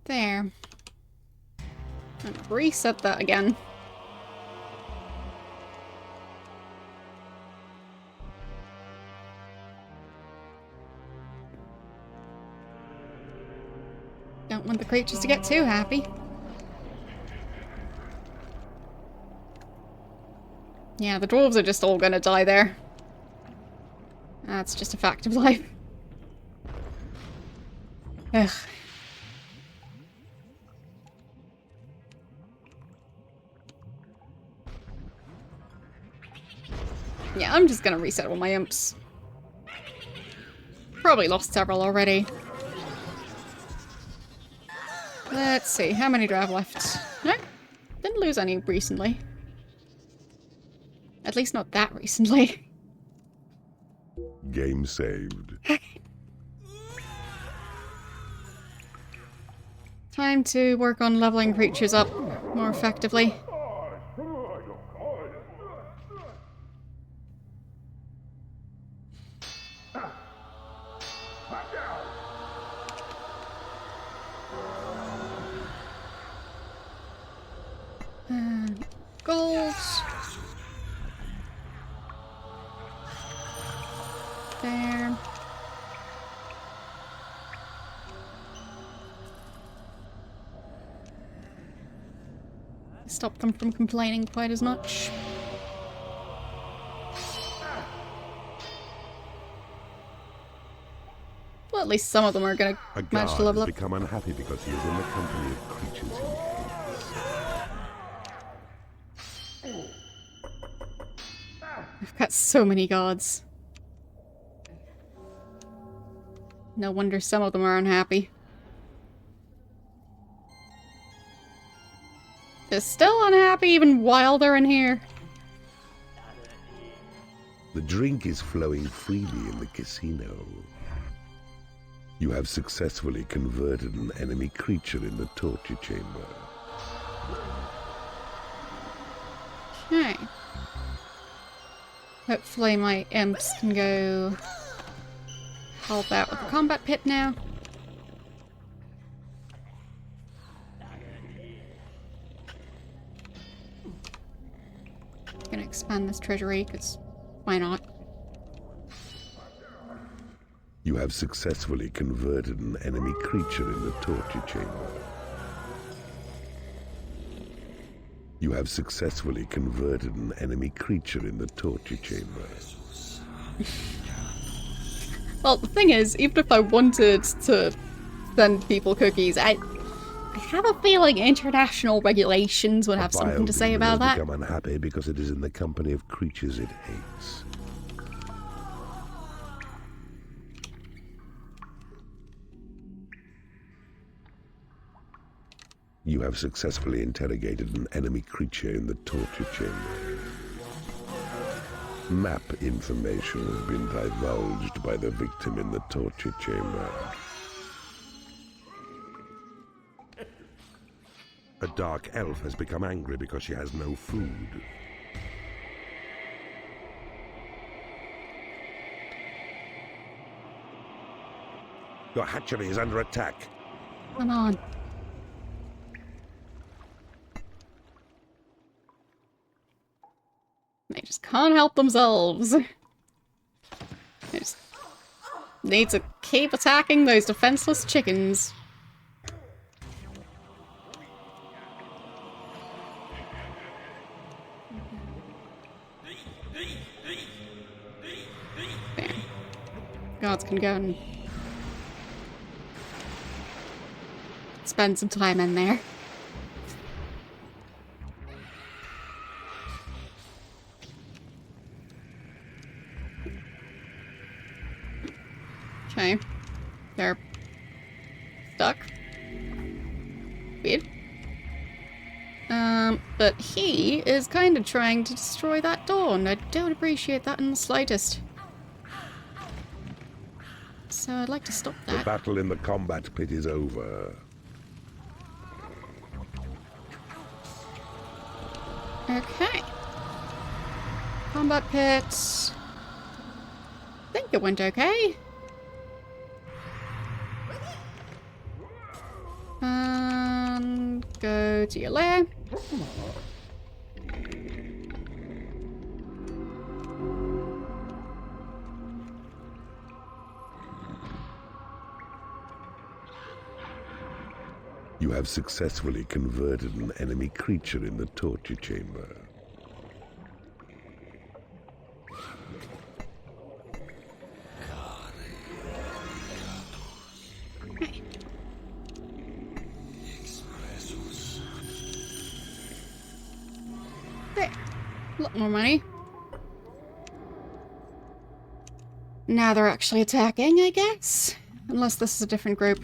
There. And reset that again. Don't want the creatures to get too happy. Yeah, the dwarves are just all gonna die there. That's just a fact of life. Ugh. Yeah, I'm just gonna reset all my imps. Probably lost several already. Let's see, how many do I have left? No, didn't lose any recently. At least not that recently. Game saved. Time to work on leveling creatures up more effectively. Gold. There. Stop them from complaining quite as much. Well, at least some of them are gonna A manage god to level has up. become unhappy because he is in the company of creatures he hates. I've got so many gods. No wonder some of them are unhappy. They're still unhappy even while they're in here. The drink is flowing freely in the casino. You have successfully converted an enemy creature in the torture chamber. Okay. Hopefully my imps can go help out with the combat pit now. Gonna expand this treasury, because why not? You have successfully converted an enemy creature in the torture chamber. You have successfully converted an enemy creature in the torture chamber. Well, the thing is, even if I wanted to send people cookies, I have a feeling international regulations would A have something to say bile about demon has that. become unhappy because it is in the company of creatures it hates. You have successfully interrogated an enemy creature in the torture chamber. Map information has been divulged by the victim in the torture chamber. A dark elf has become angry because she has no food. Your hatchery is under attack. Come on. They just can't help themselves. They just need to keep attacking those defenseless chickens. There. Guards can go and spend some time in there. Okay. They're stuck. Weird. But he is kind of trying to destroy that door, and I don't appreciate that in the slightest. So I'd like to stop The that. battle in the combat pit is over. Okay. Combat pit. I think it went okay. And go to your lair. You have successfully converted an enemy creature in the torture chamber. There. A lot more money. Now they're actually attacking, I guess. Unless this is a different group.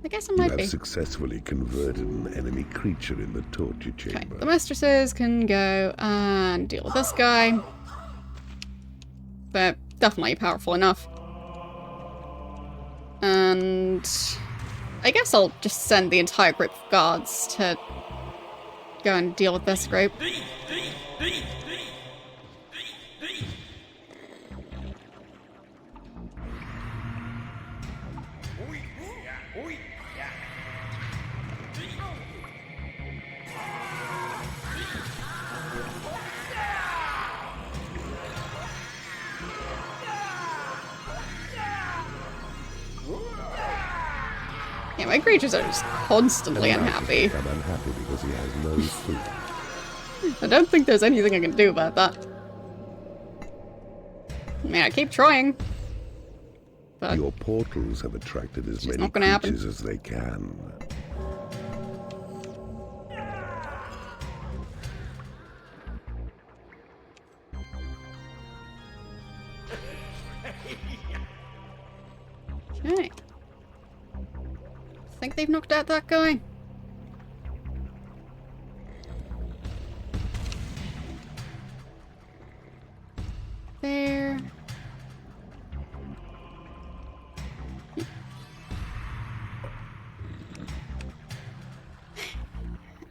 I guess it You might have be. successfully converted an enemy creature in the torture Okay, chamber. the mistresses can go and deal with this guy. They're definitely powerful enough. And I guess I'll just send the entire group of guards to go and deal with this group. Yeah, my creatures are just constantly An elf has unhappy. become unhappy because he has no food. I don't think there's anything I can do about that. I mean, I keep trying. But Your portals have attracted as many not gonna happen. creatures as they can. okay. Think they've knocked out that guy? There.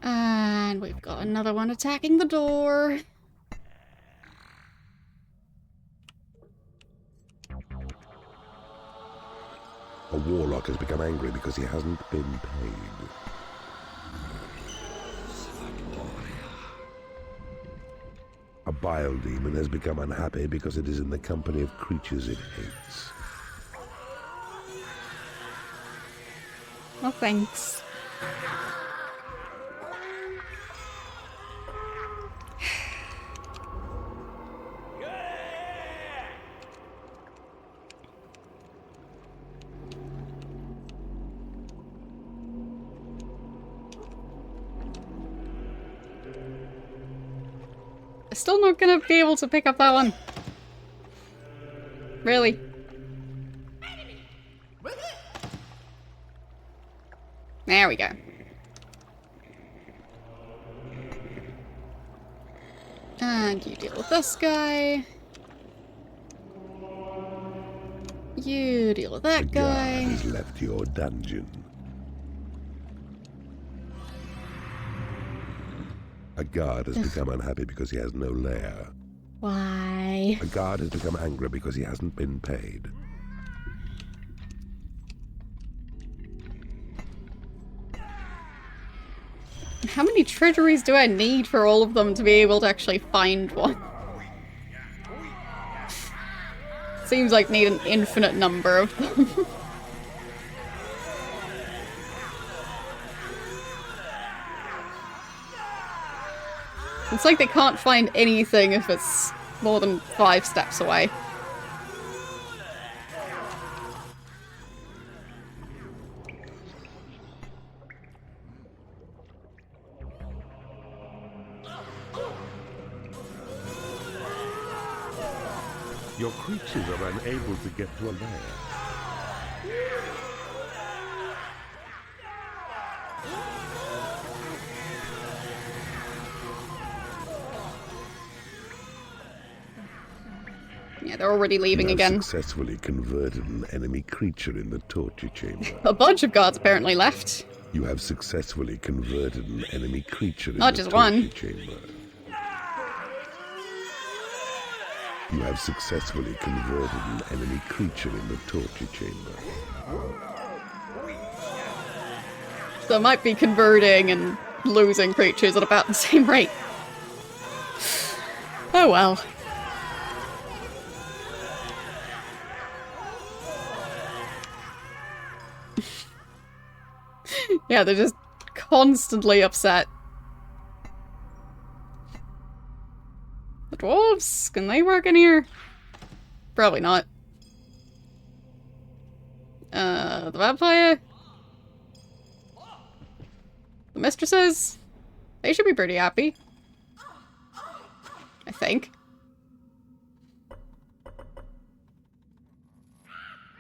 And we've got another one attacking the door. A warlock has become angry because he hasn't been paid. A bile demon has become unhappy because it is in the company of creatures it hates. Oh, thanks. still not gonna be able to pick up that one. Really? There we go. And you deal with this guy. You deal with that The guard guy. has left your dungeon. A guard has become unhappy because he has no lair. Why? A guard has become angry because he hasn't been paid. How many treasuries do I need for all of them to be able to actually find one? Seems like need an infinite number of them. It's like they can't find anything if it's more than 5 steps away. Your creatures are unable to get to a lair. Yeah, they're already leaving You have again. successfully converted an enemy creature in the torture chamber. A bunch of guards apparently left. You have successfully converted an enemy creature in Not the just torture one. chamber. You have successfully converted an enemy creature in the torture chamber. So it might be converting and losing creatures at about the same rate. Oh well. Yeah, they're just constantly upset. The dwarves? Can they work in here? Probably not. The vampire? The mistresses? They should be pretty happy. I think.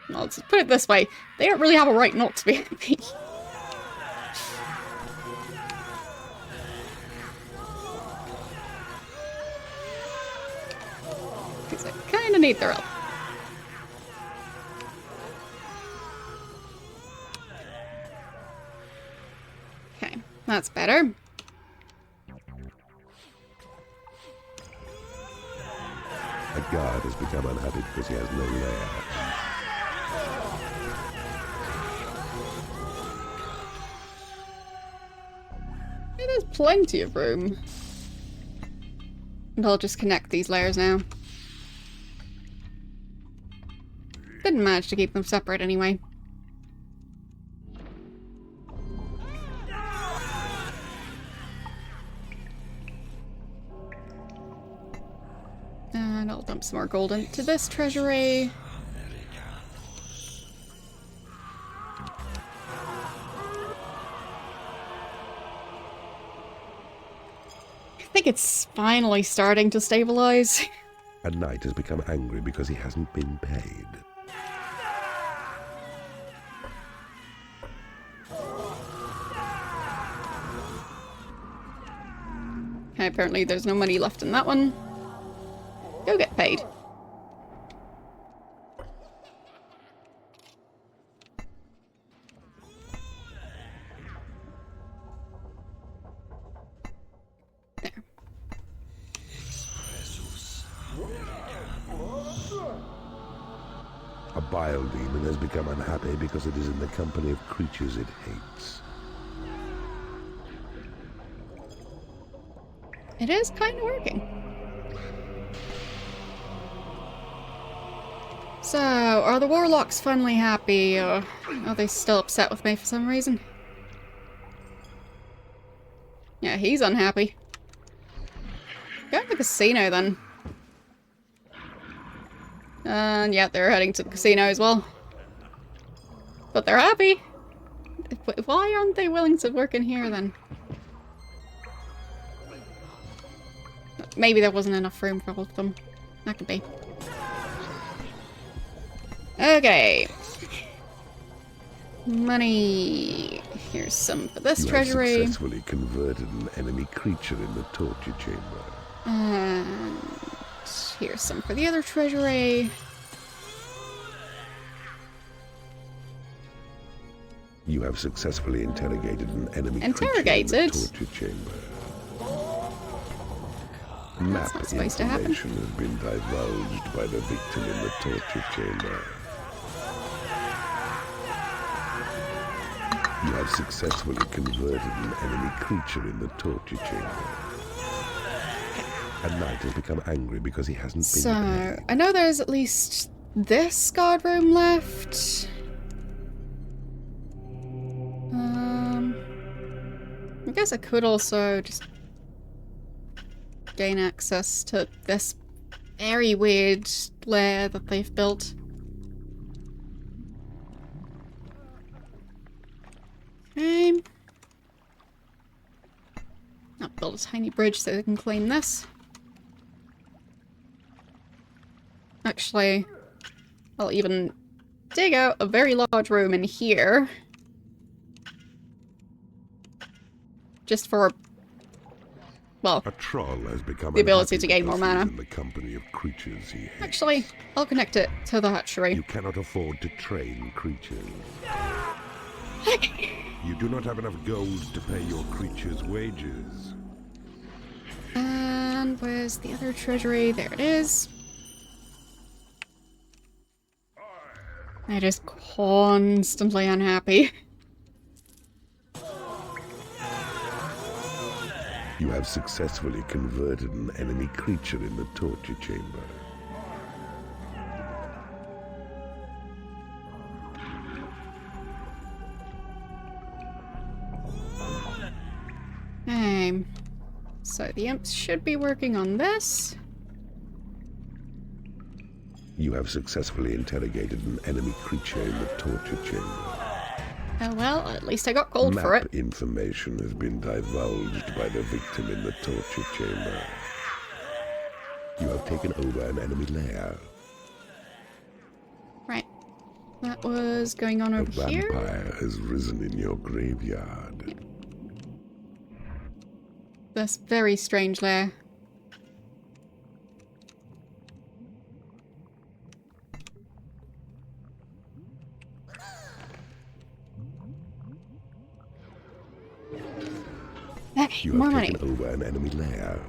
Well, let's put it this way. They don't really have a right not to be happy. Because I kind of need their help. Okay, that's better. A guard has become unhappy because he has no lair. Yeah, there's plenty of room. And I'll just connect these layers now. Didn't manage to keep them separate anyway. And I'll dump some more gold into this treasury. I think it's finally starting to stabilize. A knight has become angry because he hasn't been paid. Okay, apparently there's no money left in that one. Go get paid. There. A bile demon has become unhappy because it is in the company of creatures it hates. It is kind of working. So, are the warlocks finally happy, or are they still upset with me for some reason? Yeah, he's unhappy. Go to the casino then. And yeah, they're heading to the casino as well. But they're happy. Why aren't they willing to work in here then? maybe there wasn't enough room for all of them. That could be. Okay. Money. Here's some for this treasury. You have successfully converted an enemy creature in the torture chamber. And here's some for the other treasury. You have successfully interrogated an enemy Interrogated? creature in the torture chamber. Map not supposed to happen. information has been divulged by the victim in the torture chamber. You have successfully converted an enemy creature in the torture chamber. A knight has become angry because he hasn't been paid. I know there's at least this guard room left. I guess I could also just gain access to this very weird lair that they've built. Okay. I'll build a tiny bridge so they can claim this. Actually, I'll even dig out a very large room in here. Just for, well, A troll has become the ability unhappy to gain more because he is mana. in the company of creatures he hates. Actually, I'll connect it to the hatchery. You cannot afford to train creatures. You do not have enough gold to pay your creatures' wages. And where's the other treasury? There it is. They're just constantly unhappy. You have successfully converted an enemy creature in the torture chamber. Okay. So the imps should be working on this. You have successfully interrogated an enemy creature in the torture chamber. Oh well, at least I got gold for Map it. information has been divulged by the victim in the torture chamber. You have taken over an enemy lair. Right. That was going on A over here. vampire has risen in your graveyard. This very strange lair. You More have money. taken over an enemy lair.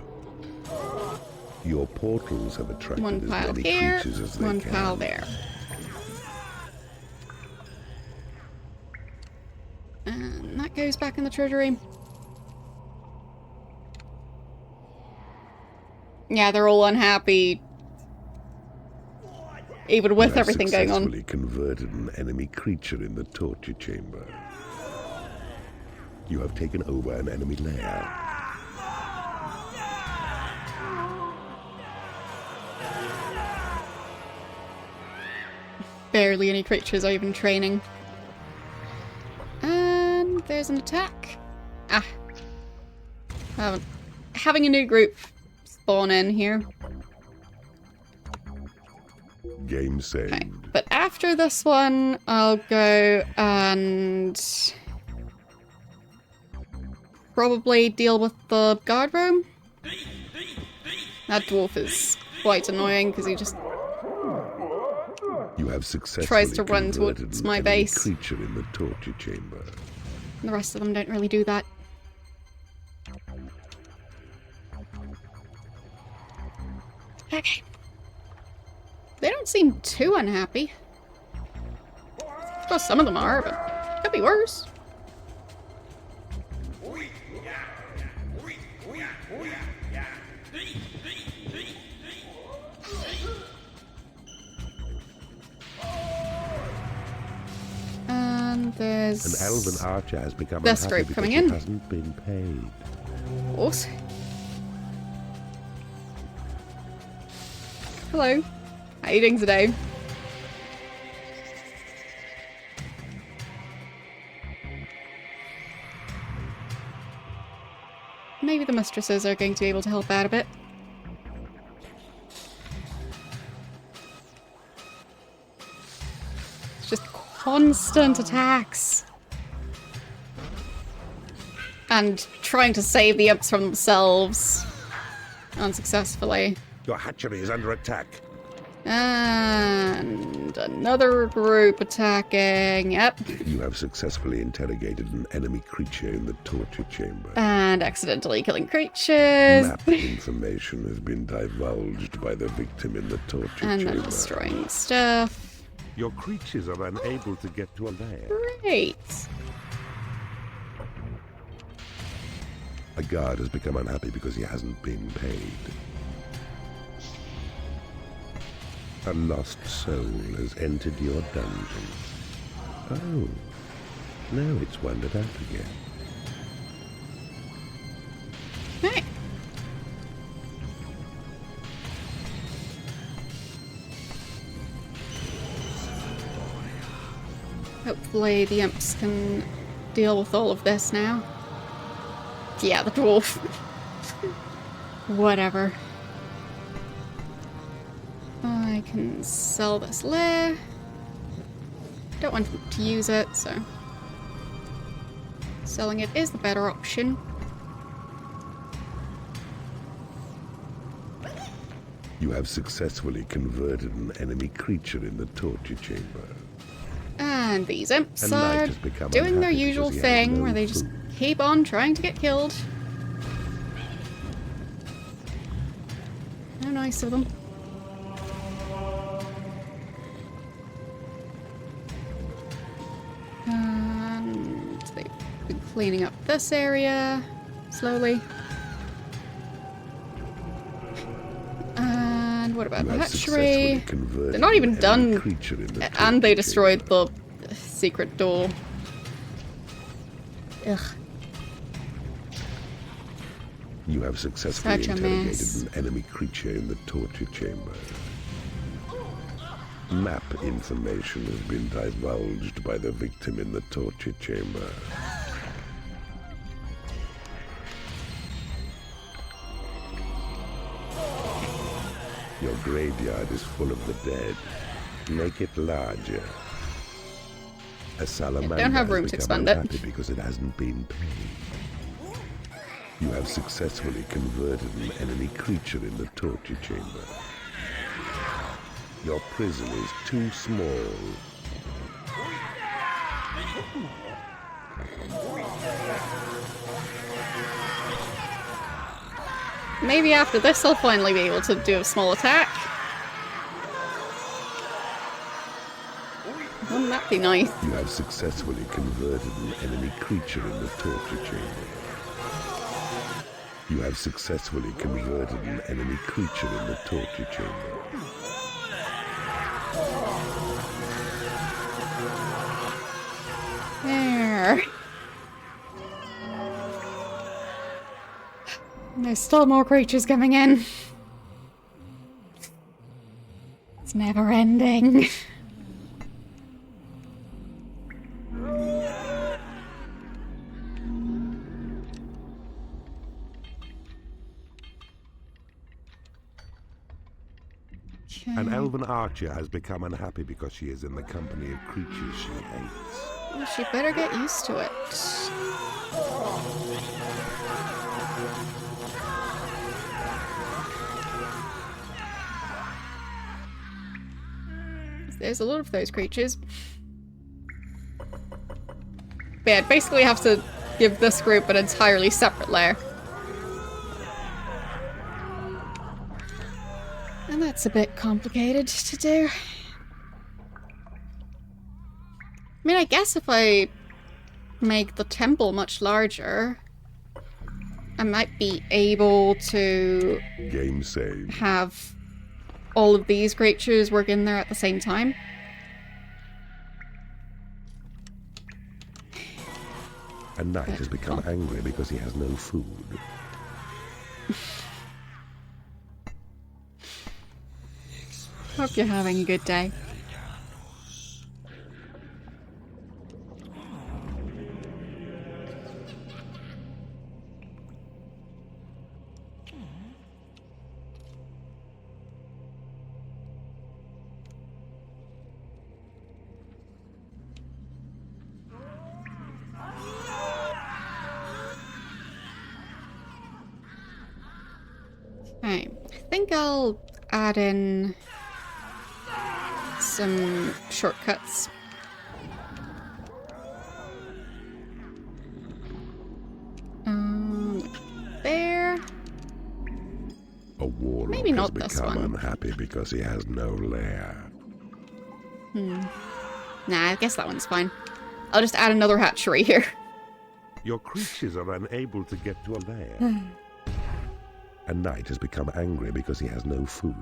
Your portals have attracted One as pile many here, creatures as they one can. pile there. And that goes back in the treasury. Yeah, they're all unhappy. Even with You have everything going on. successfully converted an enemy creature in the torture chamber. You have taken over an enemy lair. Barely any creatures are even training. And there's an attack. Ah. Having a new group spawn in here. Game saved. Okay. But after this one, I'll go and probably deal with the guard room. That dwarf is quite annoying because he just You have successfully tries to run converted towards an my enemy base. creature in the torture chamber. The rest of them don't really do that. Okay. They don't seem too unhappy. Of course, some of them are, but could be worse. And there's An elven archer has become this unhappy group because coming he in. hasn't been paid. Horse. Hello. How are you doing today? Maybe the mistresses are going to be able to help out a bit. Just constant attacks. And trying to save the imps from themselves. Unsuccessfully. Your hatchery is under attack. And another group attacking. Yep. You have successfully interrogated an enemy creature in the torture chamber. And accidentally killing creatures. Map information has been divulged by the victim in the torture And chamber. then destroying stuff. Your creatures are unable to get to a lair. Great. A guard has become unhappy because he hasn't been paid. A lost soul has entered your dungeon. Oh, now it's wandered out again. Hey. Hopefully the imps can deal with all of this now. Yeah, the dwarf. Whatever. I can sell this lair. Don't want to use it, so selling it is the better option. You have successfully converted an enemy creature in the torture chamber. And these imps A knight are has become doing their unhappy usual because he has thing no where they just food. keep on trying to get killed. How nice of them. And they've been cleaning up this area slowly. And what about You the have successfully hatchery? converted They're not even an enemy done. creature in the And they torture destroyed chamber. the secret door. Ugh. You have successfully Such a interrogated mess. an enemy creature in the torture chamber. Map information has been divulged by the victim in the torture chamber. Your graveyard is full of the dead. Make it larger. A salamander don't have has room to become expand it. unhappy because it hasn't been paid. You have successfully converted an enemy creature in the torture chamber. Your prison is too small. Maybe after this I'll finally be able to do a small attack. Wouldn't that be nice? You have successfully converted an enemy creature in the torture chamber. You have successfully converted an enemy creature in the torture chamber. There. There's still more creatures coming in. It's never ending. An elven archer has become unhappy because she is in the company of creatures she hates. Well, she better get used to it. There's a lot of those creatures. But yeah, I'd basically have to give this group an entirely separate lair. And that's a bit complicated to do. I mean, I guess if I make the temple much larger, I might be able to Game saved. have all of these creatures work in there at the same time. A knight has become angry because he has no food. Hope you're having a good day. think I'll add in some shortcuts. There. A warlock Maybe has not this become one. unhappy because he has no lair. Nah, I guess that one's fine. I'll just add another hatchery here. Your creatures are unable to get to a lair. A knight has become angry because he has no food.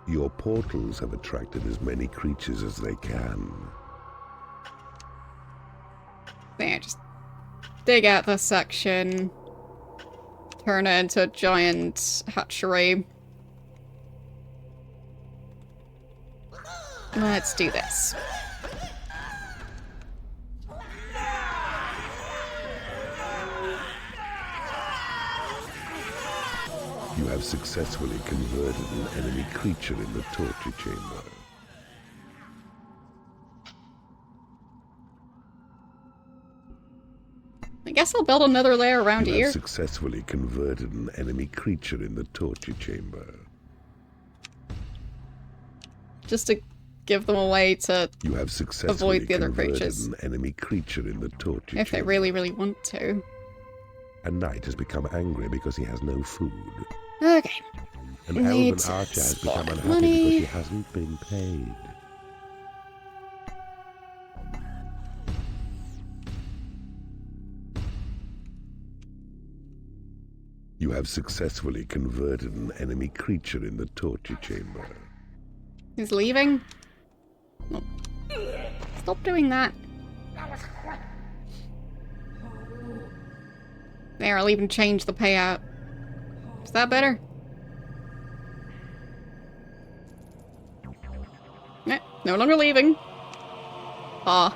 Your portals have attracted as many creatures as they can. There, just dig out this section. Turn it into a giant hatchery. Let's do this. You have successfully converted an enemy creature in the torture chamber. I guess I'll build another layer around You here. have successfully converted an enemy creature in the torture chamber. Just to give them a way to You have successfully avoid the other converted creatures. an enemy creature in the torture If they chamber. really, really want to. A knight has become angry because he has no food. Okay. An Need elven archer has become spot unhappy money. because he hasn't been paid. You have successfully converted an enemy creature in the torture chamber. He's leaving. Oh. Stop doing that. There, I'll even change the payout. Is that better? No longer leaving. Ah,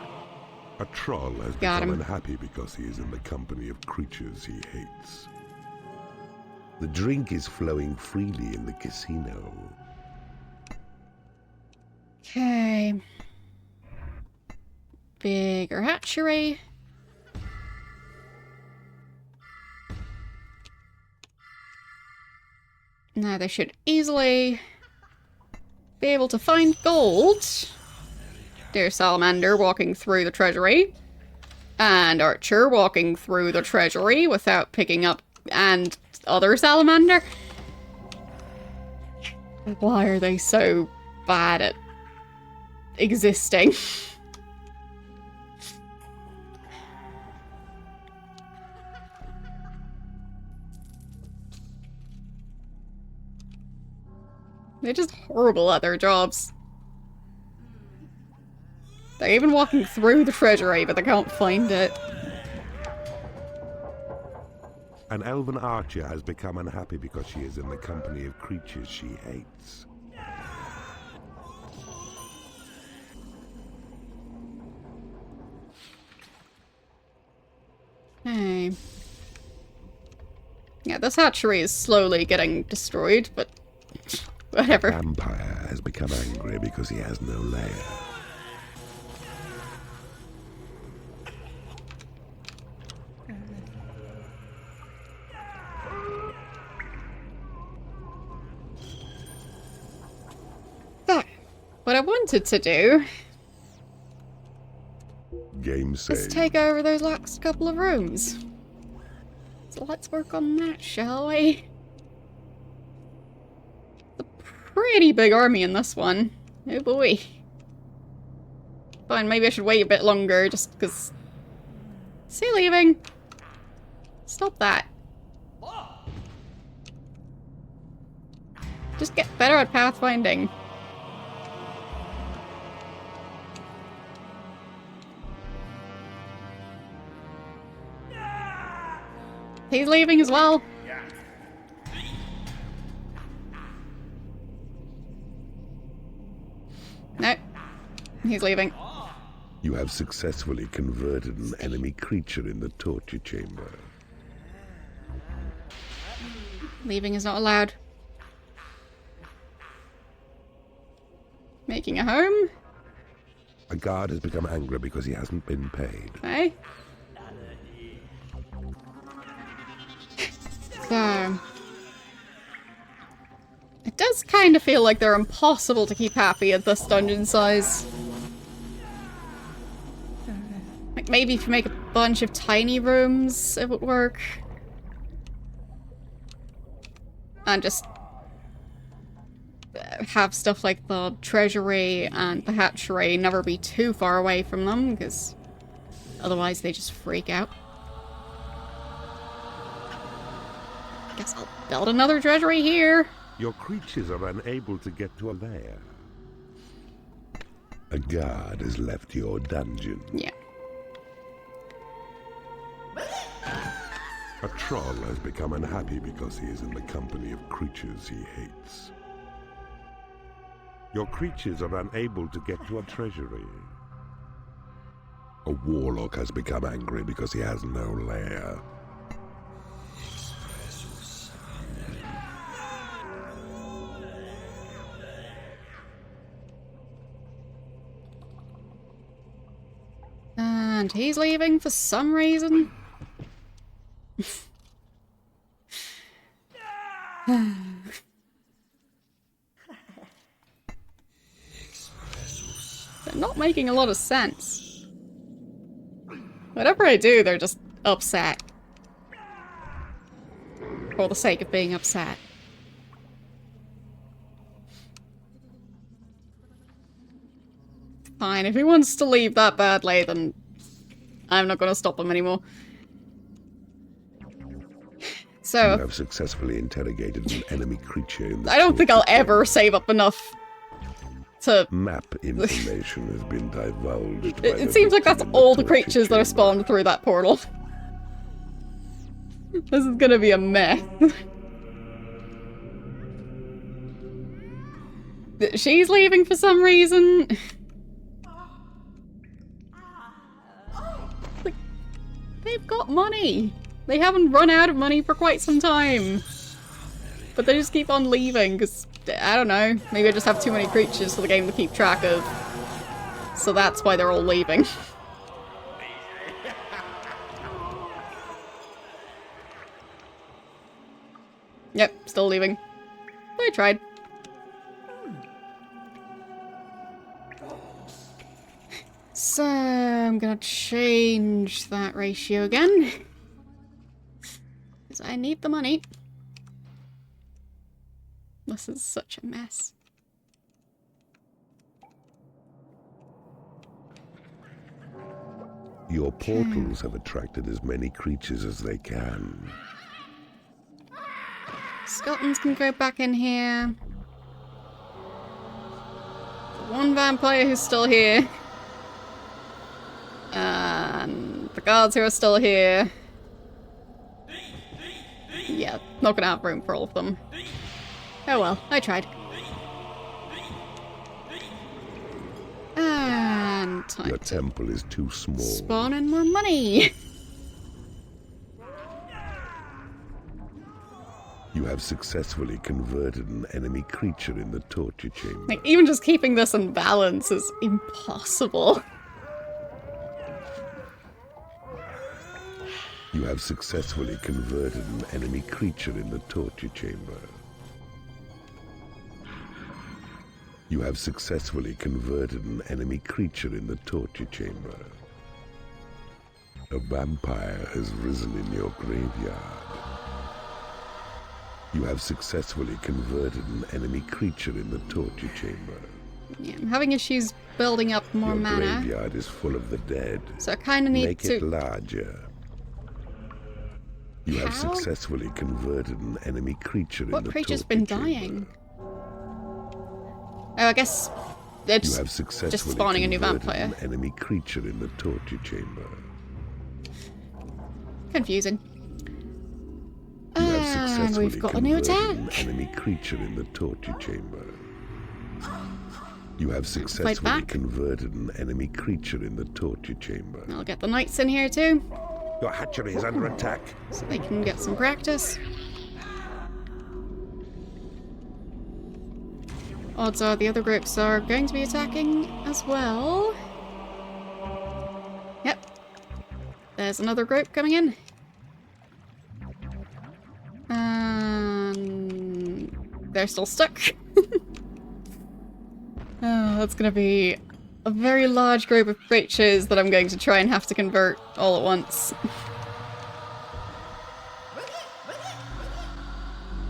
A troll has Got become him. unhappy because he is in the company of creatures he hates. The drink is flowing freely in the casino. okay. Bigger hatchery. Now they should easily be able to find gold. There's Salamander walking through the treasury. And Archer walking through the treasury without picking up and other Salamander. Why are they so bad at existing? They're just horrible at their jobs. They're even walking through the treasury, but they can't find it. An elven archer has become unhappy because she is in the company of creatures she hates. Hey. Yeah, this hatchery is slowly getting destroyed, but whatever. A vampire has become angry because he has no lair. So, what I wanted to do Game is saved. take over those last couple of rooms. So let's work on that, shall we? It's a pretty big army in this one. Oh boy. Fine, maybe I should wait a bit longer just because... Is he leaving? Stop that. Just get better at pathfinding. He's leaving as well. No. He's leaving. You have successfully converted an enemy creature in the torture chamber. Leaving is not allowed. Making a home? A guard has become angry because he hasn't been paid. Okay. So. does kind of feel like they're impossible to keep happy at this dungeon size. Like, maybe if you make a bunch of tiny rooms, it would work. And just have stuff like the treasury and the hatchery never be too far away from them, because otherwise they just freak out. Guess I'll build another treasury here. Your creatures are unable to get to a lair. A guard has left your dungeon. Yeah. A troll has become unhappy because he is in the company of creatures he hates. Your creatures are unable to get to a treasury. A warlock has become angry because he has no lair. And he's leaving for some reason. They're not making a lot of sense. Whatever I do, they're just upset. For the sake of being upset. Fine, if he wants to leave that badly, then I'm not gonna stop him anymore. So... You have successfully interrogated an enemy creature in the I don't think I'll ever save up enough to... Map information has been divulged. It seems like that's all the creatures that are spawned through that portal. This is gonna be a mess. She's leaving for some reason. Like, they've got money. They haven't run out of money for quite some time. But they just keep on leaving because, I don't know, maybe I just have too many creatures for the game to keep track of. So that's why they're all leaving. Yep, still leaving. But I tried. So, I'm gonna change that ratio again. Because I need the money. This is such a mess. Your portals have attracted as many creatures as they can. Skeletons can go back in here. The one vampire who's still here. And the guards who are still here. Yeah, not gonna have room for all of them. Oh well, I tried. And time Your to temple is too small. spawn in more money. You have successfully converted an enemy creature in the torture chamber. Like, even just keeping this in balance is impossible. You have successfully converted an enemy creature in the torture chamber. You have successfully converted an enemy creature in the torture chamber. A vampire has risen in your graveyard. You have successfully converted an enemy creature in the torture chamber. Yeah, I'm having issues building up more Your mana. graveyard is full of the dead. So I kind of need Make to... it larger. You have How? successfully converted an enemy creature in the What torture creature's been chamber. dying? Oh, I guess they're You have successfully just spawning a new converted vampire. an enemy creature in the torture chamber. Confusing. You have And successfully we've got a new converted an attack. enemy creature in the torture chamber. You have Fight successfully back. converted an enemy creature in the torture chamber. I'll get the knights in here too, Your hatchery is under attack. so they can get some practice. Odds are the other groups are going to be attacking as well. Yep. There's another group coming in. they're still stuck. Oh, that's gonna be a very large group of creatures that I'm going to try and have to convert all at once.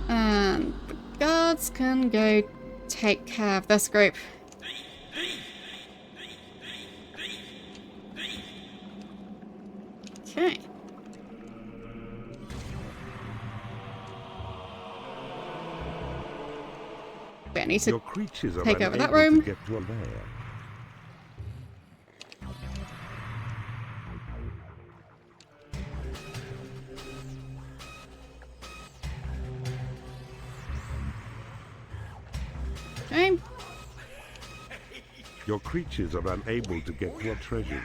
And the guards can go take care of this group. Okay. I need to Your creatures are take over that unable room. to get to a lair. Okay. Your creatures are unable to get to a treasury.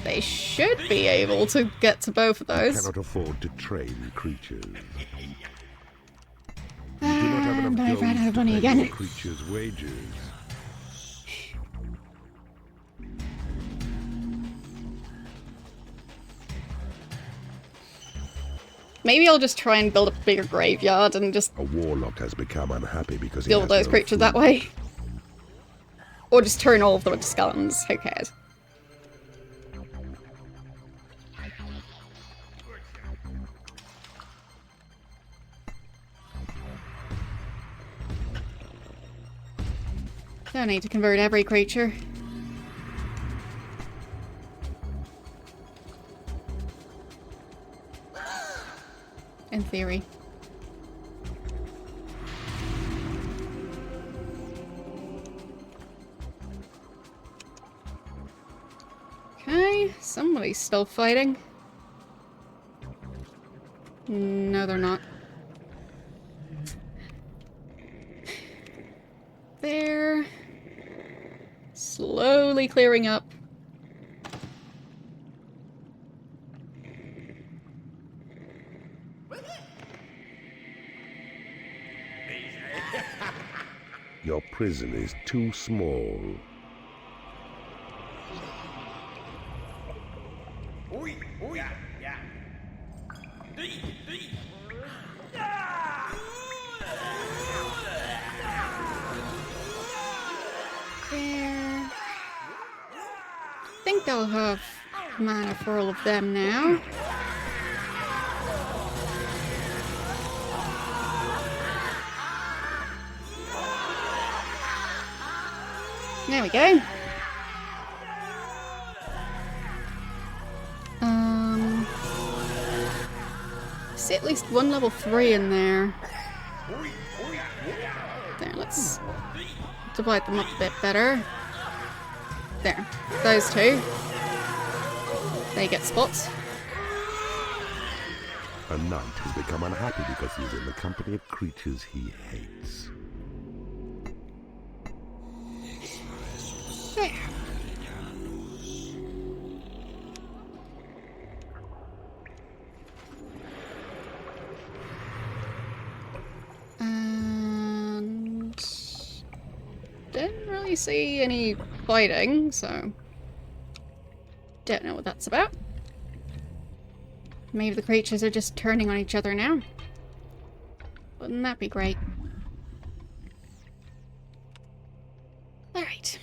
They should be able to get to both of You those. cannot afford to train creatures. You do not have And enough I've run gold out of to money pay again. your creatures' wages. Maybe I'll just try and build a bigger graveyard and just A warlock has become unhappy because he deal has with those no creatures that food. way. Or just turn all of them into skeletons. Who cares? Don't need to convert every creature. In theory. Okay, somebody's still fighting. No, they're not. They're slowly clearing up. Your prison is too small. There. I think I'll have mana for all of them now. There we go. See at least one level 3 in there. There, let's divide them up a bit better. There, those two. They get spots. A knight has become unhappy because he is in the company of creatures he hates. There. And didn't really see any fighting, so don't know what that's about. Maybe the creatures are just turning on each other now. Wouldn't that be great? Alright.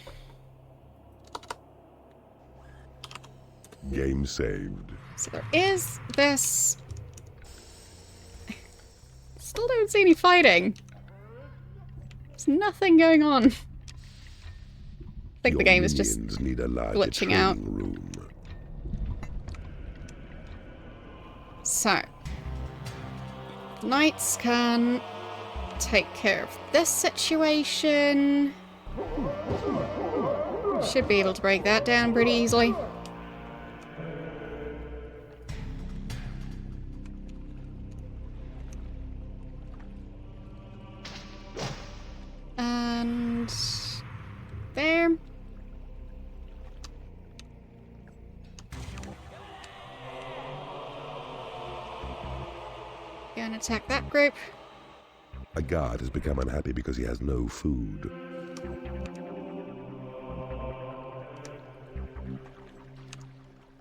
Game saved. So there is this... Still don't see any fighting. There's nothing going on. I think Your the game is just minions need a larger glitching training out. room. So, knights can take care of this situation. Should be able to break that down pretty easily. And there. Go and attack that group. A guard has become unhappy because he has no food.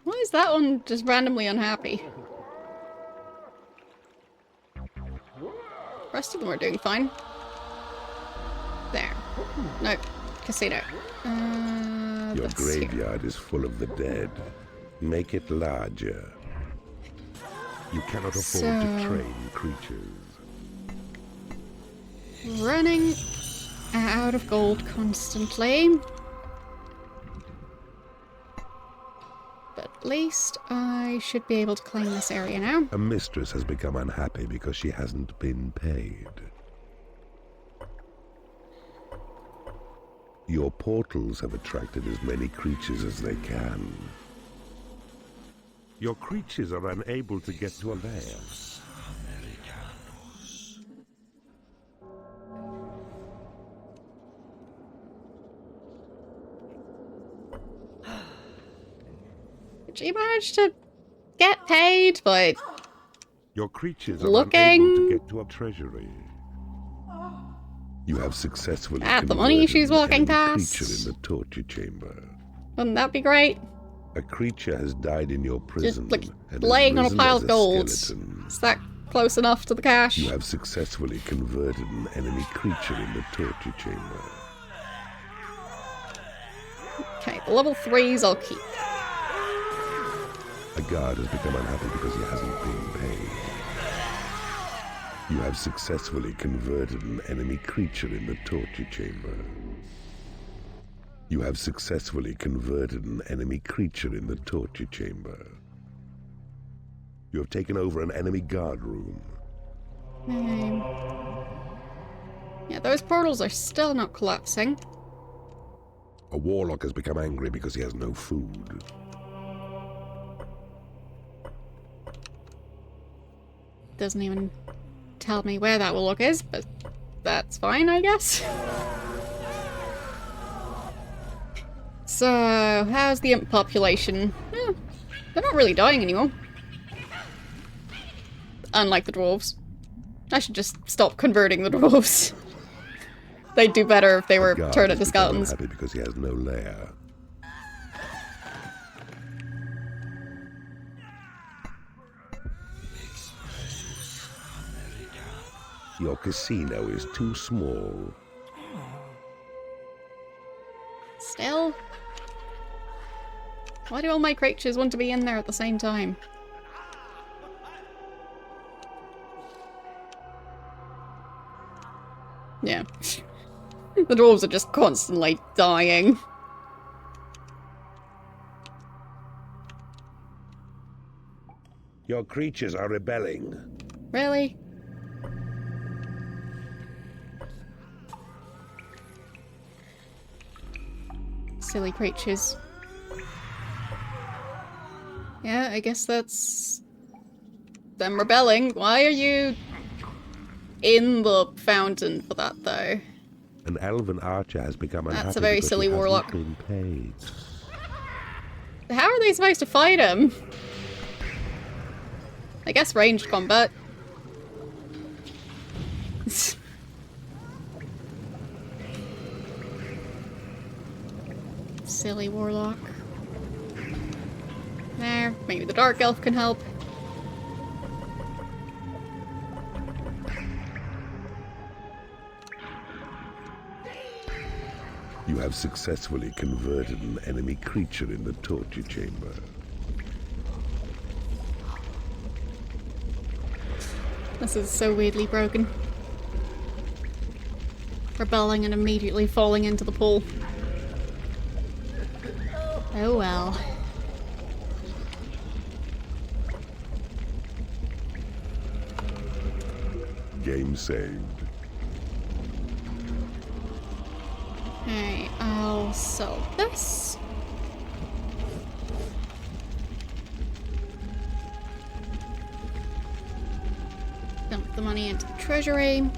Why is that one just randomly unhappy? rest of them are doing fine. There. No. Casino. Your That's here. graveyard is full of the dead. Make it larger. You cannot afford to train creatures. Running out of gold constantly. But at least I should be able to claim this area now. A mistress has become unhappy because she hasn't been paid. Your portals have attracted as many creatures as they can. Your creatures are unable to get to a lair. She managed to get paid, but Your creatures are looking unable to get to a treasury. You have successfully at the money she's walking creature in past. the torture chamber. Wouldn't that be great? A creature has died in your prison. Just like and has laying on a risen pile as of gold. skeleton. Is that close enough to the cash? You have successfully converted an enemy creature in the torture chamber. Okay, the level 3s I'll keep. A guard has become unhappy because he hasn't been paid. You have successfully converted an enemy creature in the torture chamber. You have successfully converted an enemy creature in the torture chamber. You have taken over an enemy guard room. Yeah, those portals are still not collapsing. A warlock has become angry because he has no food. Doesn't even tell me where that warlock is, but that's fine, I guess. So, how's the imp population? They're not really dying anymore. Unlike the dwarves. I should just stop converting the dwarves. They'd do better if they were Guard turned has into become skeletons. unhappy because he has no lair. Your casino is too small. Still? Why do all my creatures want to be in there at the same time? Yeah. The dwarves are just constantly dying. Your creatures are rebelling. Really? Silly creatures. Yeah, I guess that's them rebelling. Why are you in the fountain for that, though? An elven archer has become unhappy That's a very because silly he hasn't warlock. been paid. How are they supposed to fight him? I guess ranged combat. Silly warlock. There, maybe the dark elf can help. You have successfully converted an enemy creature in the torture chamber. This is so weirdly broken. Rebelling and immediately falling into the pool. Oh well. Game saved. Okay, I'll sell this. Dump the money into the treasury.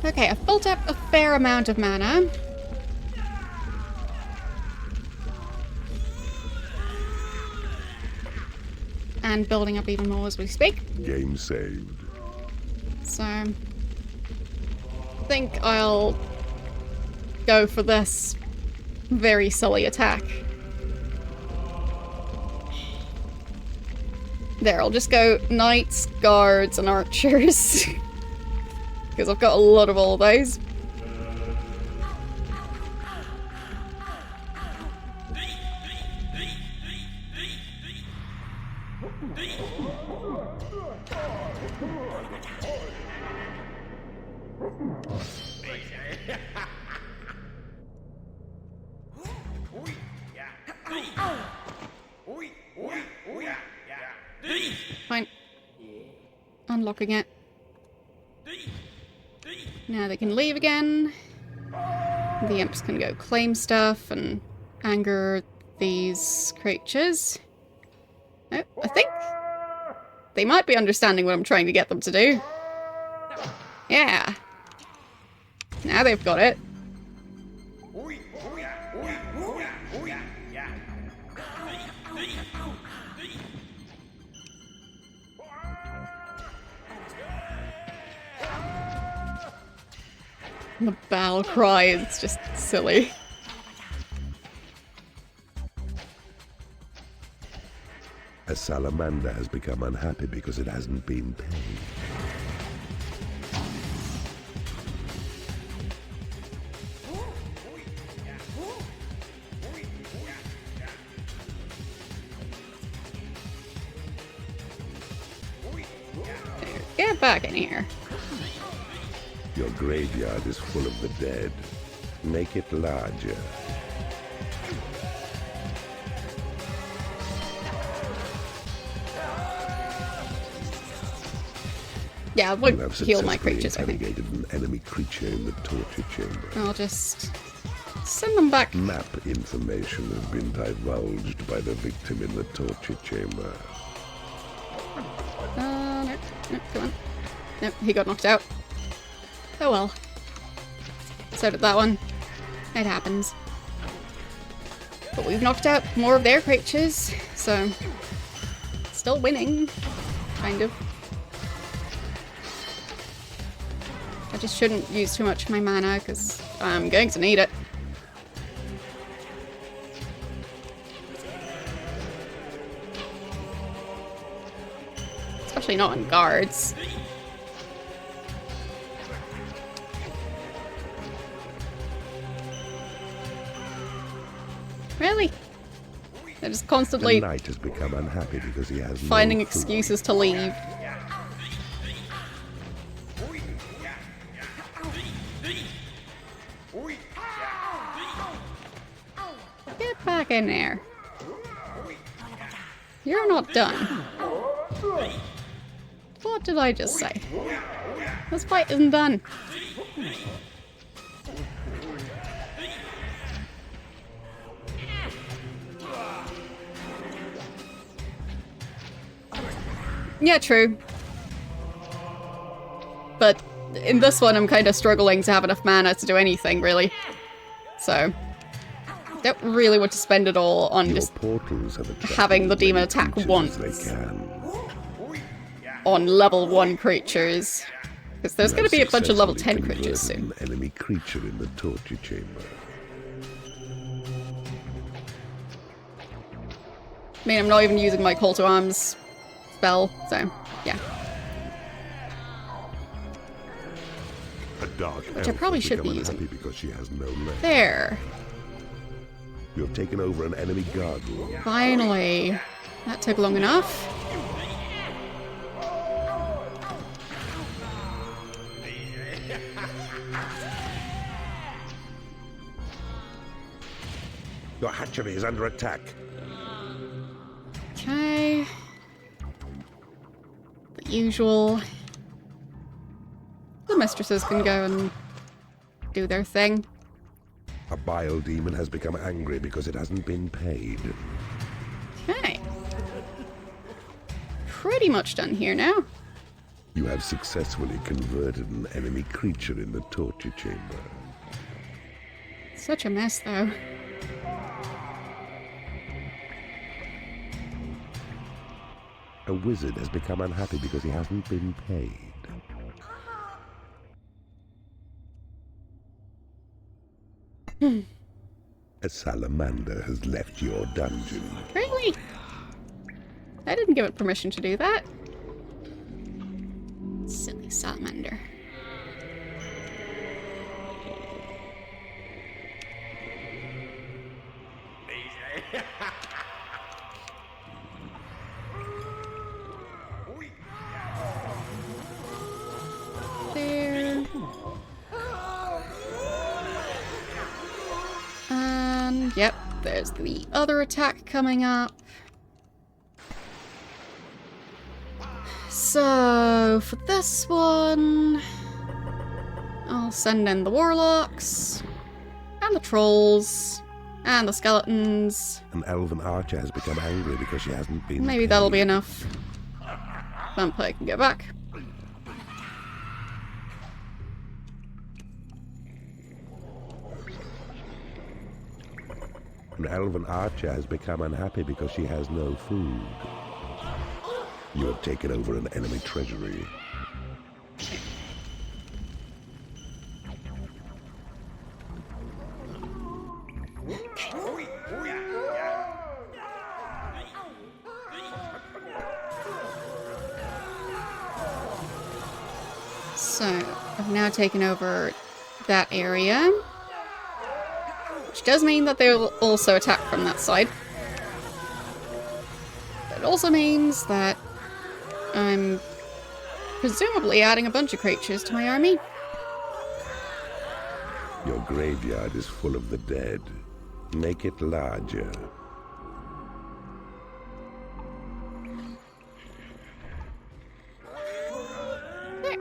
Okay, I've built up a fair amount of mana. And building up even more as we speak. Game saved. So, I think I'll go for this very silly attack. There, I'll just go knights, guards, and archers. Because I've got a lot of all of those. Fine. Unlocking it. Now they can leave again. The imps can go claim stuff and anger these creatures. Oh, I think they might be understanding what I'm trying to get them to do. Yeah. Now they've got it. The battle cry is just silly. A salamander has become unhappy because it hasn't been paid. Get back in here. Your graveyard is full of the dead. Make it larger. Yeah, I You won't have heal my successfully creatures, I think. interrogated an enemy creature in the torture chamber. I'll just send them back. Map information has been divulged by the victim in the torture chamber. No, come on. Nope, he got knocked out. Oh well. So did that one. It happens. But we've knocked out more of their creatures, so still winning, kind of. I just shouldn't use too much of my mana, because I'm going to need it. Especially not on guards. Really? They're just The constantly knight has become unhappy because he has finding no food. excuses to leave. Get back in there. You're not done. What did I just say? This fight isn't done. Yeah, true. But in this one, I'm kind of struggling to have enough mana to do anything, really. So, don't really want to spend it all on Your just portals have attracted having the as demon many attack creatures once as they can. on level 1 creatures. Because there's You going to have be a bunch of level 10 successfully creatures converted soon. an enemy creature in the torture chamber. I mean, I'm not even using my call to arms spell, so yeah. A dark Which I probably should be using. because she has no legs. There. You have taken over an enemy guard room. Finally. That took long enough. Your hatchery is under attack. Okay. The usual. The mistresses can go and do their thing. A bile demon has become angry because it hasn't been paid. Okay. Pretty much done here now. You have successfully converted an enemy creature in the torture chamber. Such a mess, though. A wizard has become unhappy because he hasn't been paid. A salamander has left your dungeon. Really? I didn't give it permission to do that. Silly salamander. There. And yep, there's the other attack coming up. So for this one, I'll send in the warlocks and the trolls and the skeletons. An elven archer has become angry because she hasn't been Maybe paid. that'll be enough. Vampire can go back. An elven archer has become unhappy because she has no food. You have taken over an enemy treasury. So, I've now taken over that area. Which does mean that they'll also attack from that side. But it also means that I'm presumably adding a bunch of creatures to my army. Your graveyard is full of the dead. Make it larger. There.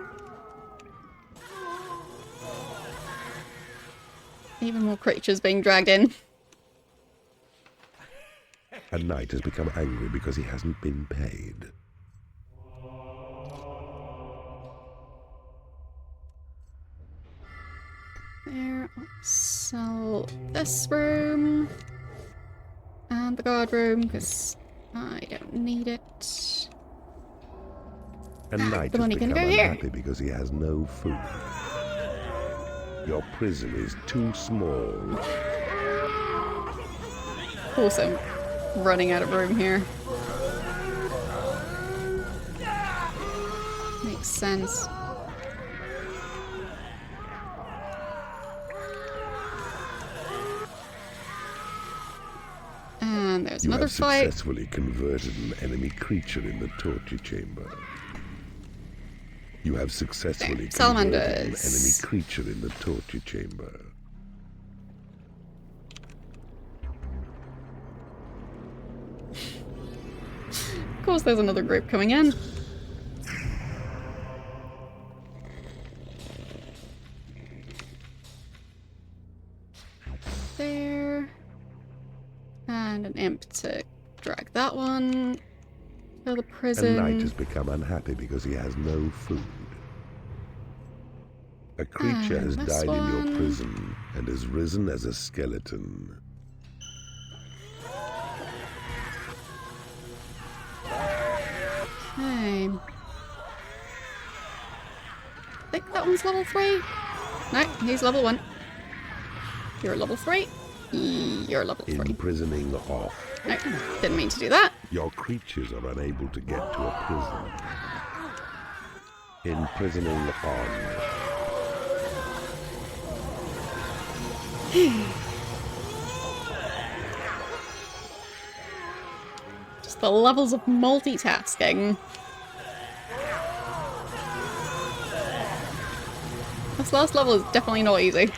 Even more creatures being dragged in. A knight has become angry because he hasn't been paid. There, I'll sell this room. And the guard room, because I don't need it. A knight The has money can become go here. unhappy because he has no food. Your prison is too small. Of course I'm running out of room here. Makes sense. And there's You another have fight. successfully converted an enemy creature in the torture chamber. You have successfully There, converted an enemy salamanders. creature in the torture chamber. Of course there's another group coming in. There. And an imp to drag that one to the A prison. knight has become unhappy because he has no food. A creature And has this died in your one. prison and has risen as a skeleton. Okay. I think that one's level 3. No, he's level 1. You're level 3. You're level 3. Imprisoning off. No, didn't mean to do that. Your creatures are unable to get to a prison. Imprisoning on. Just the levels of multitasking. This last level is definitely not easy.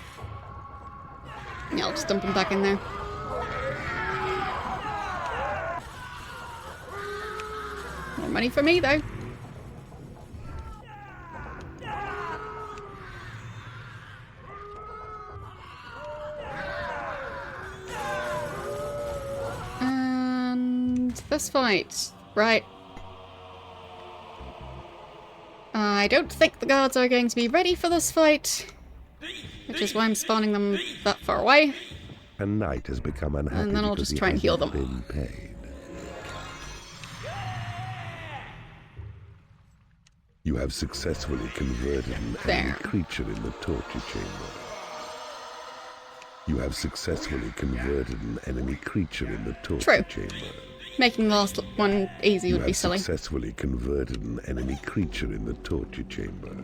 Yeah, I'll just dump him back in there. More money for me, though. And this fight, right. I don't think the guards are going to be ready for this fight, which is why I'm spawning them that far away. A knight has become unhappy And then I'll because just he try and heal hasn't them. been paid. You have successfully converted an enemy There. creature in the torture chamber. You have successfully converted an enemy creature in the torture True. chamber. Making the last one easy You would be have silly. successfully converted an enemy creature in the torture chamber.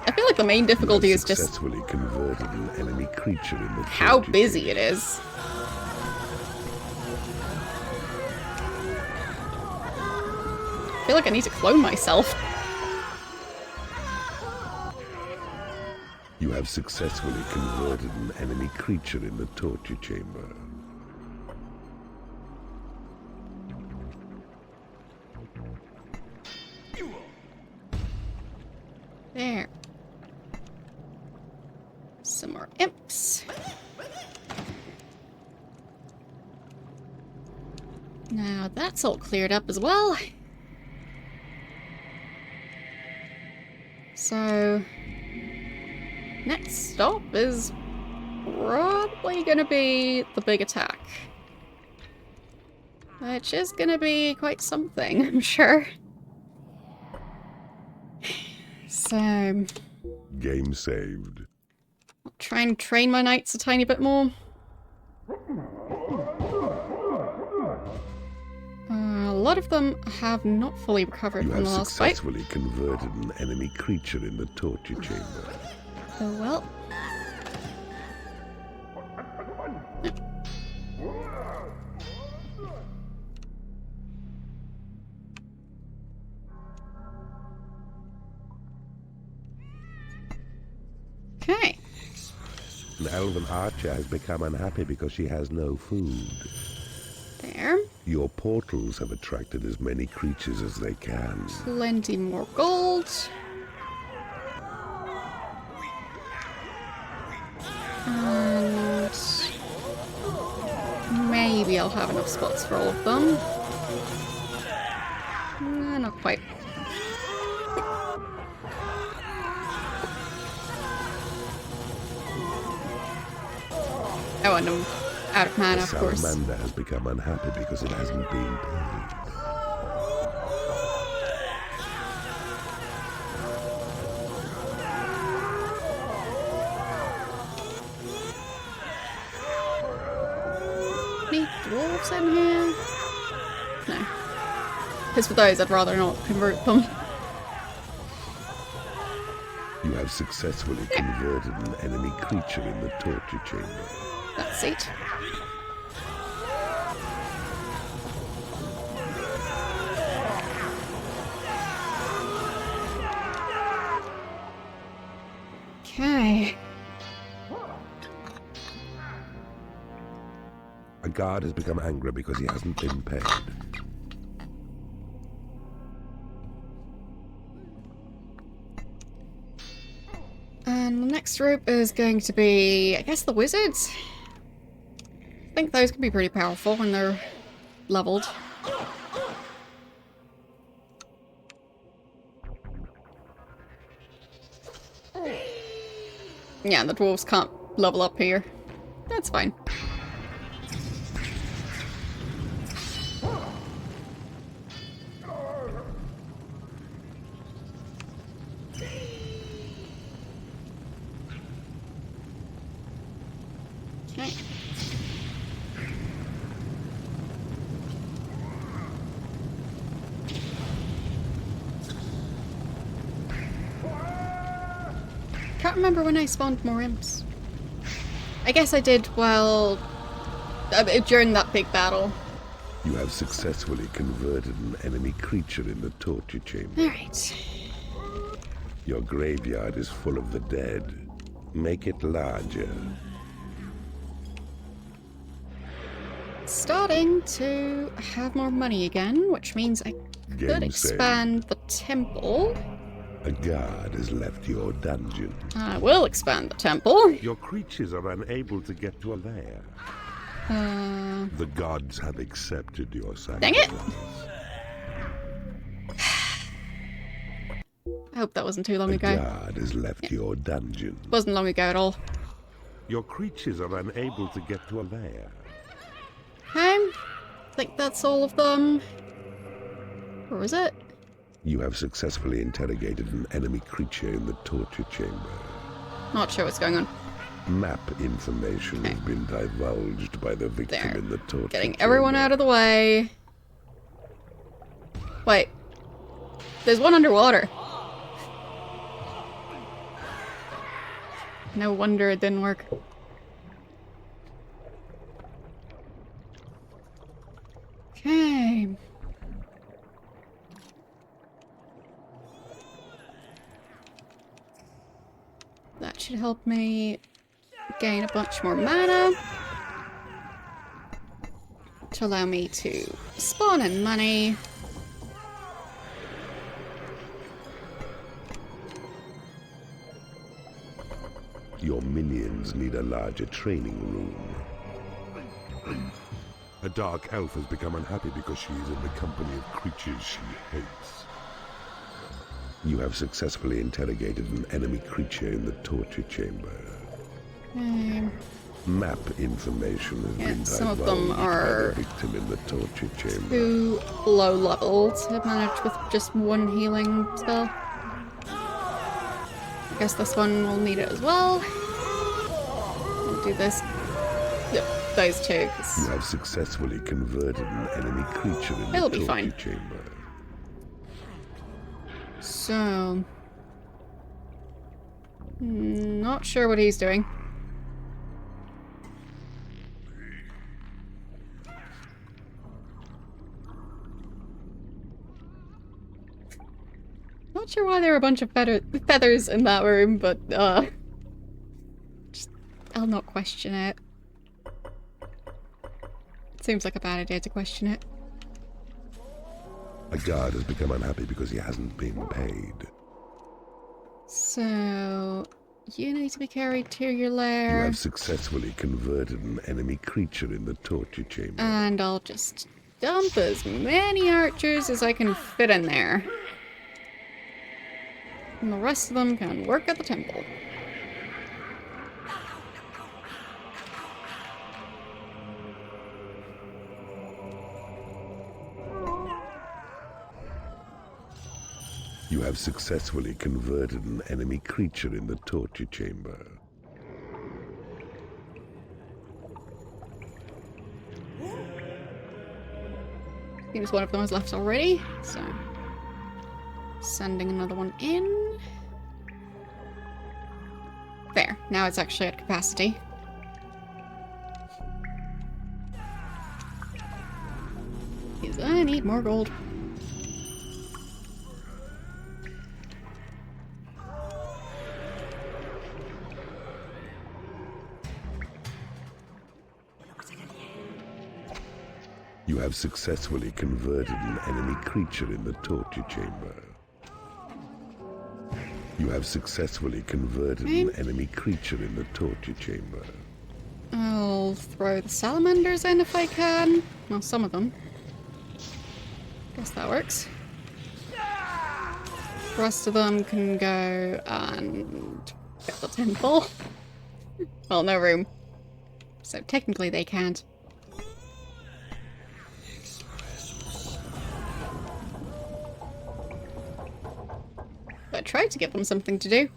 I feel like the main You difficulty have is just successfully converted an enemy creature in the how torture busy chamber. it is. I feel like I need to clone myself. You have successfully converted an enemy creature in the torture chamber. There. Some more imps. Now that's all cleared up as well. So, next stop is probably gonna be the big attack. Which is gonna be quite something, I'm sure. So, Game saved. I'll try and train my knights a tiny bit more. A lot of them have not fully recovered You from have the last fight. successfully converted an enemy creature in the torture chamber. Oh well. Okay. An elven archer has become unhappy because she has no food. There. Your portals have attracted as many creatures as they can. Plenty more gold. And maybe I'll have enough spots for all of them. Nah, not quite. Oh, and I'm out of mana, The of course. salamander has become unhappy because it hasn't been paid. Any dwarves in here? No. Because for those, I'd rather not convert them. You have successfully converted an enemy creature in the torture chamber. That seat. Okay. A guard has become angry because he hasn't been paid. And the next group is going to be, I guess, the wizards. I think those can be pretty powerful when they're leveled. Yeah, the dwarves can't level up here. That's fine. Okay. Can't remember when I spawned more imps. I guess I did while during that big battle. You have successfully converted an enemy creature in the torture chamber. Alright. Your graveyard is full of the dead. Make it larger. Starting to have more money again, which means I could Game expand the temple. A guard has left your dungeon. I will expand the temple. Your creatures are unable to get to a lair. Uh, The gods have accepted your Dang sacrifice. it! I hope that wasn't too long A ago. guard has left your dungeon. Wasn't long ago at all. Your creatures are unable to get to a lair. I think that's all of them. Or is it? You have successfully interrogated an enemy creature in the torture chamber. Not sure what's going on. Map information has been divulged by the victim There. in the torture Getting everyone out of the way. Wait. There's one underwater. No wonder it didn't work. Okay. That should help me gain a bunch more mana to allow me to spawn in money. Your minions need a larger training room. A dark elf has become unhappy because she is in the company of creatures she hates. You have successfully interrogated an enemy creature in the torture chamber. Map information has been some of divulged them by are the victim in the torture chamber. too low level to manage with just one healing spell. I guess this one will need it as well. I'll do this. Yep, those two. You have successfully converted an enemy creature in It'll the be torture fine. chamber. So... not sure what he's doing. Not sure why there are a bunch of feathers in that room, but, I'll not question it. Seems like a bad idea to question it. A guard has become unhappy because he hasn't been paid. So... you need to be carried to your You lair. have successfully converted an enemy creature in the torture chamber. And I'll just dump as many archers as I can fit in there. And the rest of them can work at the temple. You have successfully converted an enemy creature in the torture chamber. Seems one of them is left already, so... sending another one in. There, now it's actually at capacity. Because I need more gold. You have successfully converted an enemy creature in the torture chamber. You have successfully converted an enemy creature in the torture chamber. I'll throw the salamanders in if I can. Well, some of them. Guess that works. The rest of them can go and get the temple. Well, no room. So technically they can't. I tried to give them something to do.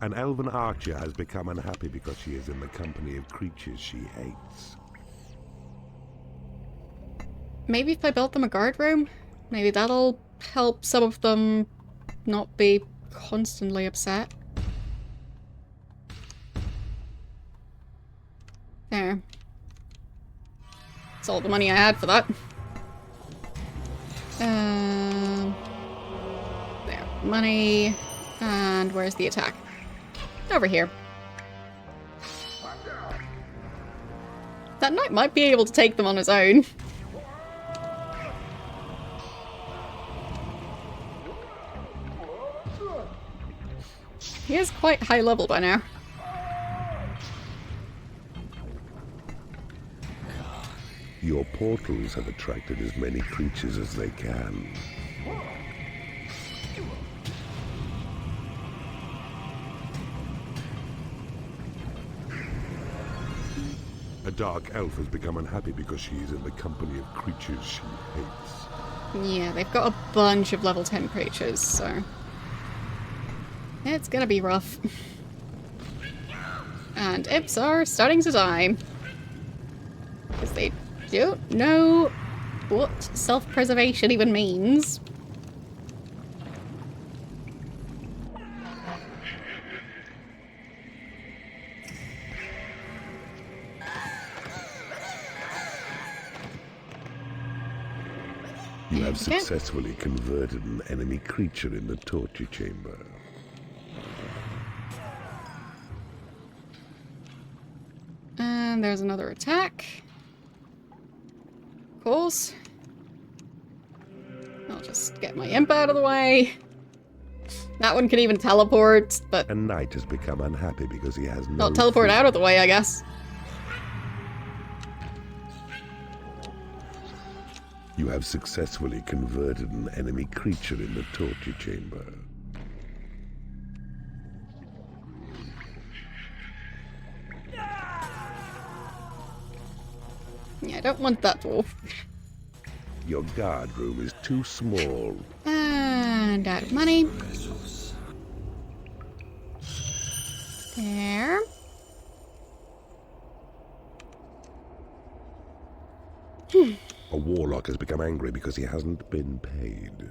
An elven archer has become unhappy because she is in the company of creatures she hates. Maybe if I built them a guard room, maybe that'll help some of them not be constantly upset. There. That's all the money I had for that. There. Money. And where's the attack? Over here. That knight might be able to take them on his own. He is quite high level by now. Your portals have attracted as many creatures as they can. A dark elf has become unhappy because she is in the company of creatures she hates. Yeah, they've got a bunch of level 10 creatures, so... it's gonna be rough. And imps are starting to die. Because they don't know what self-preservation even means. You have successfully converted an enemy creature in the torture chamber. And there's another attack. Of course. I'll just get my imp out of the way. That one can even teleport, but A knight has become unhappy because he has no not teleport food. out of the way, I guess. You have successfully converted an enemy creature in the torture chamber. Yeah, I don't want that dwarf. Your guard room is too small. And out of money. There. A warlock has become angry because he hasn't been paid.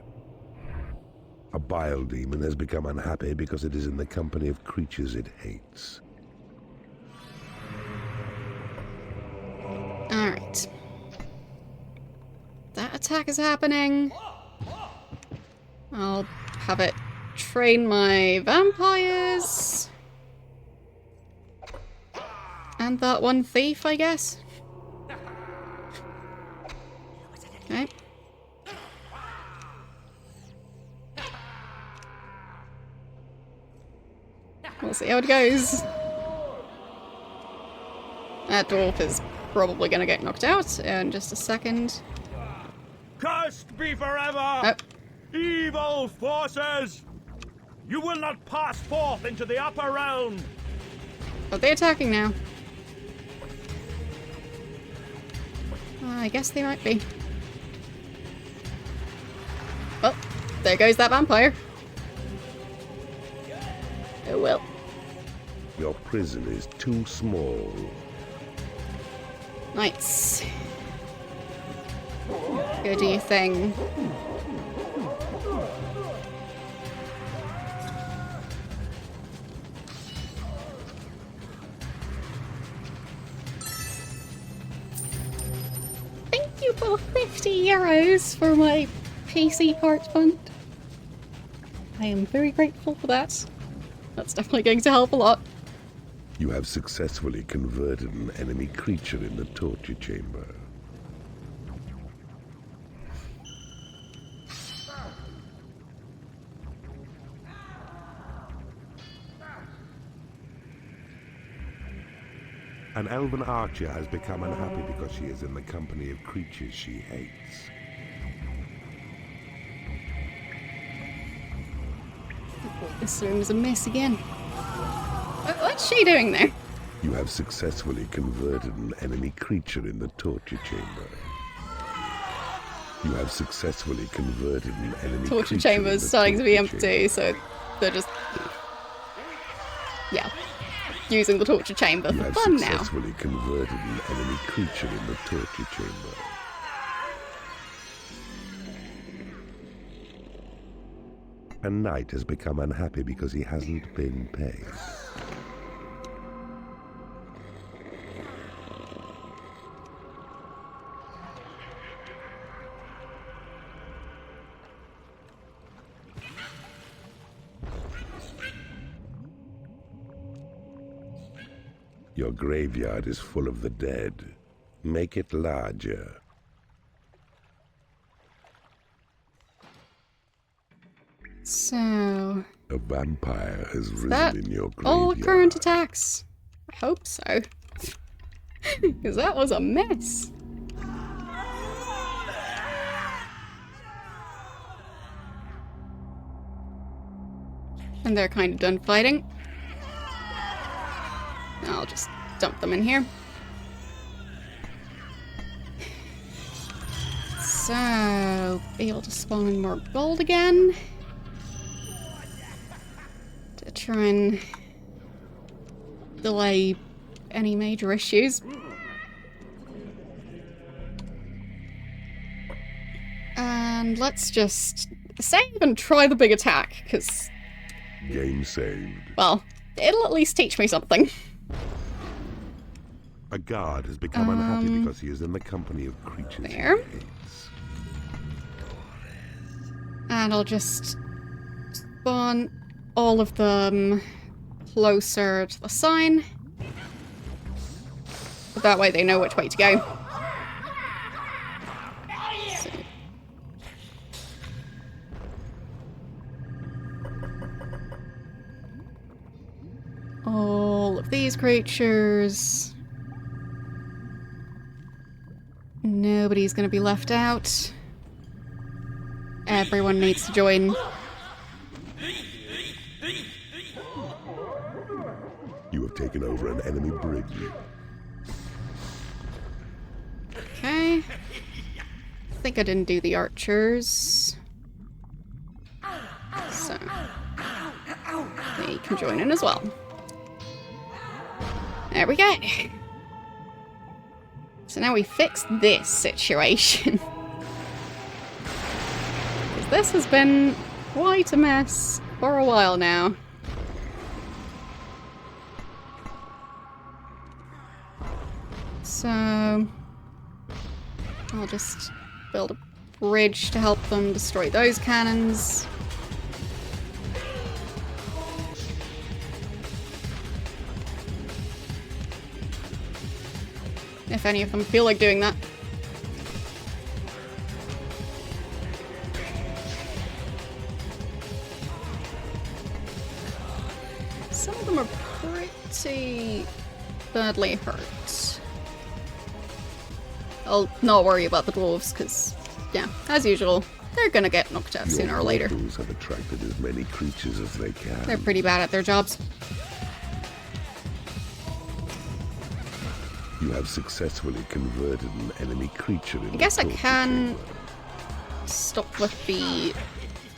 A bile demon has become unhappy because it is in the company of creatures it hates. Alright. That attack is happening. I'll have it train my vampires. And that one thief, I guess. Okay. We'll see how it goes. That dwarf is probably gonna get knocked out in just a second. Cursed be forever! Oh, Evil forces! You will not pass forth into the upper realm! are they attacking now? I guess they might be. Well, there goes that vampire. Oh well. Your prison is too small. Nice. Go do your thing. Thank you for 50 euros for my PC part fund. I am very grateful for that. That's definitely going to help a lot. You have successfully converted an enemy creature in the torture chamber. An elven archer has become unhappy because she is in the company of creatures she hates. This room is a mess again. What's she doing there? You have successfully converted an enemy creature in the torture chamber. You have successfully converted an enemy Torture creature chamber in is the starting to be torture empty, chamber. so they're just... yeah. Using the torture chamber You for have fun now. successfully converted an enemy creature in the torture chamber. A knight has become unhappy because he hasn't been paid. Your graveyard is full of the dead. Make it larger. So... A vampire has that risen in your all graveyard. current attacks? I hope so. Because that was a mess. And they're kind of done fighting. I'll just dump them in here. So, be able to spawn in more gold again. To try and delay any major issues. And let's just save and try the big attack, because, Game saved. well, it'll at least teach me something. A guard has become unhappy because he is in the company of creatures there. he hates. And I'll just spawn all of them closer to the sign. But that way they know which way to go. So. All of these creatures. Nobody's gonna be left out. Everyone needs to join. You have taken over an enemy bridge. Okay. I think I didn't do the archers. So they can join in as well. There we go. So now we fixed this situation. Because this has been quite a mess for a while now. So I'll just build a bridge to help them destroy those cannons. If any of them feel like doing that. Some of them are pretty badly hurt. I'll not worry about the dwarves, because, yeah, as usual, they're gonna get knocked out sooner or later. Your have attracted as many creatures as they can. They're pretty bad at their jobs. You have successfully converted an enemy creature into I guess I torture can chamber. stop with the You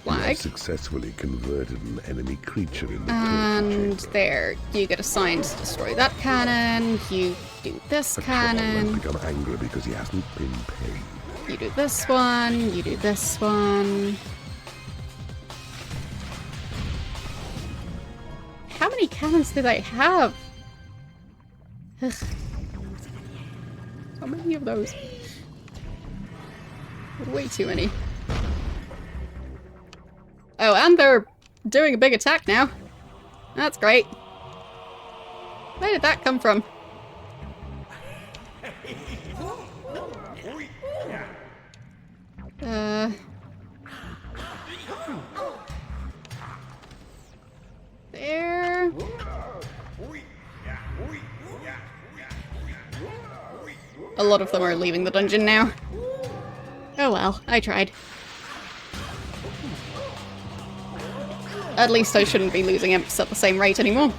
flag. have successfully converted an enemy creature into torture And chamber. there, you get assigned to destroy that cannon, you do this A troll has cannon, become angry because he hasn't been paid. you do this one, you do this one. How many cannons do they have? Ugh. How many of those? Way too many. Oh, and they're doing a big attack now. That's great. Where did that come from? There. A lot of them are leaving the dungeon now. Oh well, I tried. At least I shouldn't be losing imps at the same rate anymore.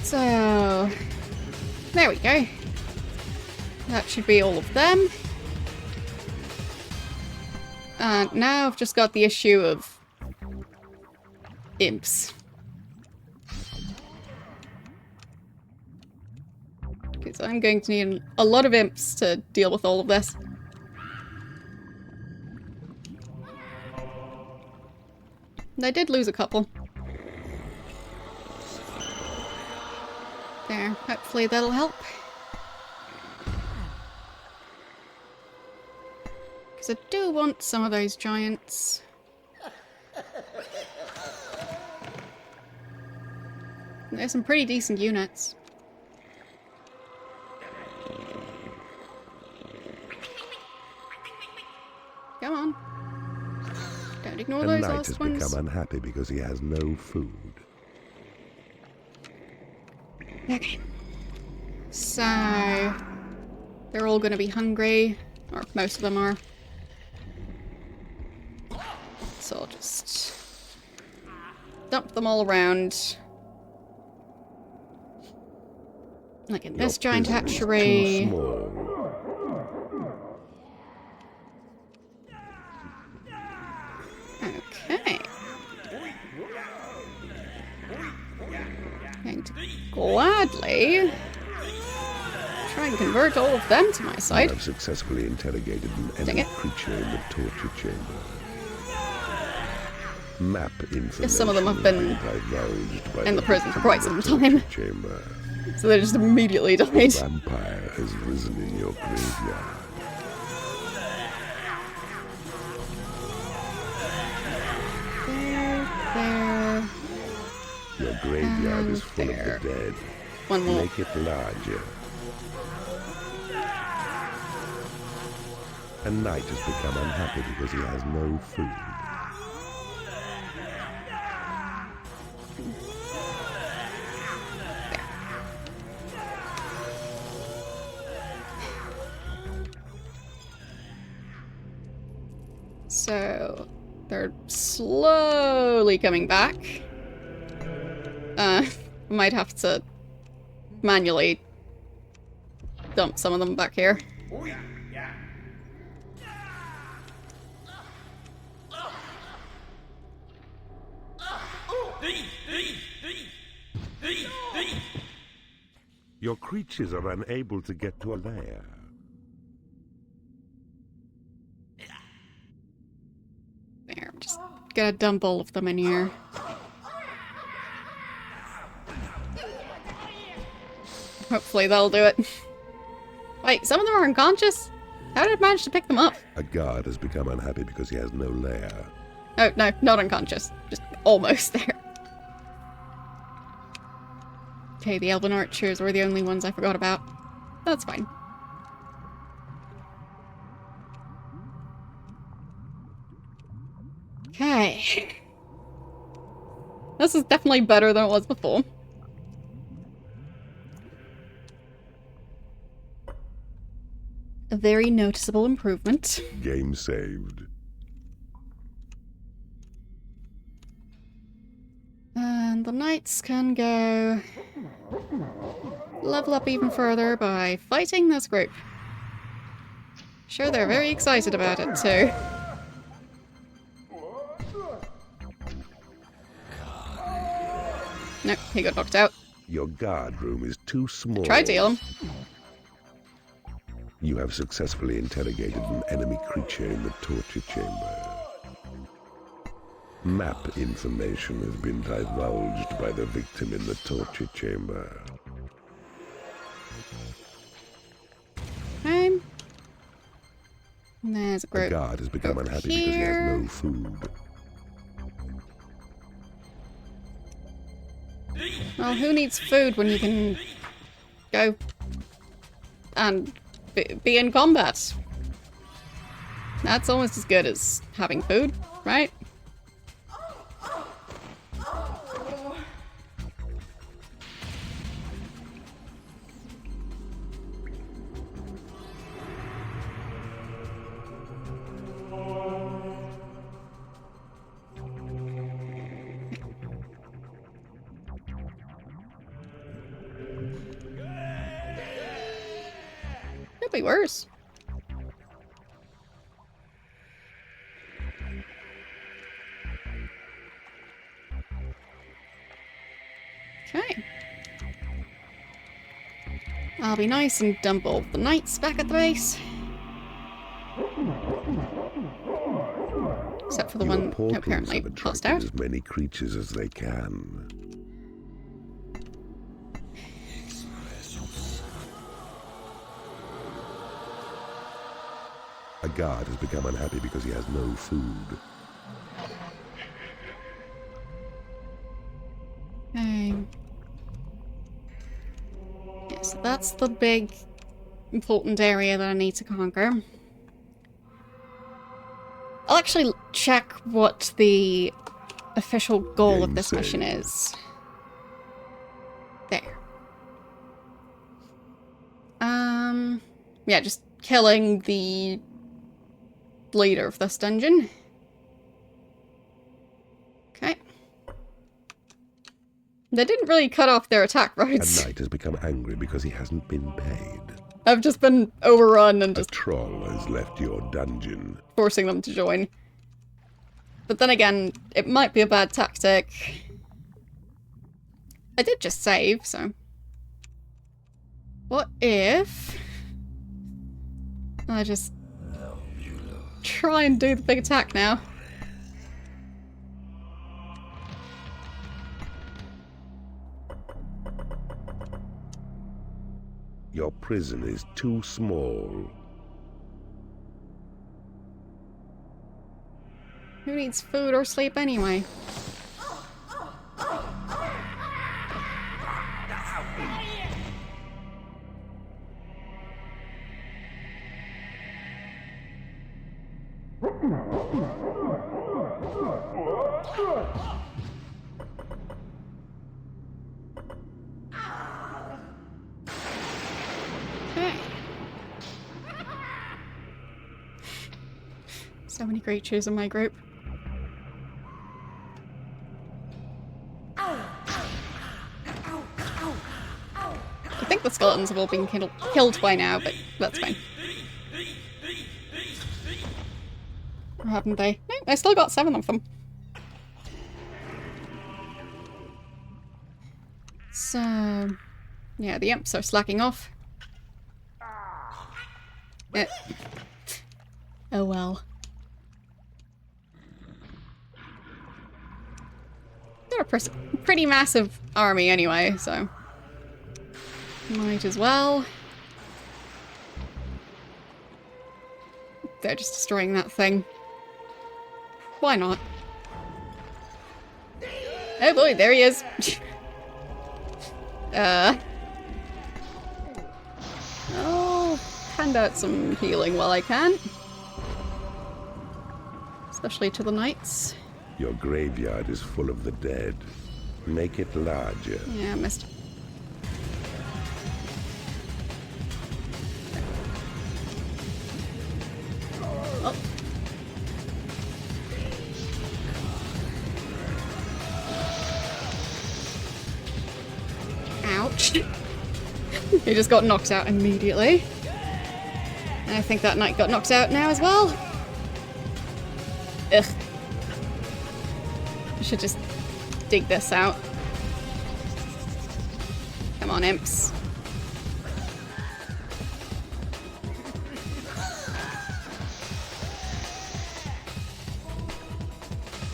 So, there we go. That should be all of them. And now I've just got the issue of imps. Because I'm going to need a lot of imps to deal with all of this. And I did lose a couple. There, hopefully that'll help. Because I do want some of those giants. There's some pretty decent units. Come on. Don't ignore A those knight last has ones. become unhappy because he has no food. Okay. So, there they're all gonna be hungry. Or most of them are. So I'll just dump them all around. Like in this giant hatchery. Okay. Going to gladly try and convert all of them to my side. I've successfully interrogated an enemy creature in the torture chamber. Map information. Yes, some of them have been divulged by in the prison for quite some time. Chamber. So they just immediately died. A vampire has risen in your graveyard. There. Your graveyard is full there. of the dead. One more. Make it larger. A knight has become unhappy because he has no food. So they're slowly coming back. Might have to manually dump some of them back here. Your creatures are unable to get to a lair. There, I'm just gonna dump all of them in here. Hopefully that'll do it. Wait, some of them are unconscious? How did I manage to pick them up? A guard has become unhappy because he has no lair. Oh, no, not unconscious. Just almost there. Okay, the elven archers were the only ones I forgot about. That's fine. Okay. This is definitely better than it was before. A very noticeable improvement. Game saved. And the knights can go level up even further by fighting this group. Sure, they're very excited about it too. Nope, he got knocked out. Your guard room is too small. Tried to heal him. You have successfully interrogated an enemy creature in the torture chamber. Map information has been divulged by the victim in the torture chamber. Okay. And there's a group. A guard has become over unhappy because he has here. no food. Well, who needs food when you can go and be in combat? That's almost as good as having food, right? Could be worse. Okay. I'll be nice and dump all the knights back at the base. Except for the one who apparently passed out. As many creatures as they can. A guard has become unhappy because he has no food. Okay. Yeah, so that's the big, important area that I need to conquer. I'll actually check what the official goal of this mission is. There. yeah, just killing the leader of this dungeon. Okay. They didn't really cut off their attack A roads. knight has become angry because he hasn't been paid. I've just been overrun and A just troll has left your dungeon. forcing them to join. But then again, it might be a bad tactic. I did just save, so... What if... I just... try and do the big attack now? Your prison is too small. Who needs food or sleep anyway? Okay. So many creatures in my group. I think the skeletons have all been killed by now, but that's fine. Or haven't they? No, I still got 7 of them. So... yeah, the imps are slacking off. Oh well. Got a pretty massive army anyway, so... might as well. They're just destroying that thing. Why not? Oh boy, there he is. I'll hand out some healing while I can. Especially to the knights. Your graveyard is full of the dead. Make it larger. Yeah, I missed. Oh. Ouch. He just got knocked out immediately. And I think that knight got knocked out now as well. Ugh. I should just dig this out. Come on, imps.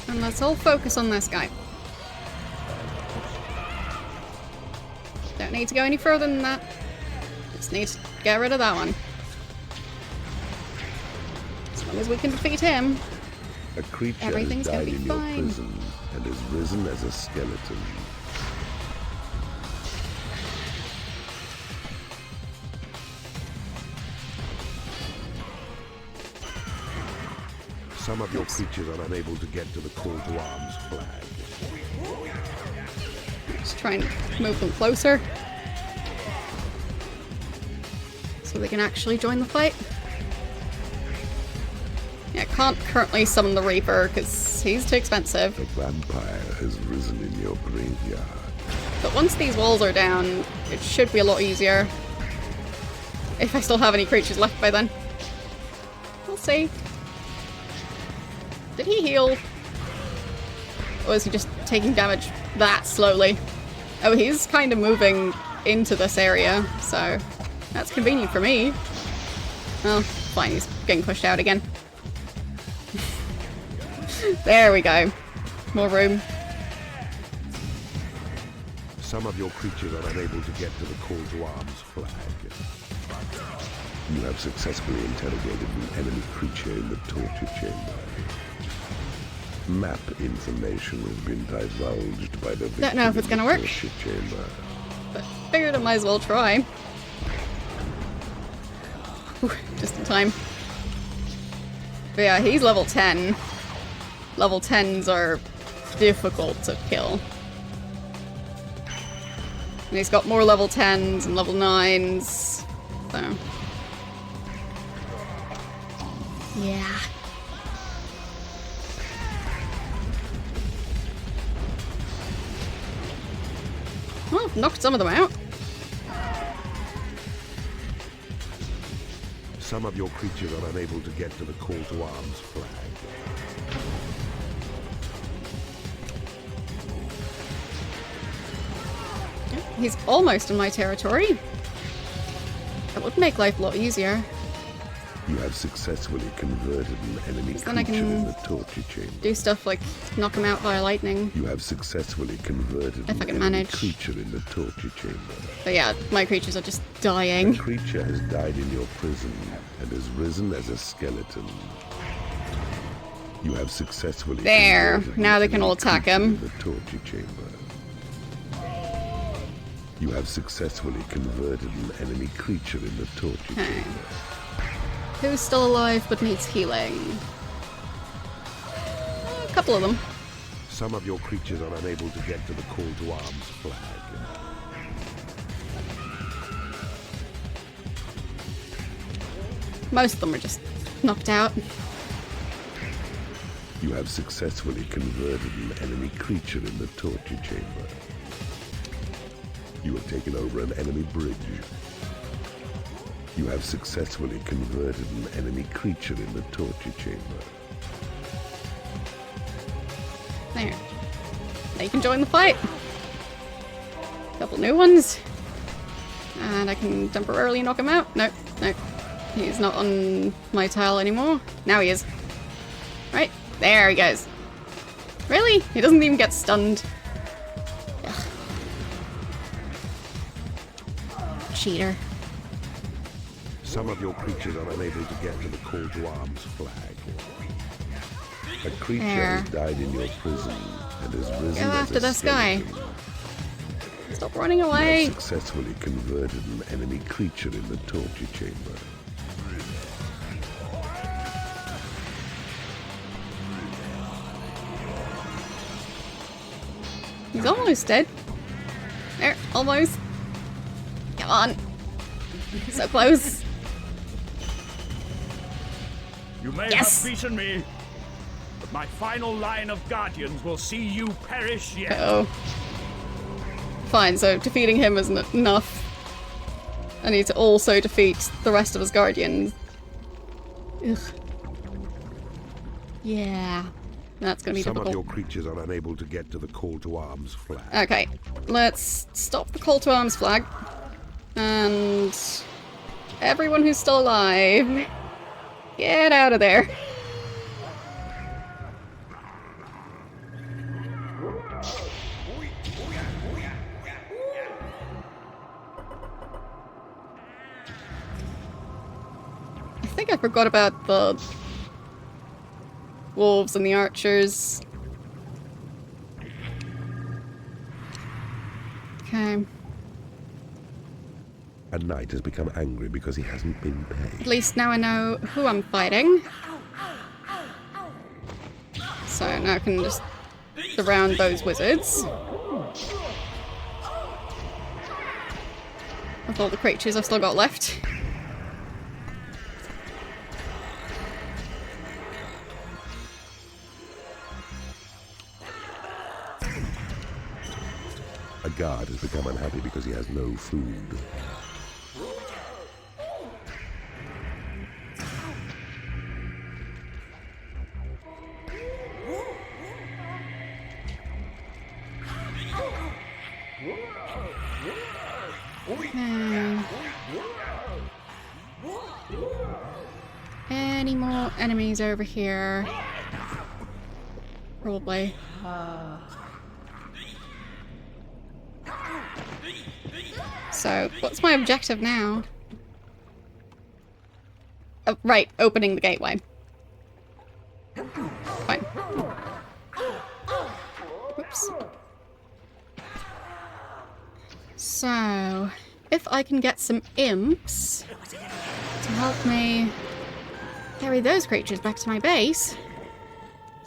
And let's all focus on this guy. Don't need to go any further than that. Just need to get rid of that one. As long as we can defeat him. A creature Everything's has gonna died be in your fine. prison and has risen as a skeleton. Some of your creatures are unable to get to the call to arms flag. Just try and move them closer. So they can actually join the fight. Yeah, I can't currently summon the Reaper because he's too expensive. A vampire has risen in your graveyard. But once these walls are down, it should be a lot easier. If I still have any creatures left by then. We'll see. Did he heal? Or is he just taking damage that slowly? Oh, he's kind of moving into this area, so that's convenient for me. Oh, fine, he's getting pushed out again. There we go. More room. Some of your creatures are unable to get to the call to arms flag. You have successfully interrogated an enemy creature in the torture chamber. Map information has been divulged by the victim Don't know if it's in the gonna work. torture chamber. But figured I might as well try. Whew, just in time. But yeah, he's level 10. Level 10s are difficult to kill. And he's got more level 10s and level 9s. So Yeah. Well, knocked some of them out. Some of your creatures are unable to get to the call to arms flag. He's almost in my territory. That would make life a lot easier. You have successfully converted an enemy Then I creature can in the torture chamber. do stuff like knock him out via lightning. You have successfully converted If I an can enemy manage. creature in the torture chamber. But yeah, my creatures are just dying. The creature has died in your prison and has risen as a skeleton. You have successfully There. converted Now an they can enemy all attack creature him. in the torture chamber. You have successfully converted an enemy creature in the torture chamber. Who's still alive but needs healing? A couple of them. Some of your creatures are unable to get to the call to arms flag. Most of them are just knocked out. You have successfully converted an enemy creature in the torture chamber. You have taken over an enemy bridge. You have successfully converted an enemy creature in the torture chamber. There. Now you can join the fight. Couple new ones. And I can temporarily knock him out. Nope, nope. He's not on my tile anymore. Now he is. Right, there he goes. Really? He doesn't even get stunned. Ugh. Cheater. Some of your creatures are unable to get to the call to arms flag. A creature has died in your prison and has risen Go as after a this guy. skeleton. Stop running You away. have successfully converted an enemy creature in the torture chamber. He's almost dead. There, almost. Come on. So close. You may Yes. have beaten me, but my final line of guardians will see you perish yet. Uh-oh. Fine, so defeating him isn't enough. I need to also defeat the rest of his guardians. Ugh. Yeah. That's gonna be Some of difficult. your creatures are unable to get to the call to arms flag. Okay, let's stop the call to arms flag. And everyone who's still alive, get out of there. I think I forgot about the wolves and the archers. Okay. A knight has become angry because he hasn't been At paid. least now I know who I'm fighting. So now I can just surround those wizards. With all the creatures I've still got left. A guard has become unhappy because he has no food. Any more enemies over here? Probably. So, what's my objective now? Oh, right, opening the gateway. Fine. Oops. So, if I can get some imps to help me carry those creatures back to my base,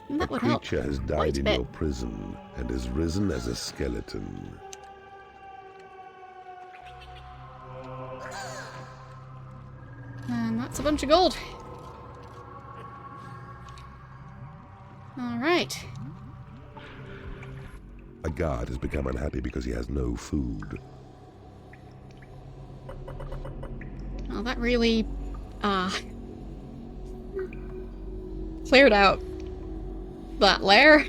then that A would help creature has quite died a in bit. your prison and has risen as a skeleton. And that's a bunch of gold. Alright. A guard has become unhappy because he has no food. Well, that really, cleared out that lair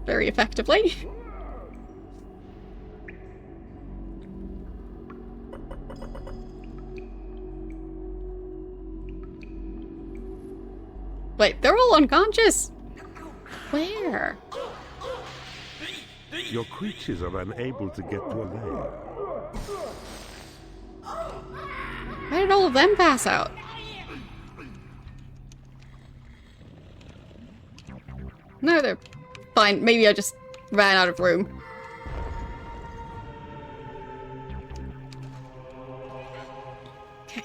very effectively. Wait, they're all unconscious? Where? Your creatures are unable to get to a lair. Why did all of them pass out? No, they're fine. Maybe I just ran out of room. Okay.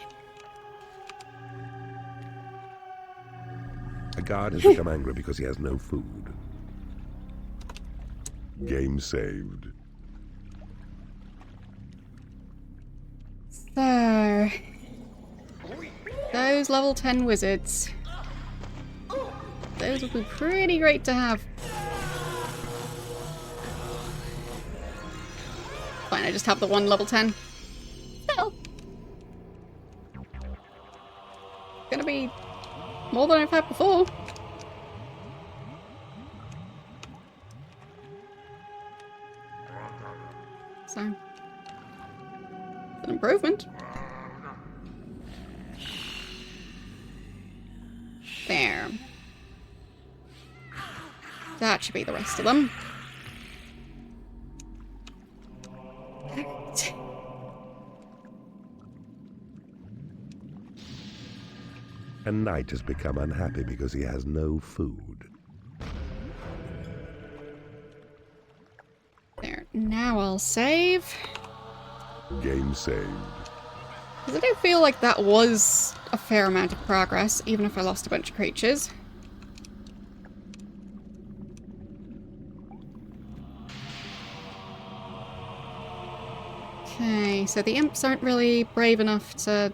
A guard has become angry because he has no food. Game saved. So... those level 10 wizards. Those would be pretty great to have. Fine, I just have the one level 10. Still. Gonna be more than I've had before. So, it's an improvement. There. That should be the rest of them. A knight has become unhappy because he has no food. There. Now I'll save. Game saved. Because I do feel like that was a fair amount of progress, even if I lost a bunch of creatures. Okay, so the imps aren't really brave enough to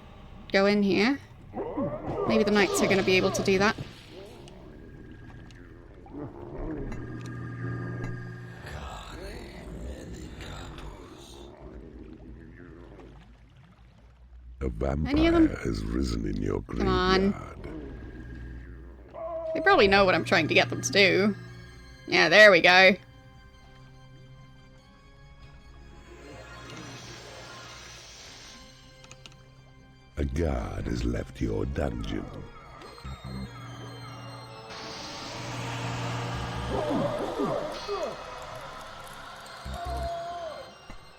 go in here. Maybe the knights are going to be able to do that. A Any of them? vampire has risen in your Come on. graveyard. They probably know what I'm trying to get them to do. Yeah, there we go. A guard has left your dungeon.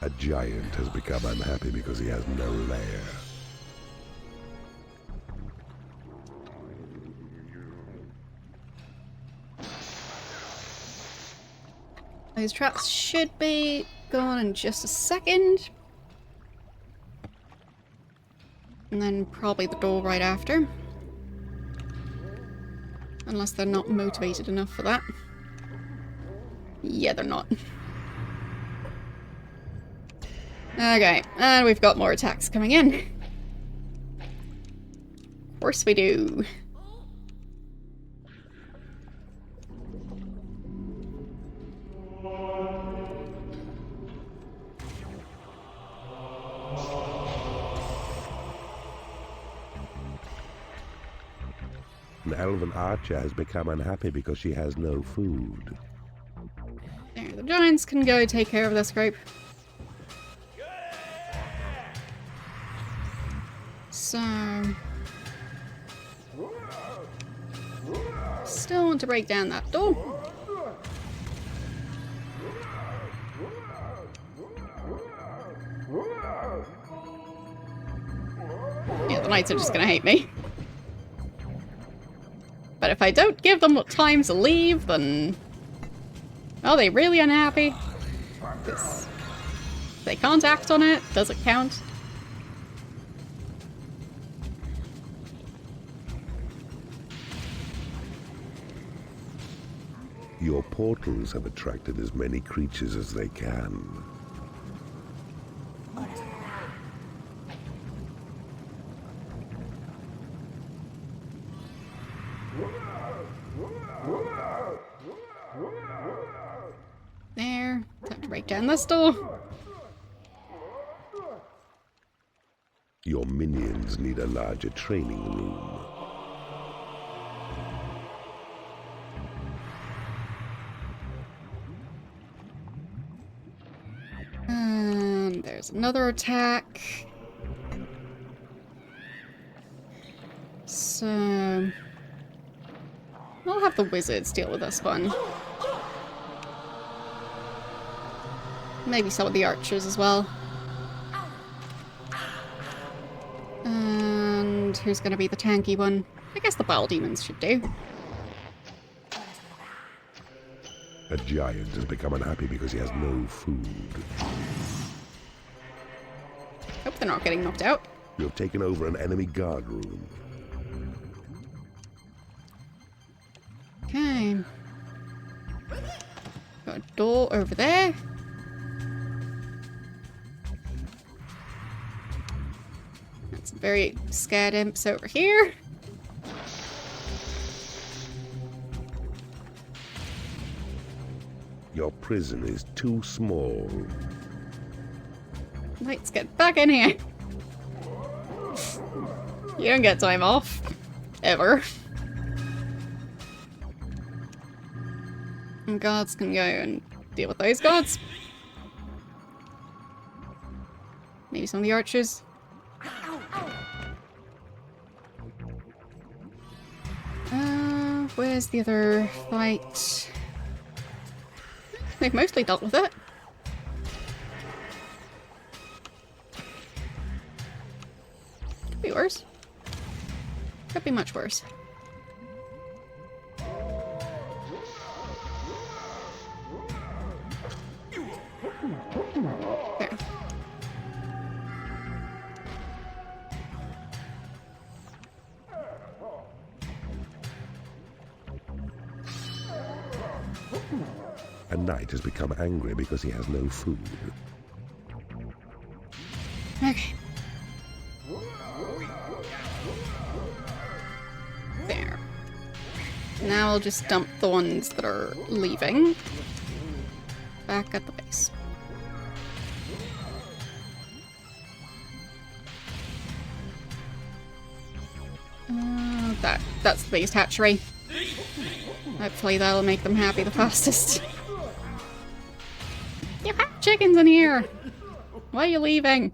A giant has become unhappy because he has no lair. Those traps should be gone in just a second. And then probably the door right after. Unless they're not motivated enough for that. Yeah, they're not. Okay, and we've got more attacks coming in. Of course we do. An elven archer has become unhappy because she has no food. There, the giants can go take care of this group. So... still want to break down that door. Yeah, the knights are just gonna hate me. But if I don't give them time to leave, then... are they really unhappy? Because they can't act on it, does it count? Your portals have attracted as many creatures as they can. There. Time to break down this door. Your minions need a larger training room. And there's another attack. So... I'll have the wizards deal with this one. Maybe some of the archers as well. And who's going to be the tanky one? I guess the bile demons should do. A giant has become unhappy because he has no food. Hope they're not getting knocked out. You have taken over an enemy guard room. Okay. Got a door over there. Got some very scared imps over here. Your prison is too small. Let's get back in here. You don't get time off. Ever. And guards can go and deal with those guards. Maybe some of the archers. Where's the other fight? They've mostly dealt with it. Could be worse. Could be much worse. There. A knight has become angry because he has no food. Okay. There. Now I'll just dump the ones that are leaving back at the base. That's the biggest hatchery. Hopefully that'll make them happy the fastest. You have chickens in here! Why are you leaving?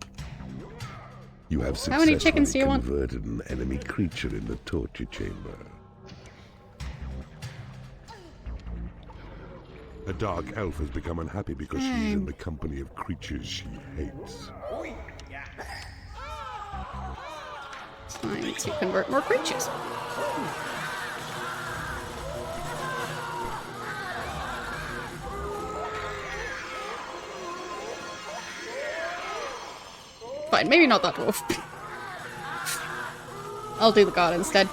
You have How many successfully chickens do you want? converted an enemy creature in the torture chamber. A dark elf has become unhappy because she is in the company of creatures she hates. Time to convert more creatures. Fine, maybe not that dwarf. I'll do the god instead.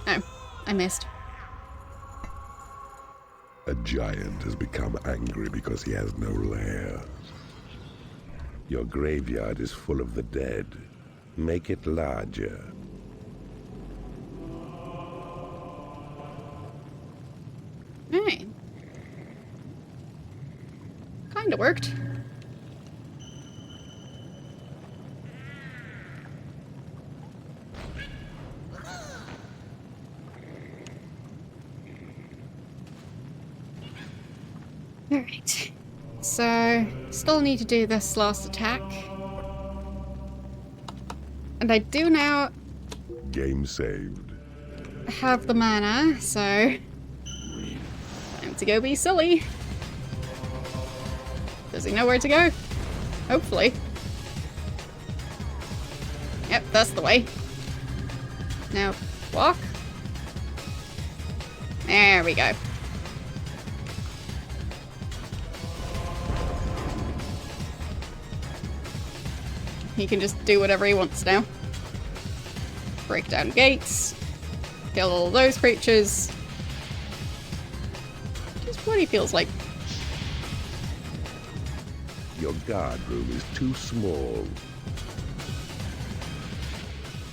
Oh, I missed. A giant has become angry because he has no lair. Your graveyard is full of the dead. Make it larger. Alright. Kinda worked. Alright. So, still need to do this last attack. And I do now Game saved. have the mana, so time to go be silly. Does he know where to go? Hopefully. Yep, that's the way. Now, walk. There we go. He can just do whatever he wants now. Break down gates. Kill all those creatures. Just what he feels like. Your guard room is too small.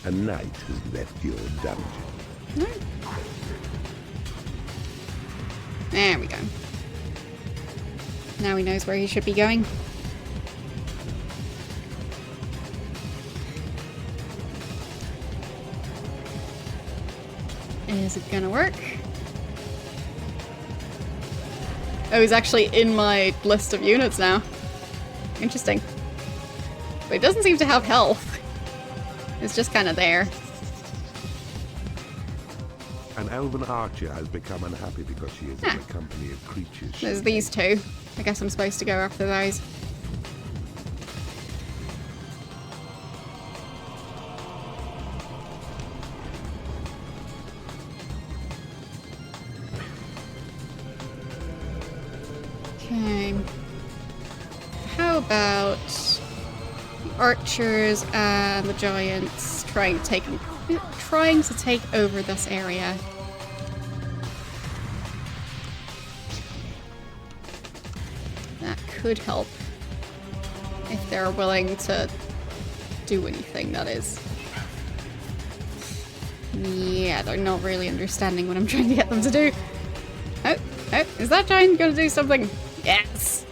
A knight has left your dungeon. There we go. Now he knows where he should be going. Is it gonna work? Oh, he's actually in my list of units now. Interesting. But he doesn't seem to have health. It's just kind of there. An elven archer has become unhappy because she is in the company of creatures. There's these two. I guess I'm supposed to go after those. Okay. How about the archers and the giants trying to take over this area? That could help if they're willing to do anything, that is. Yeah, they're not really understanding what I'm trying to get them to do. Oh, is that giant gonna do something? Yes!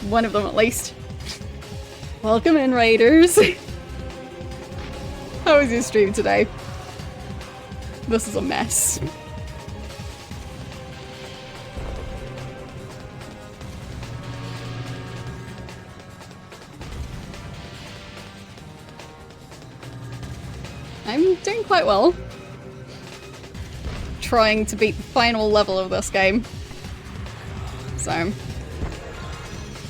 One of them at least. Welcome in, raiders! How was your stream today? This is a mess. I'm doing quite well. Trying to beat the final level of this game. So,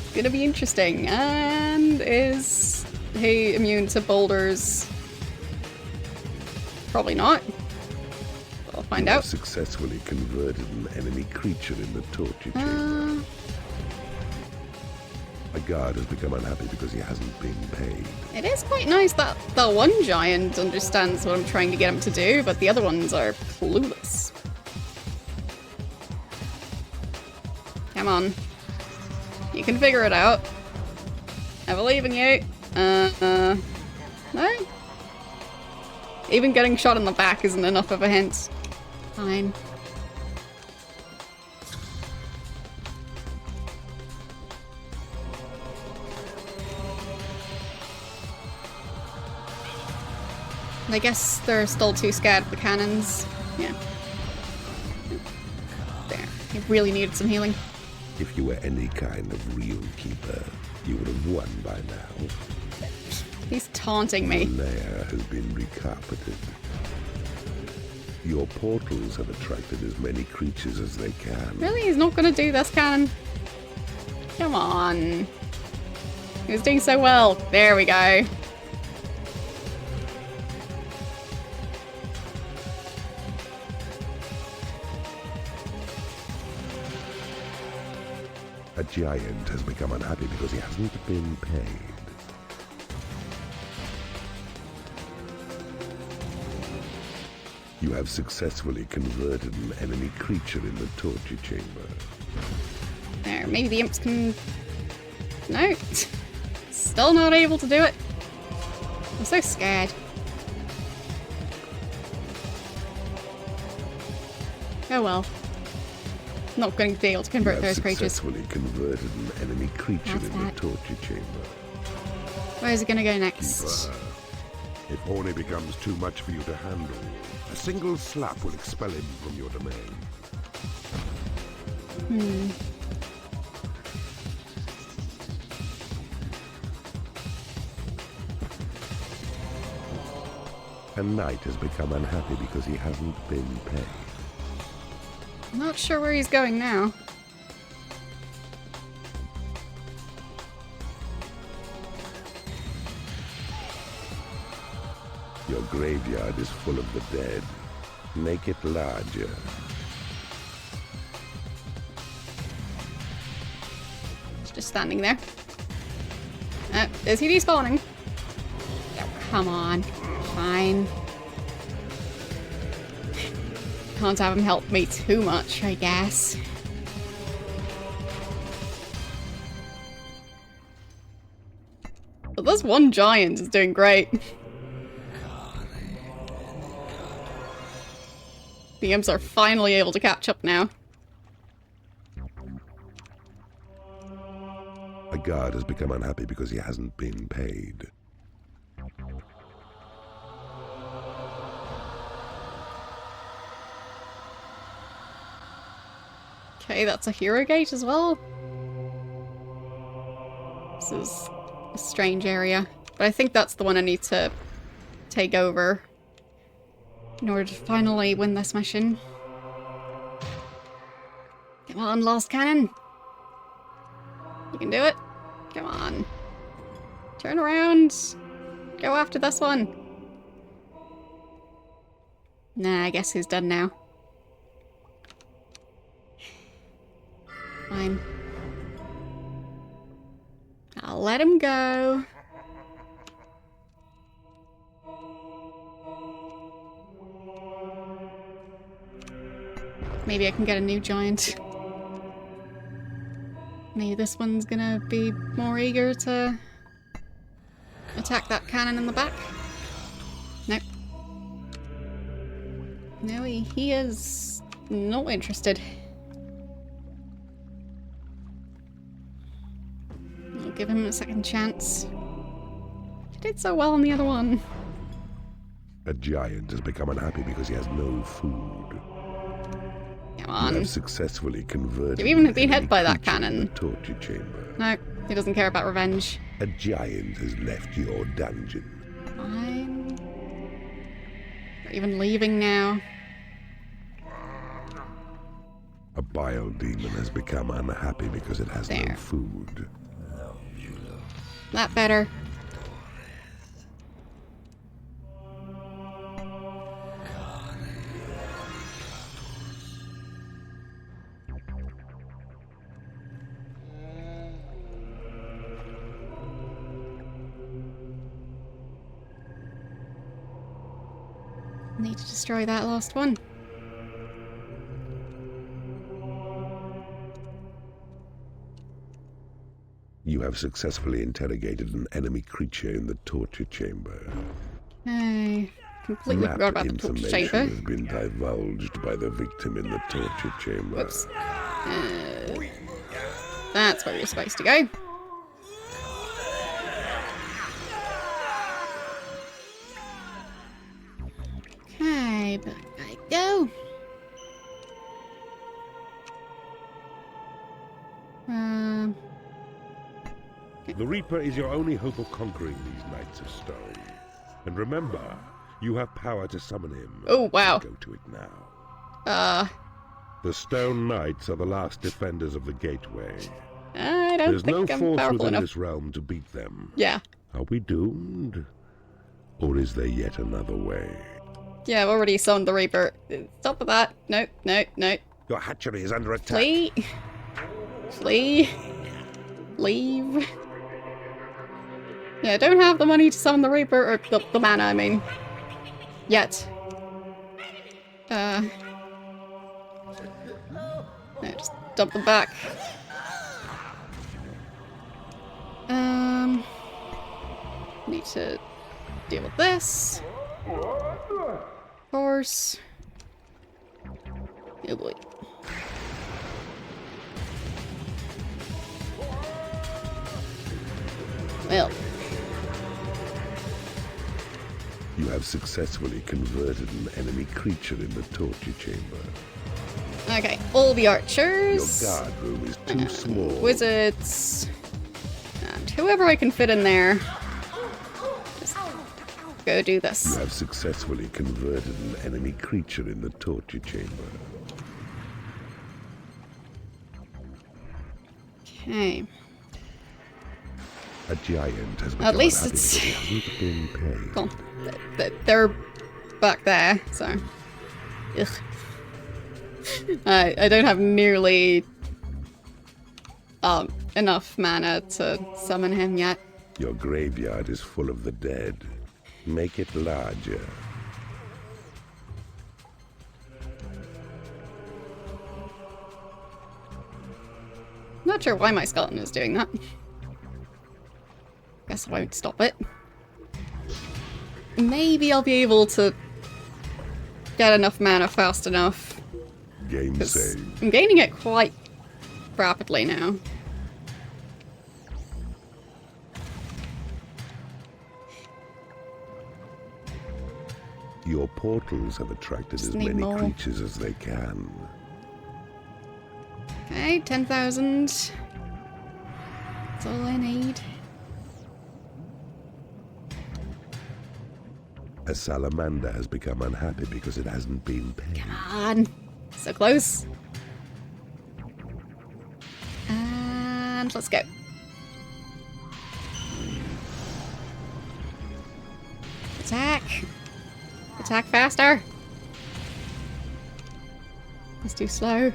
it's gonna be interesting. And is he immune to boulders? Probably not. I'll find You out. have successfully converted an enemy creature in the torture chamber. A guard has become unhappy because he hasn't been paid. It is quite nice that the one giant understands what I'm trying to get him to do, but the other ones are clueless. Come on. You can figure it out. I believe in you. No? Even getting shot in the back isn't enough of a hint. Fine. I guess they're still too scared of the cannons. Yeah. There. He really needed some healing. If you were any kind of real keeper, you would have won by now. He's taunting me. The lair has been recarpeted. Your portals have attracted as many creatures as they can. Really? He's not gonna do this cannon? Come on. He was doing so well. There we go. A giant has become unhappy because he hasn't been paid. You have successfully converted an enemy creature in the torture chamber. There, maybe the imps can... No. Still not able to do it. I'm so scared. Oh well. Not going to be able to convert those creatures. Successfully converted an enemy creature How's in that? the torture chamber. Where's it going to go next? Keeper, if Orny becomes too much for you to handle, a single slap will expel him from your domain. A knight has become unhappy because he hasn't been paid. I'm not sure where he's going now. Your graveyard is full of the dead. Make it larger. He's just standing there. Is he despawning? Oh, come on. Fine. Can't have him help me too much, I guess. But this one giant is doing great. The imps are finally able to catch up now. A guard has become unhappy because he hasn't been paid. Okay, that's a hero gate as well. This is a strange area. But I think that's the one I need to take over in order to finally win this mission. Come on, Lost Cannon. You can do it. Come on. Turn around. Go after this one. Nah, I guess he's done now. Fine. I'll let him go. Maybe I can get a new giant. Maybe this one's gonna be more eager to attack that cannon in the back. Nope. No, he is not interested. I'll give him a second chance. He did so well on the other one. A giant has become unhappy because he has no food. Come on. You have successfully converted. You've even been an hit by that creature in cannon. the torture chamber. No, he doesn't care about revenge. A giant has left your dungeon. Fine. Not even leaving now. A bile demon has become unhappy because it has no There. food. That better. Need to destroy that last one. You have successfully interrogated an enemy creature in the torture chamber. I completely Map forgot about the torture information chamber. has been divulged by the victim in the torture chamber. Whoops. That's where you're supposed to go. Okay, back I go. The Reaper is your only hope of conquering these Knights of Stone. And remember, you have power to summon him. Oh, wow. Go to it now. The Stone Knights are the last defenders of the gateway. I don't There's no think I'm force powerful within enough. this realm to beat them. Yeah. Are we doomed? Or is there yet another way? Yeah, I've already summoned the Reaper. Stop with that. No, no, no. Your hatchery is under attack. Flee. Flee. Leave. Yeah, I don't have the money to summon the Reaper, or the mana, I mean. Yet. No, just dump them back. Need to deal with this. Of course. Oh boy. Well. You have successfully converted an enemy creature in the torture chamber. Okay, all the Your archers. guard room is too small. Wizards. And whoever I can fit in there. Just go do You this. have successfully converted an enemy creature in the torture chamber. Okay. A giant has become At least unhappy it's- because he hasn't been paid. Cool. They're back there, so. Ugh. I don't have nearly enough mana to summon him yet. Your graveyard is full of the dead. Make it larger. Not sure why my skeleton is doing that. Guess I won't stop it. Maybe I'll be able to get enough mana fast enough. Game 'Cause saved. I'm gaining it quite rapidly now. Your portals have attracted Just as need many more. creatures as they can. Okay, 10,000. That's all I need. A salamander has become unhappy because it hasn't been paid. Come on. So close. And let's go. Attack. Attack faster. It's too slow.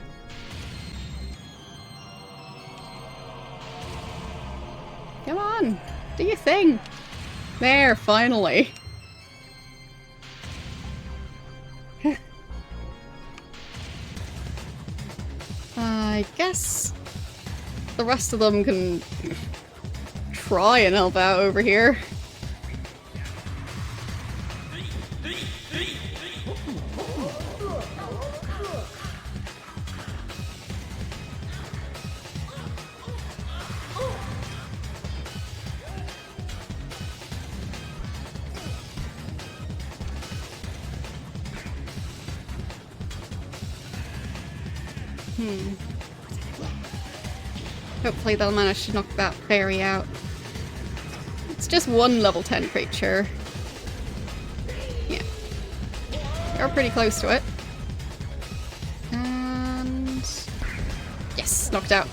Come on. Do your thing. There, finally. I guess the rest of them can try and help out over here. Hopefully they'll manage to knock that fairy out. It's just one level 10 creature. Yeah. You're pretty close to it. And... yes, knocked out.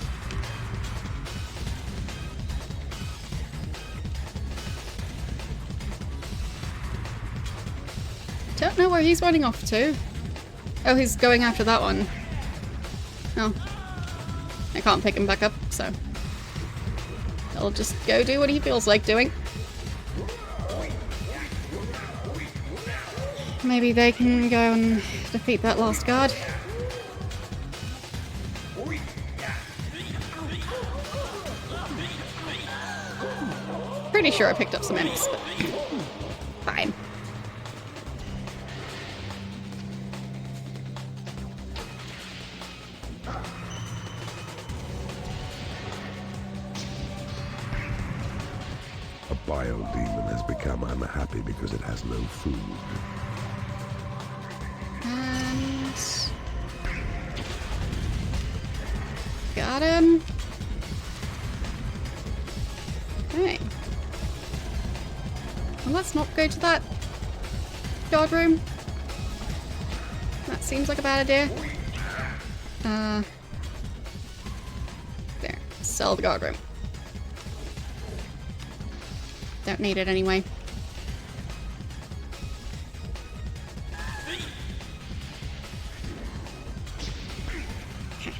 Don't know where he's running off to. Oh, he's going after that one. Oh. I can't pick him back up, so I'll just go do what he feels like doing. Maybe they can go and defeat that last guard. Pretty sure I picked up some imps, but fine. A biodemon has become unhappy because it has no food. And... got him. Okay. Well, let's not go to that guard room. That seems like a bad idea. There. Sell the guard room. Don't need it anyway.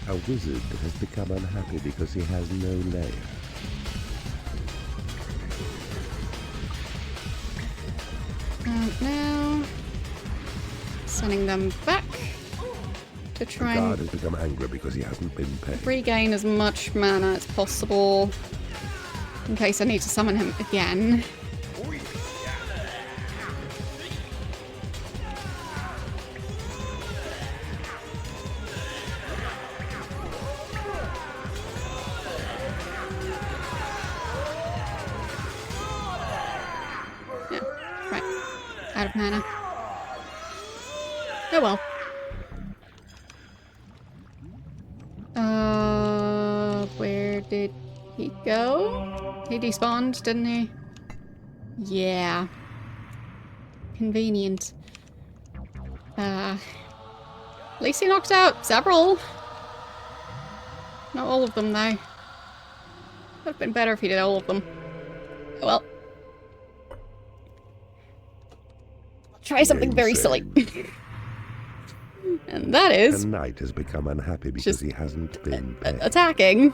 A wizard has become unhappy because he has no lair. Now, sending them back to The try guard and has become angry because he hasn't been paid. regain as much mana as possible in case I need to summon him again. Yeah, right. Out of mana. Oh well. Where did he go? He despawned, didn't he? Yeah. Convenient. At least he knocked out several. Not all of them, though. Would have been better if he did all of them. Oh well. Try something Game very silly. saved. And that is A knight has become unhappy because Just he hasn't been paid. attacking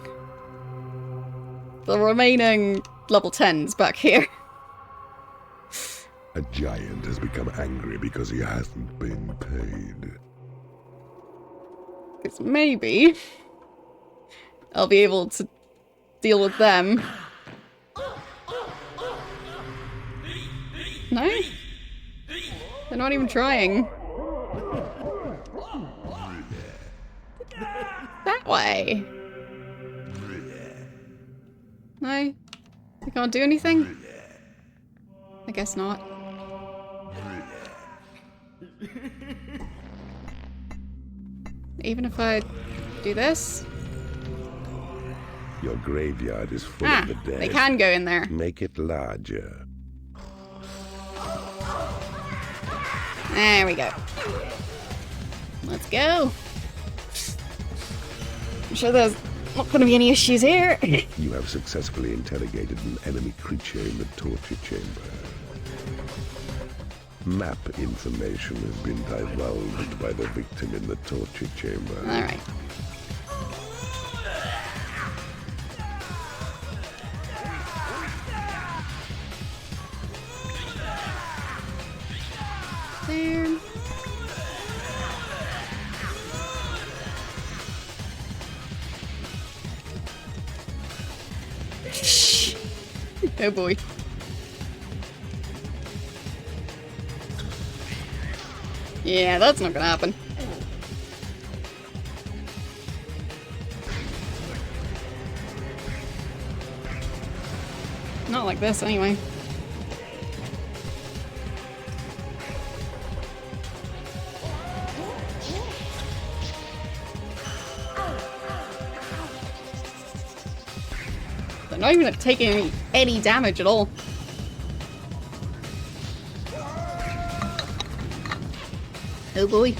the remaining level 10s back here. A giant has become angry because he hasn't been paid. Because maybe I'll be able to deal with them. No? They're not even trying. way. No? We can't do anything? I guess not. Even if I do this? Your graveyard is full of the dead. They can go in there. Make it larger. There we go. Let's go. I'm sure there's not going to be any issues here. You have successfully interrogated an enemy creature in the torture chamber. Map information has been divulged by the victim in the torture chamber. Alright. There. Oh boy. Yeah, that's not gonna happen. Not like this, anyway. They're not even taking any damage at all. Oh boy.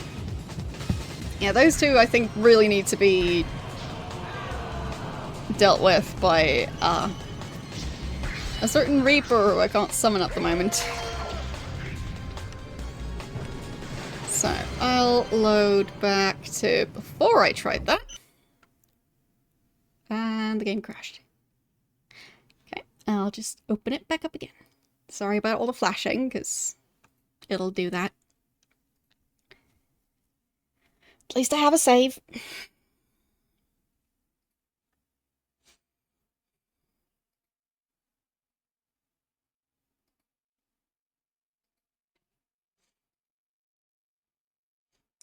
Yeah, those two I think really need to be dealt with by a certain Reaper who I can't summon at the moment. So, I'll load back to before I tried that. And the game crashed. Okay, I'll just open it back up again. Sorry about all the flashing, because it'll do that. At least I have a save.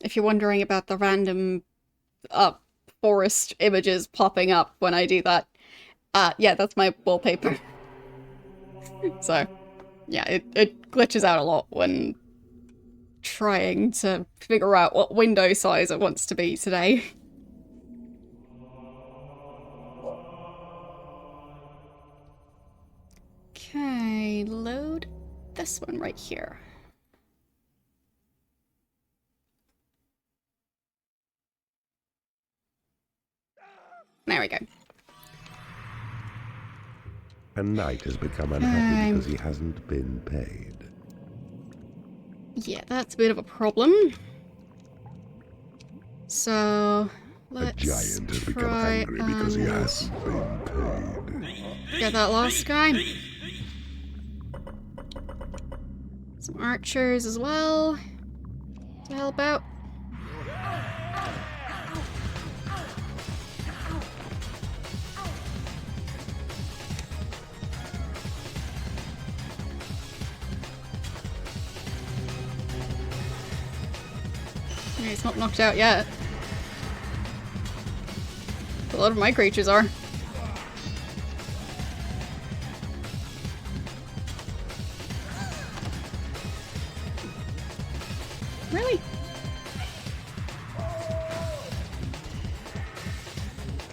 If you're wondering about the random forest images popping up when I do that, yeah, that's my wallpaper. So, yeah, it glitches out a lot when trying to figure out what window size it wants to be today. Okay, load this one right here. There we go. A knight has become unhappy because he hasn't been paid. Yeah, that's a bit of a problem. So, let's A giant has become angry because he hasn't been paid. Get that last guy. Some archers as well to help out. He's not knocked out yet. A lot of my creatures are. Really?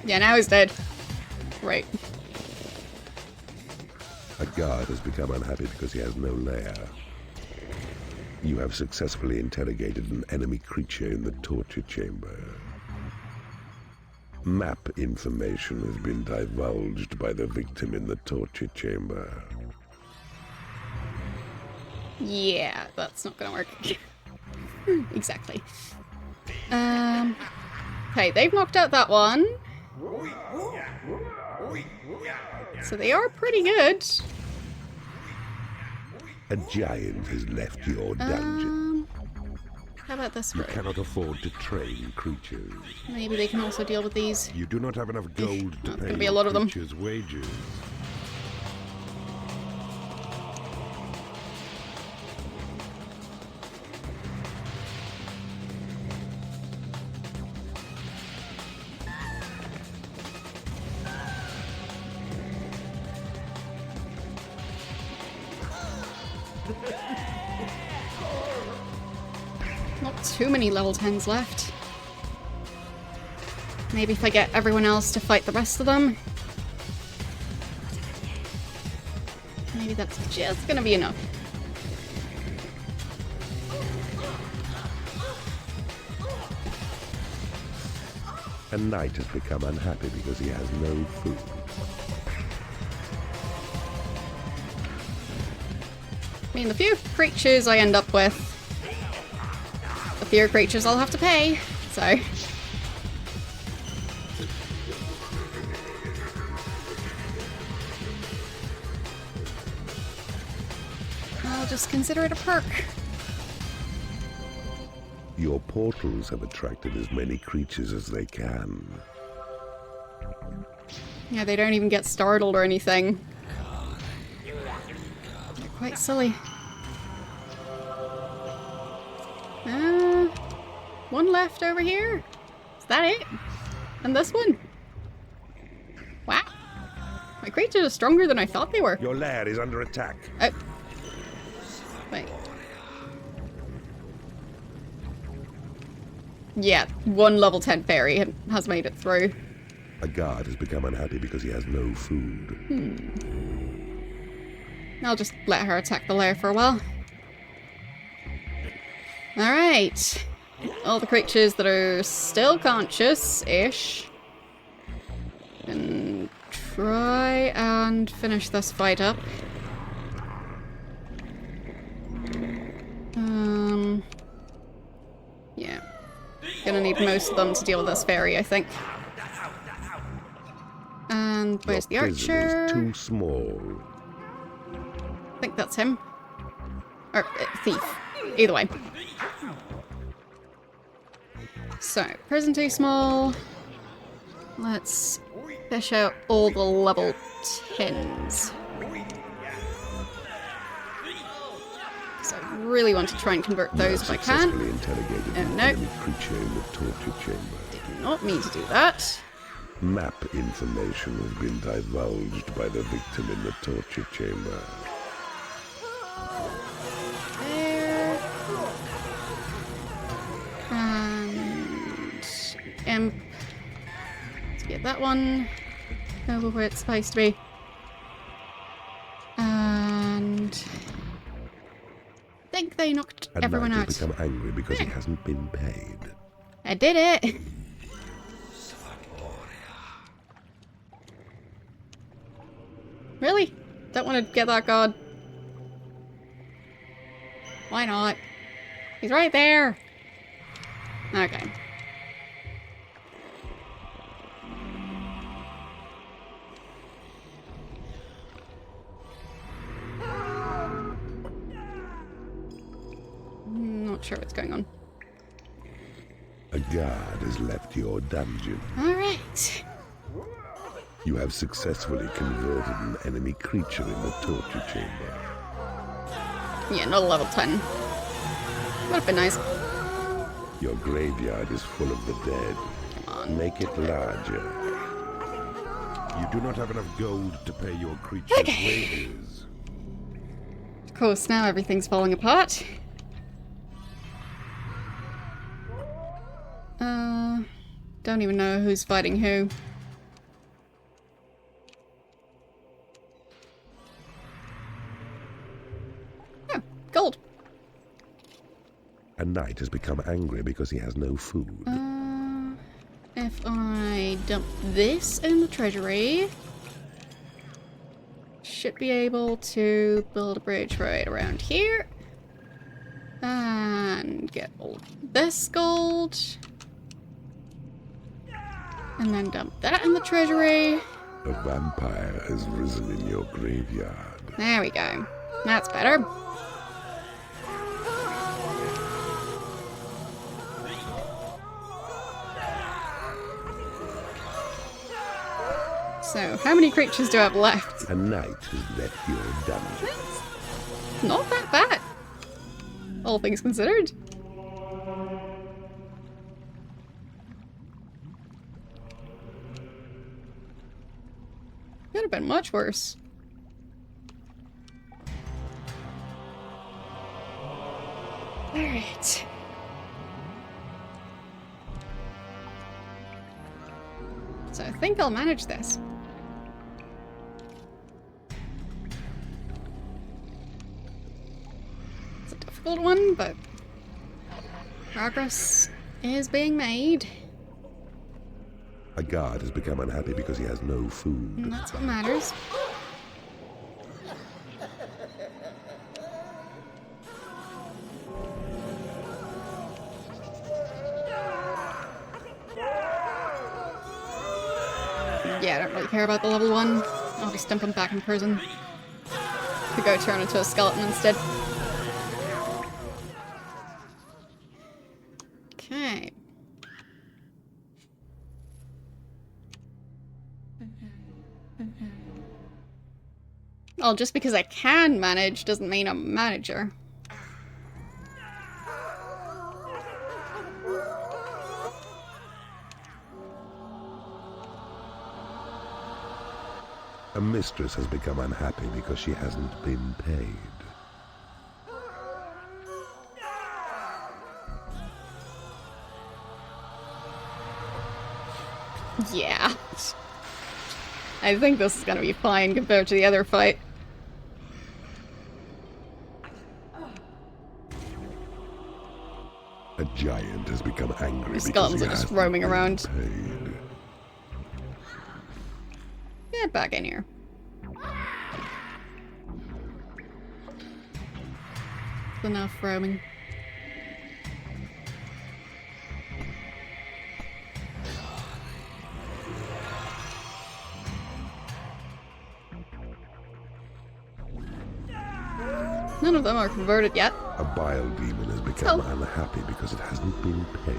Yeah, now he's dead. Right. A guard has become unhappy because he has no lair. You have successfully interrogated an enemy creature in the torture chamber. Map information has been divulged by the victim in the torture chamber. Yeah, that's not gonna work. Exactly. Okay, they've knocked out that one. So they are pretty good. A giant has left your dungeon. How about this You group? cannot afford to train creatures. Maybe they can also deal with these. You do not have enough gold to That's pay gonna be a lot of them. creatures' wages. Not too many level 10s left. Maybe if I get everyone else to fight the rest of them. Maybe that's just gonna be enough. A knight has become unhappy because he has no food. I mean, the few creatures I end up with, the fewer creatures I'll have to pay, so... I'll just consider it a perk. Your portals have attracted as many creatures as they can. Yeah, they don't even get startled or anything. They're quite silly. One left over here. Is that it? And this one? Wow. My creatures are stronger than I thought they were. Your lair is under attack. Oh. Wait. Yeah, one level 10 fairy has made it through. A guard has become unhappy because he has no food. I'll just let her attack the lair for a while. Alright. All the creatures that are still conscious-ish can try and finish this fight up. Yeah. Gonna need most of them to deal with this fairy, I think. And where's the Your prison archer? is too small. I think that's him. Or thief. Either way. So, prison too small. Let's fish out all the level 10s. So I really want to try and convert those if I can. Successfully interrogated an no. enemy creature in the torture chamber. Did not mean to do that. Map information has been divulged by the victim in the torture chamber. There. And imp. Let's get that one over where it's supposed to be. And I think they knocked everyone knight out. has become angry because he hasn't been paid. I did it. Really? Don't want to get that god. Why not? He's right there. Okay. Not sure what's going on. A guard has left your dungeon. Alright. You have successfully converted an enemy creature in the torture chamber. Yeah, not a level 10. Would have been nice. Your graveyard is full of the dead. Come on. Make it larger. You do not have enough gold to pay your creature's wages. Of course, now everything's falling apart. Don't even know who's fighting who. Oh, gold. A knight has become angry because he has no food. If I dump this in the treasury, should be able to build a bridge right around here. And get all this gold. And then dump that in the treasury. A vampire has risen in your graveyard. There we go. That's better. So, how many creatures do I have left? A knight has left your dungeon. Not that bad. All things considered. Could have been much worse. Alright. So I think I'll manage this. It's a difficult one, but progress is being made. A guard has become unhappy because he has no food. And that's what matters. Yeah, I don't really care about the level 1. I'll just dump him back in prison. Could go turn into a skeleton instead. Okay. Well, just because I can manage doesn't mean I'm a manager. A mistress has become unhappy because she hasn't been paid. Yeah. I think this is gonna be fine compared to the other fight. A giant has become angry The because skeletons he are just hasn't roaming been around. paid. Get back in here. Enough roaming. None of them are converted yet. A bile demon has become unhappy because it hasn't been paid.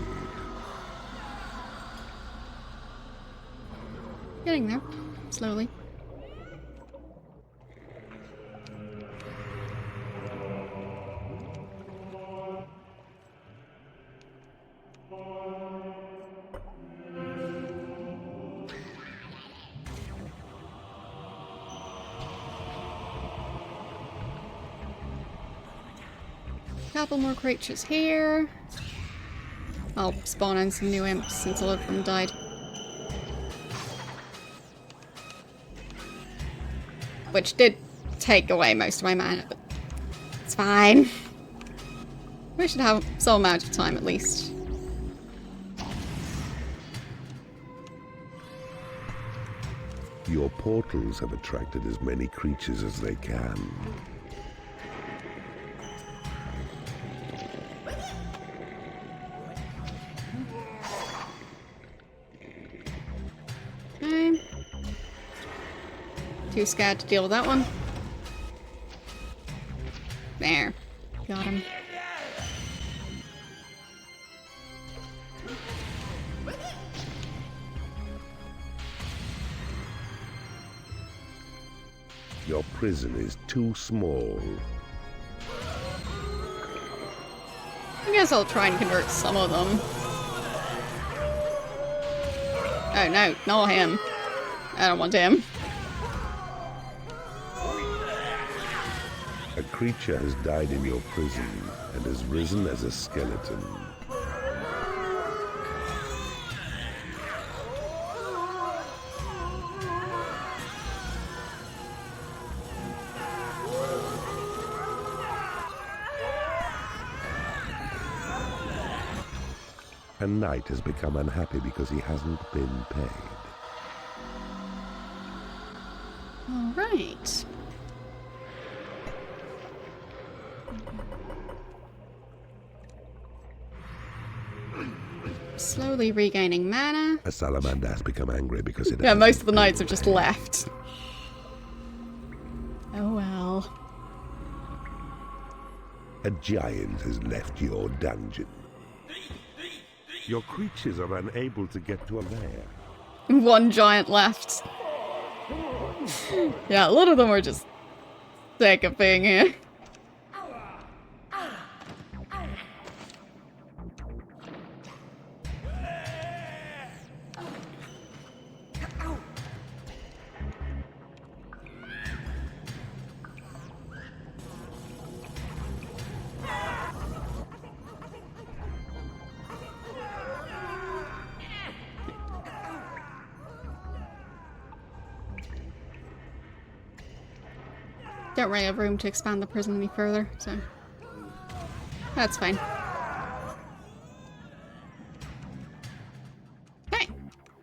Getting there. Slowly. Couple more creatures here. I'll spawn in some new imps since a lot of them died. Which did take away most of my mana, but it's fine. We should have some amount of time at least. Your portals have attracted as many creatures as they can. Okay. Too scared to deal with that one. There. Got him. Your prison is too small. I guess I'll try and convert some of them. Oh no, not him. I don't want him. A creature has died in your prison and has risen as a skeleton. A knight has become unhappy because he hasn't been paid. All right. Slowly regaining mana. A salamander has become angry because it Yeah, hasn't most of the been knights have just paid. left. Oh well. A giant has left your dungeon. Your creatures are unable to get to a lair. One giant left. Yeah, a lot of them are just sick of being here. don't really have room to expand the prison any further, so that's fine. Okay,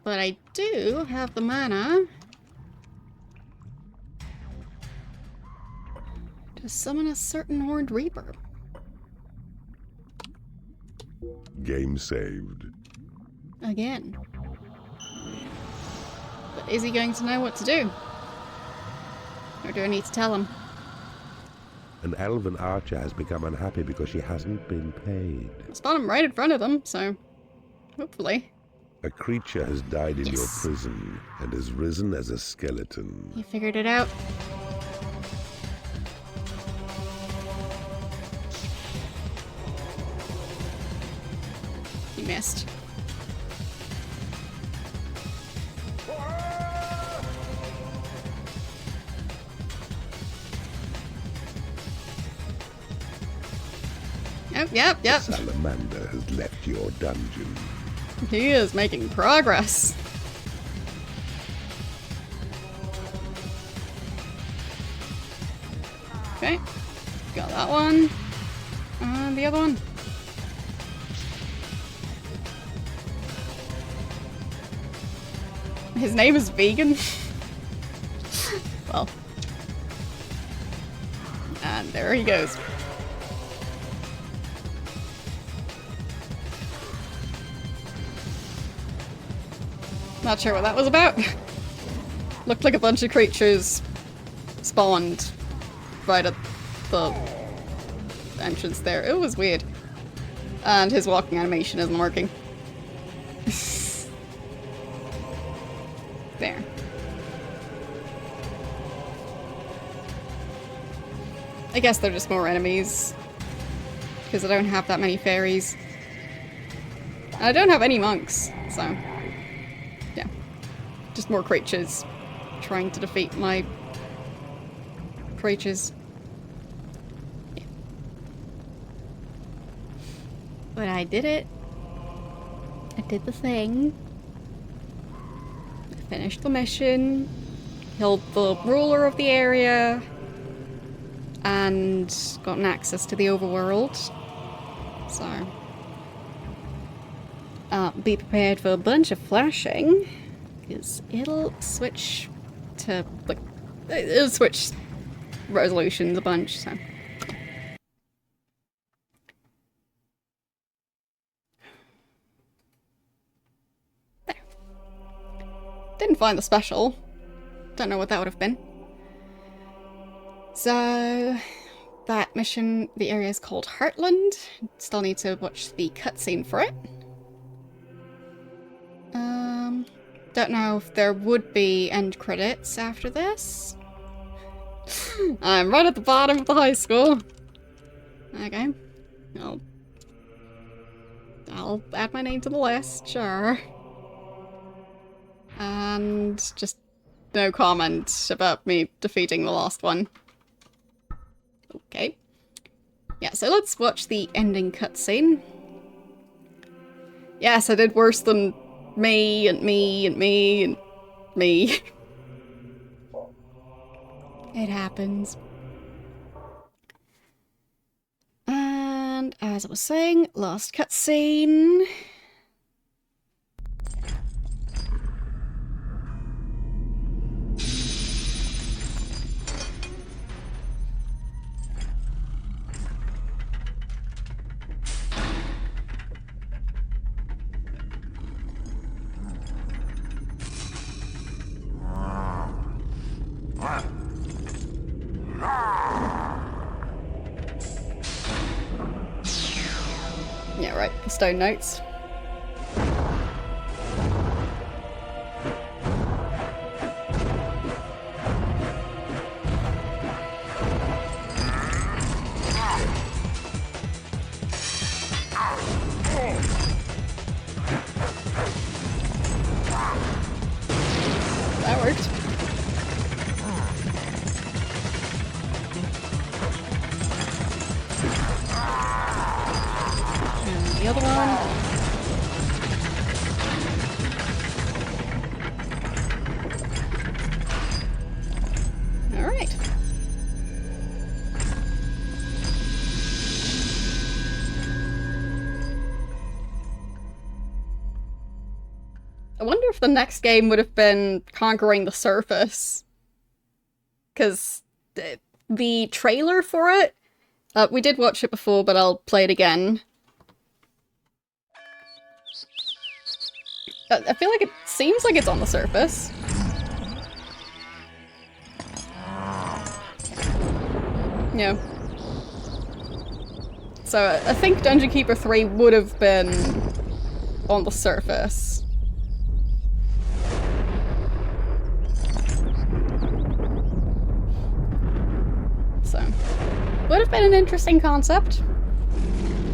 but I do have the mana to summon a certain Horned Reaper. Game saved. Again. But is he going to know what to do? Or do I need to tell him? An elven archer has become unhappy because she hasn't been paid. I spawned him right in front of them, so hopefully. A creature has died in your Yes. prison and has risen as a skeleton. He figured it out. He missed. Yep. The salamander has left your dungeon. He is making progress. Okay. Got that one. And the other one. His name is Vegan. Well. And there he goes. Not sure what that was about. Looked like a bunch of creatures spawned right at the entrance there. It was weird. And his walking animation isn't working. There. I guess they're just more enemies. Because I don't have that many fairies. And I don't have any monks, so... yeah. Just more creatures trying to defeat my creatures. Yeah. But I did it. I did the thing. I finished the mission. Killed the ruler of the area. And gotten access to the overworld. So... be prepared for a bunch of flashing. Because it'll switch to... like, it'll switch resolutions a bunch, so... there. Didn't find the special. Don't know what that would have been. So... that mission, the area is called Heartland. Still need to watch the cutscene for it. Don't know if there would be end credits after this. I'm right at the bottom of the high school. Okay. I'll add my name to the list, sure. And just no comment about me defeating the last one. Okay. Yeah, so let's watch the ending cutscene. Yes, I did worse than me and me and me and me. It happens. And as I was saying, last cutscene. Yeah, right, the stone notes. That worked. The other one. Alright. I wonder if the next game would have been Conquering the Surface. Because the trailer for it, we did watch it before, but I'll play it again. I feel like it seems like it's on the surface. Yeah. So I think Dungeon Keeper 3 would have been on the surface. So, would have been an interesting concept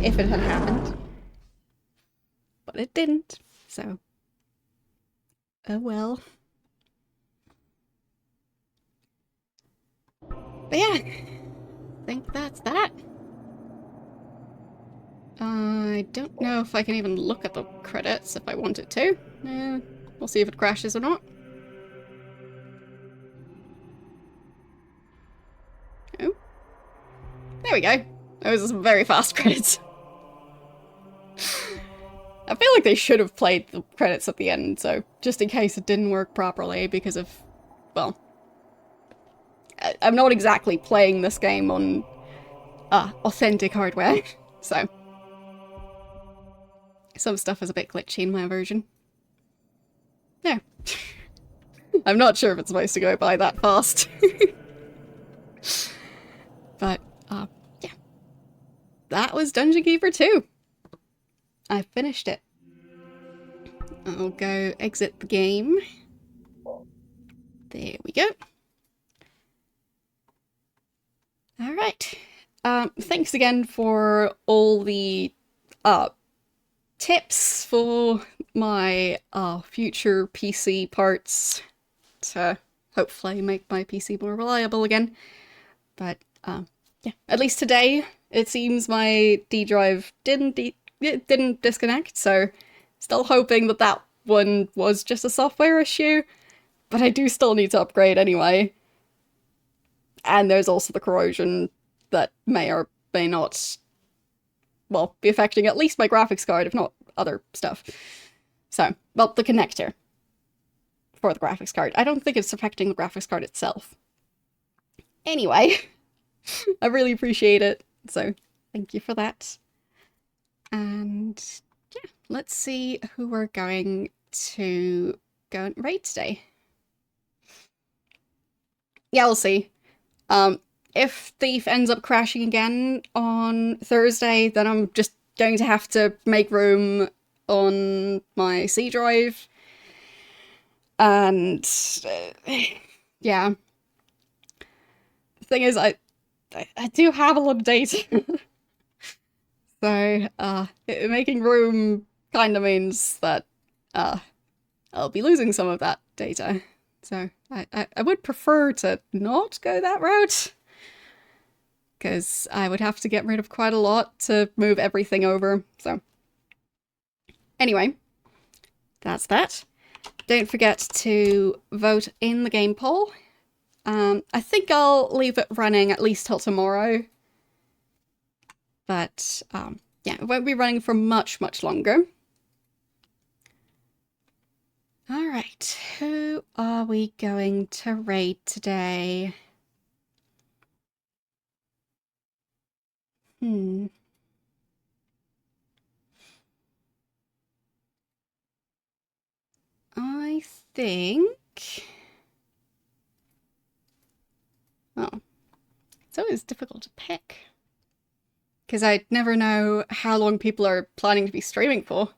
if it had happened. But it didn't, so oh well. But yeah, I think that's that. I don't know if I can even look at the credits if I wanted to. We'll see if it crashes or not. Oh. There we go. Those are some very fast credits. I feel like they should have played the credits at the end, so just in case it didn't work properly because of, well, I'm not exactly playing this game on authentic hardware, so some stuff is a bit glitchy in my version. No. I'm not sure if it's supposed to go by that fast. But, yeah. That was Dungeon Keeper 2. I finished it. I'll go exit the game. There we go. Alright. Thanks again for all the tips for my future PC parts to hopefully make my PC more reliable again. But yeah, at least today it seems my D drive didn't disconnect, so still hoping that that one was just a software issue, but I do still need to upgrade anyway. And there's also the corrosion that may or may not, well, be affecting at least my graphics card, if not other stuff. So, well, the connector for the graphics card. I don't think it's affecting the graphics card itself. Anyway, I really appreciate it, so thank you for that. And yeah, let's see who we're going to go and raid today. Yeah, we'll see. If Thief ends up crashing again on Thursday, then I'm just going to have to make room on my C drive. And yeah. The thing is, I do have a lot of data. So, making room kind of means that I'll be losing some of that data. So, I would prefer to not go that route, because I would have to get rid of quite a lot to move everything over. So, anyway, that's that. Don't forget to vote in the game poll. I think I'll leave it running at least till tomorrow. But, yeah, it won't be running for much, much longer. Alright, who are we going to raid today? I think... Oh, it's always difficult to pick. Because I never know how long people are planning to be streaming for.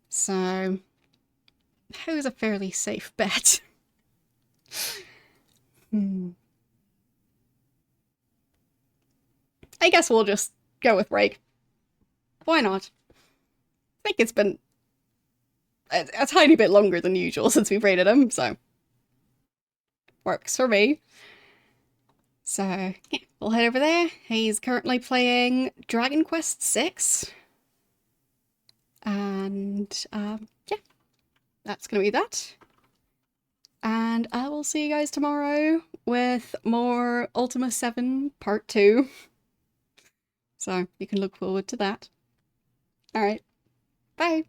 So, who's a fairly safe bet? I guess we'll just go with Rake. Why not? I think it's been a tiny bit longer than usual since we've raided him, so works for me. So, yeah, we'll head over there. He's currently playing Dragon Quest VI. And, yeah, that's gonna be that. And I will see you guys tomorrow with more Ultima 7 Part 2. So, you can look forward to that. Alright, bye!